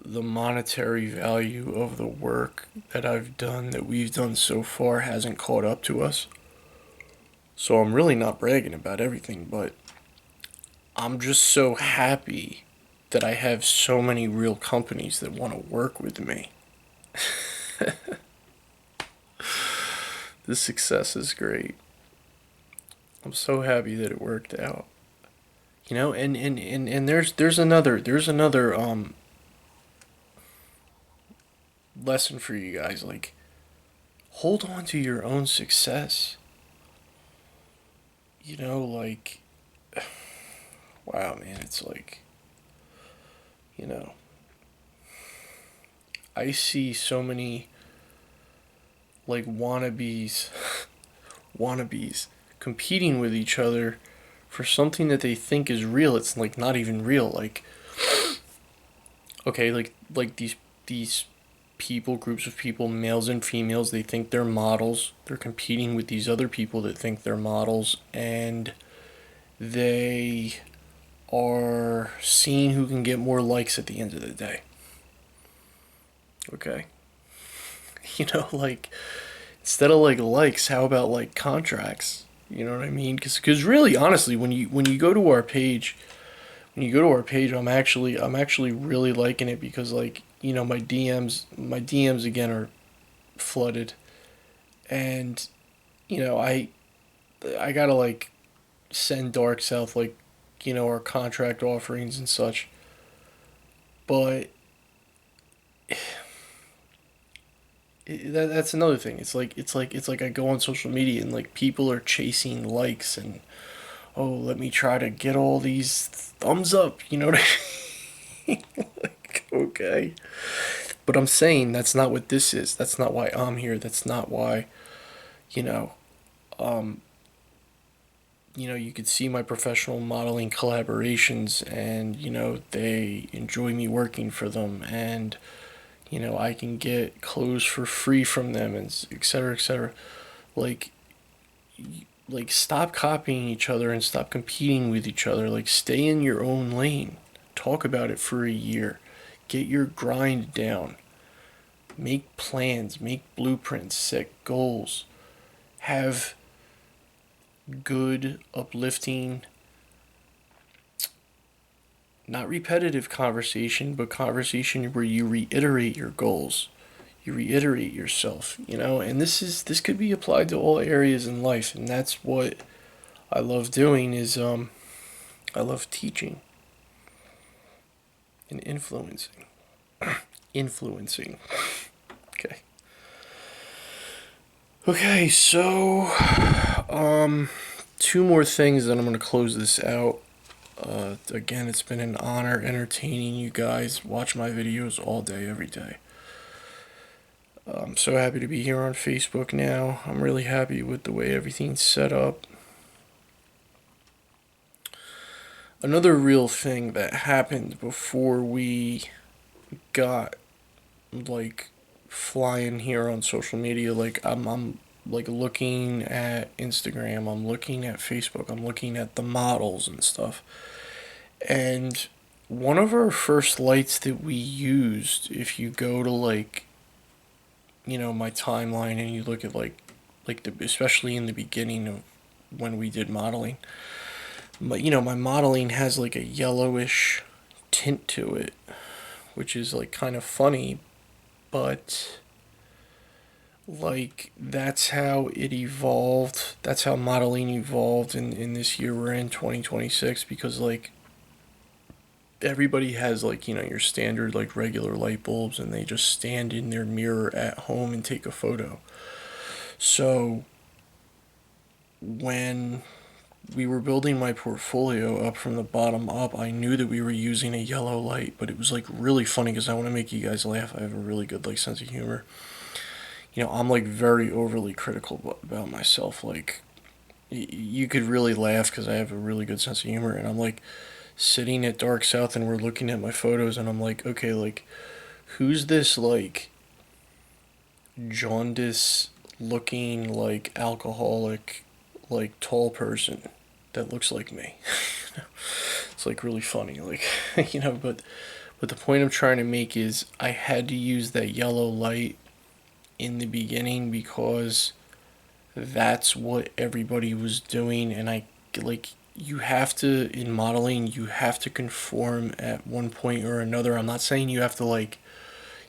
A: the monetary value of the work that I've done, that we've done so far, hasn't caught up to us. So I'm really not bragging about everything, but I'm just so happy that I have so many real companies that want to work with me. This success is great. I'm so happy that it worked out. You know, and there's another lesson for you guys. Like, hold on to your own success. You know, like, wow, man, it's like, you know, I see so many like wannabes competing with each other for something that they think is real. It's like not even real. Like, okay, like these people, groups of people, males and females, they think they're models. They're competing with these other people that think they're models, and they are seeing who can get more likes at the end of the day. Okay. You know, like, instead of like likes, how about like contracts? You know what I mean? Because really, honestly, when you go to our page, I'm actually really liking it, because like, you know, my DMs again are flooded, and you know, I gotta like send Dark South, like, you know, our contract offerings and such, but that's another thing. It's like I go on social media and like people are chasing likes, and oh, let me try to get all these thumbs up. You know what I mean? Like, okay, but I'm saying that's not what this is. That's not why I'm here. That's not why, you know. Um, you know, you could see my professional modeling collaborations, and you know they enjoy me working for them, and you know I can get clothes for free from them, and et cetera, et cetera. Like, stop copying each other and stop competing with each other. Like, stay in your own lane. Talk about it for a year. Get your grind down. Make plans, make blueprints, set goals. Have good, uplifting, not repetitive conversation, but conversation where you reiterate your goals. You reiterate yourself, you know, and this could be applied to all areas in life, and that's what I love doing is I love teaching and influencing. Influencing. Okay. Okay, so two more things, then I'm gonna close this out. Again, it's been an honor entertaining you guys. Watch my videos all day, every day. I'm so happy to be here on Facebook now. I'm really happy with the way everything's set up. Another real thing that happened before we got like flying here on social media, like I'm like looking at Instagram, I'm looking at Facebook, I'm looking at the models and stuff. And one of our first lights that we used, if you go to like, you know, my timeline and you look at like the, especially in the beginning of when we did modeling, but you know, my modeling has like a yellowish tint to it, which is like kind of funny, but like that's how it evolved. That's how modeling evolved in this year we're in, 2026, because like everybody has like, you know, your standard like regular light bulbs, and they just stand in their mirror at home and take a photo. So when we were building my portfolio up from the bottom up, I knew that we were using a yellow light, but it was like really funny because I want to make you guys laugh. I have a really good like sense of humor. I'm like very overly critical about myself. Like you could really laugh because I have a really good sense of humor, and I'm like sitting at Dark South and we're looking at my photos, and I'm like, okay, like who's this like jaundice looking like alcoholic like tall person that looks like me? It's like really funny, like but the point I'm trying to make is I had to use that yellow light in the beginning because that's what everybody was doing, and I like you have to in modeling you have to conform at one point or another. I'm not saying you have to like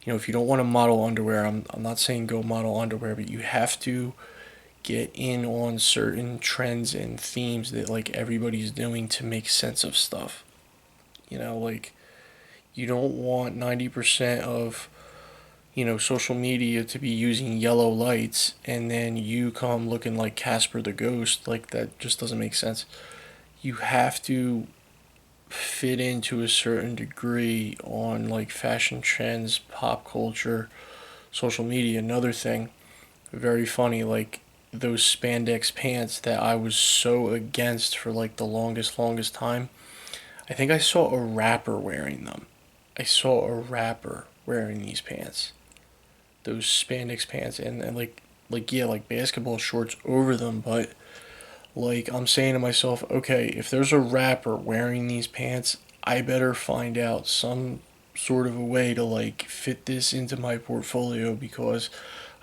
A: if you don't want to model underwear, I'm not saying go model underwear, but you have to get in on certain trends and themes that like everybody's doing to make sense of stuff. Like you don't want 90% of social media to be using yellow lights and then you come looking like Casper the Ghost. Like that just doesn't make sense. You have to fit into a certain degree on like fashion trends, pop culture, social media. Another thing, very funny, like those spandex pants that I was so against for like the longest time. I think I saw a rapper wearing them. I saw a rapper wearing these pants, those spandex pants, and like yeah, like basketball shorts over them. But like I'm saying to myself, okay, if there's a rapper wearing these pants, I better find out some sort of a way to like fit this into my portfolio because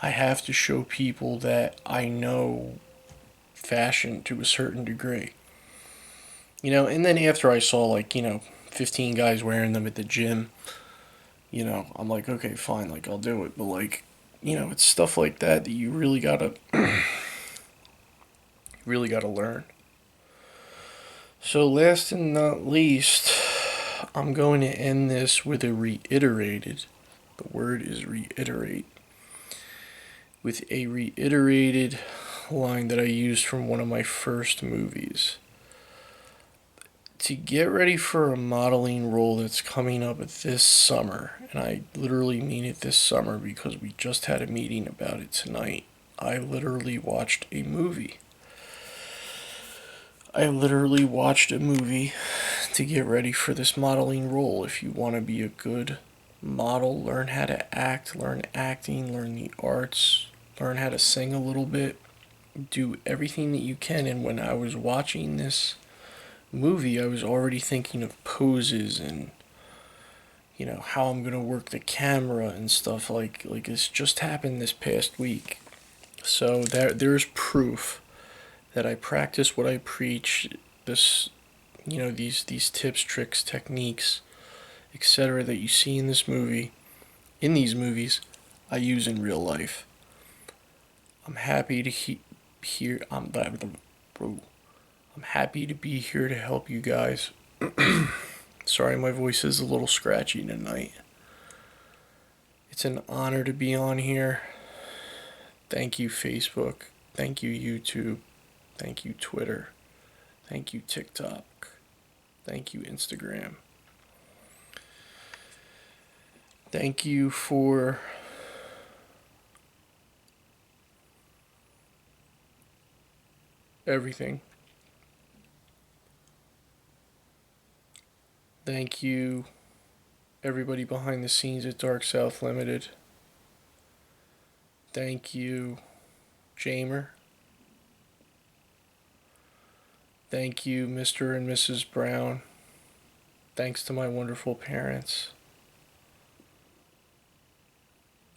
A: I have to show people that I know fashion to a certain degree. And then after I saw like, 15 guys wearing them at the gym, I'm like, okay, fine, like I'll do it. But like, it's stuff like that that you really gotta learn. So last and not least, I'm going to end this with a reiterated. The word is reiterate. With a reiterated line that I used from one of my first movies. To get ready for a modeling role that's coming up this summer, and I literally mean it this summer because we just had a meeting about it tonight. I literally watched a movie. I literally watched a movie to get ready for this modeling role. If you want to be a good model, learn how to act, learn acting, learn the arts, learn how to sing a little bit, do everything that you can. And when I was watching this movie, I was already thinking of poses and how I'm gonna work the camera and stuff like this just happened this past week. So there's proof that I practice what I preach. This these tips, tricks, techniques, etc. that you see in these movies, I use in real life. I'm happy to here. I'm happy to be here to help you guys. Sorry, my voice is a little scratchy tonight. It's an honor to be on here. Thank you, Facebook. Thank you, YouTube. Thank you, Twitter. Thank you, TikTok. Thank you, Instagram. Thank you for everything. Thank you, everybody behind the scenes at Dark South Limited. Thank you, Jamer. Thank you, Mr. and Mrs. Brown. Thanks to my wonderful parents.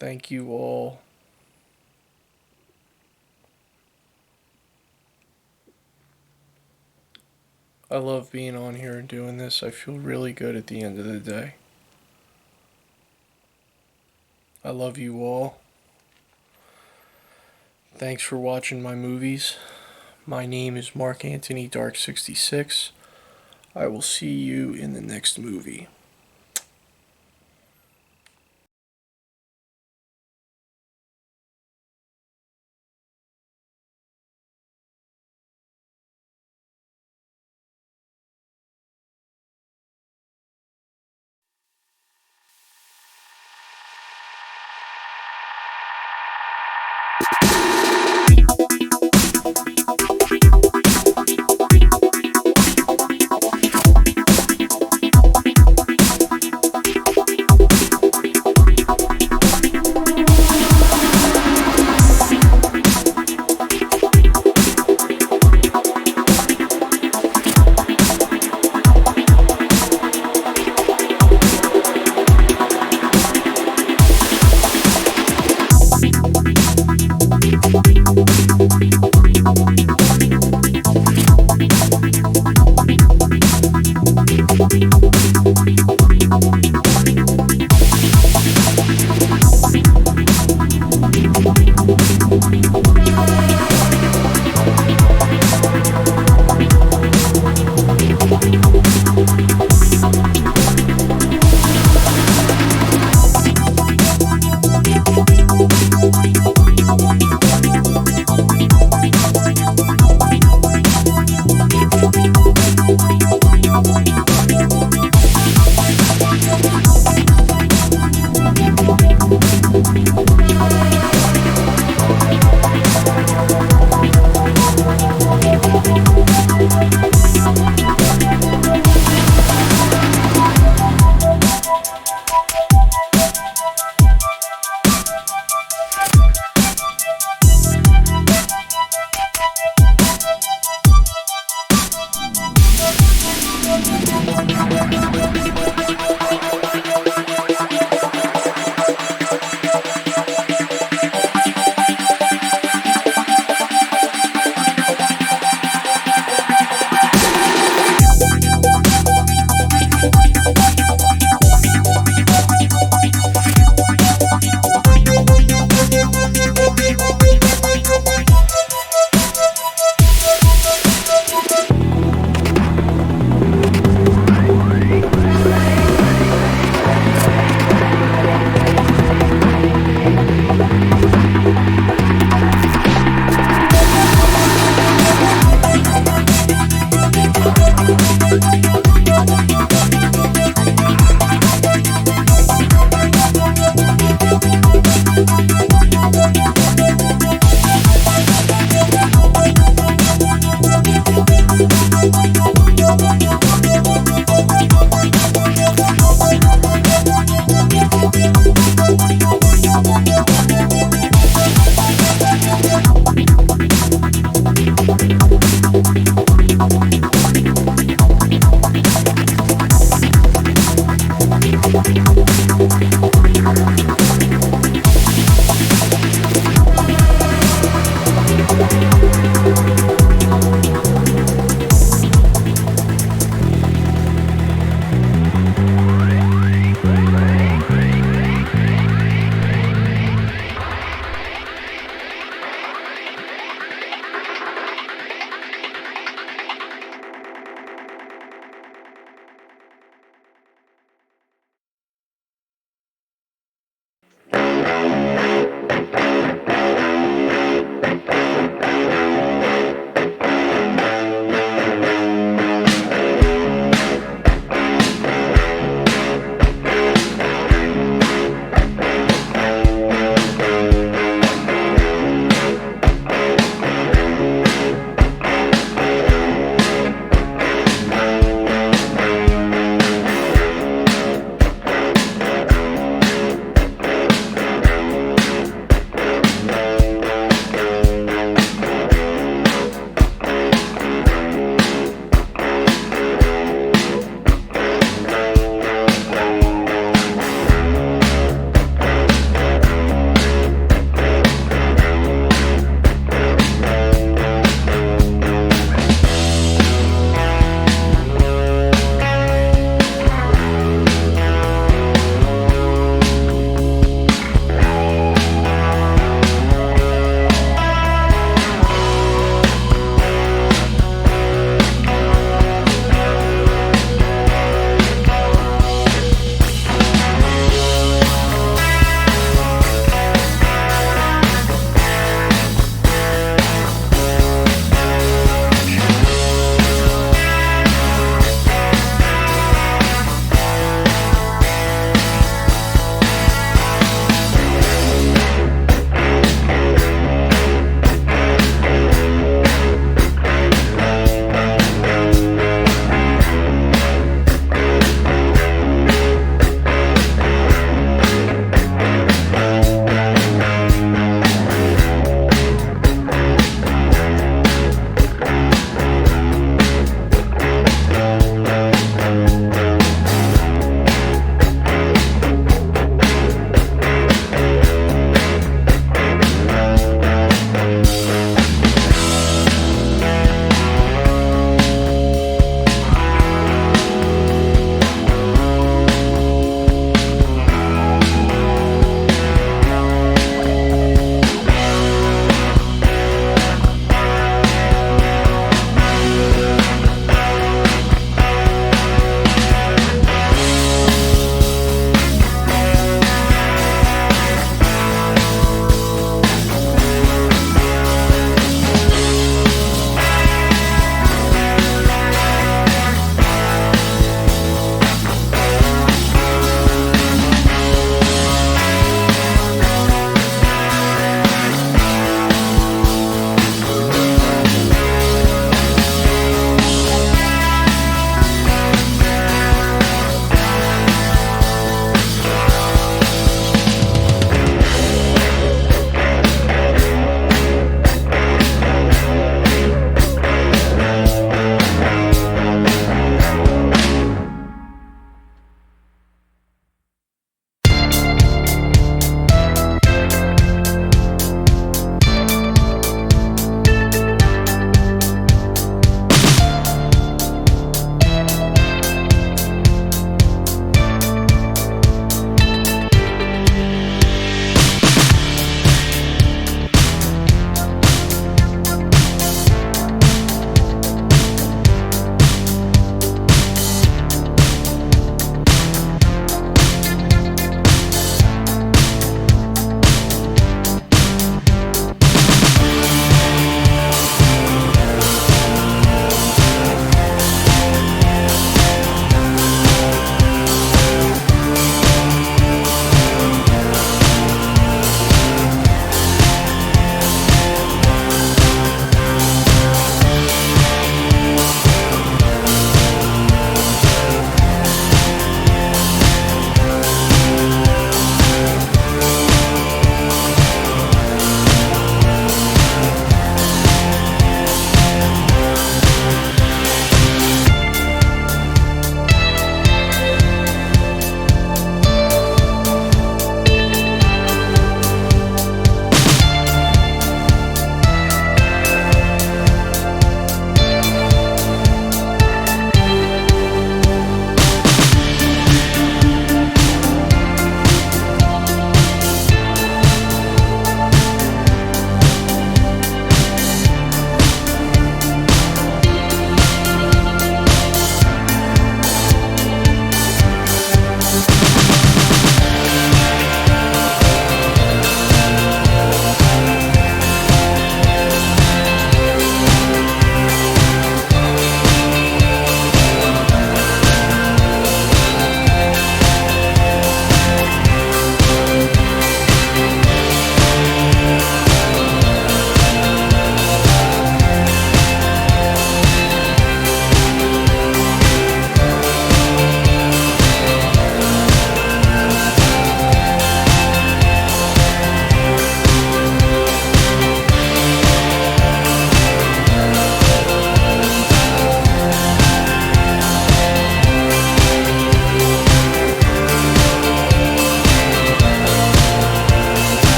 A: Thank you all. I love being on here and doing this. I feel really good at the end of the day. I love you all. Thanks for watching my movies. My name is Mark Antony Dark 66. I will see you in the next movie.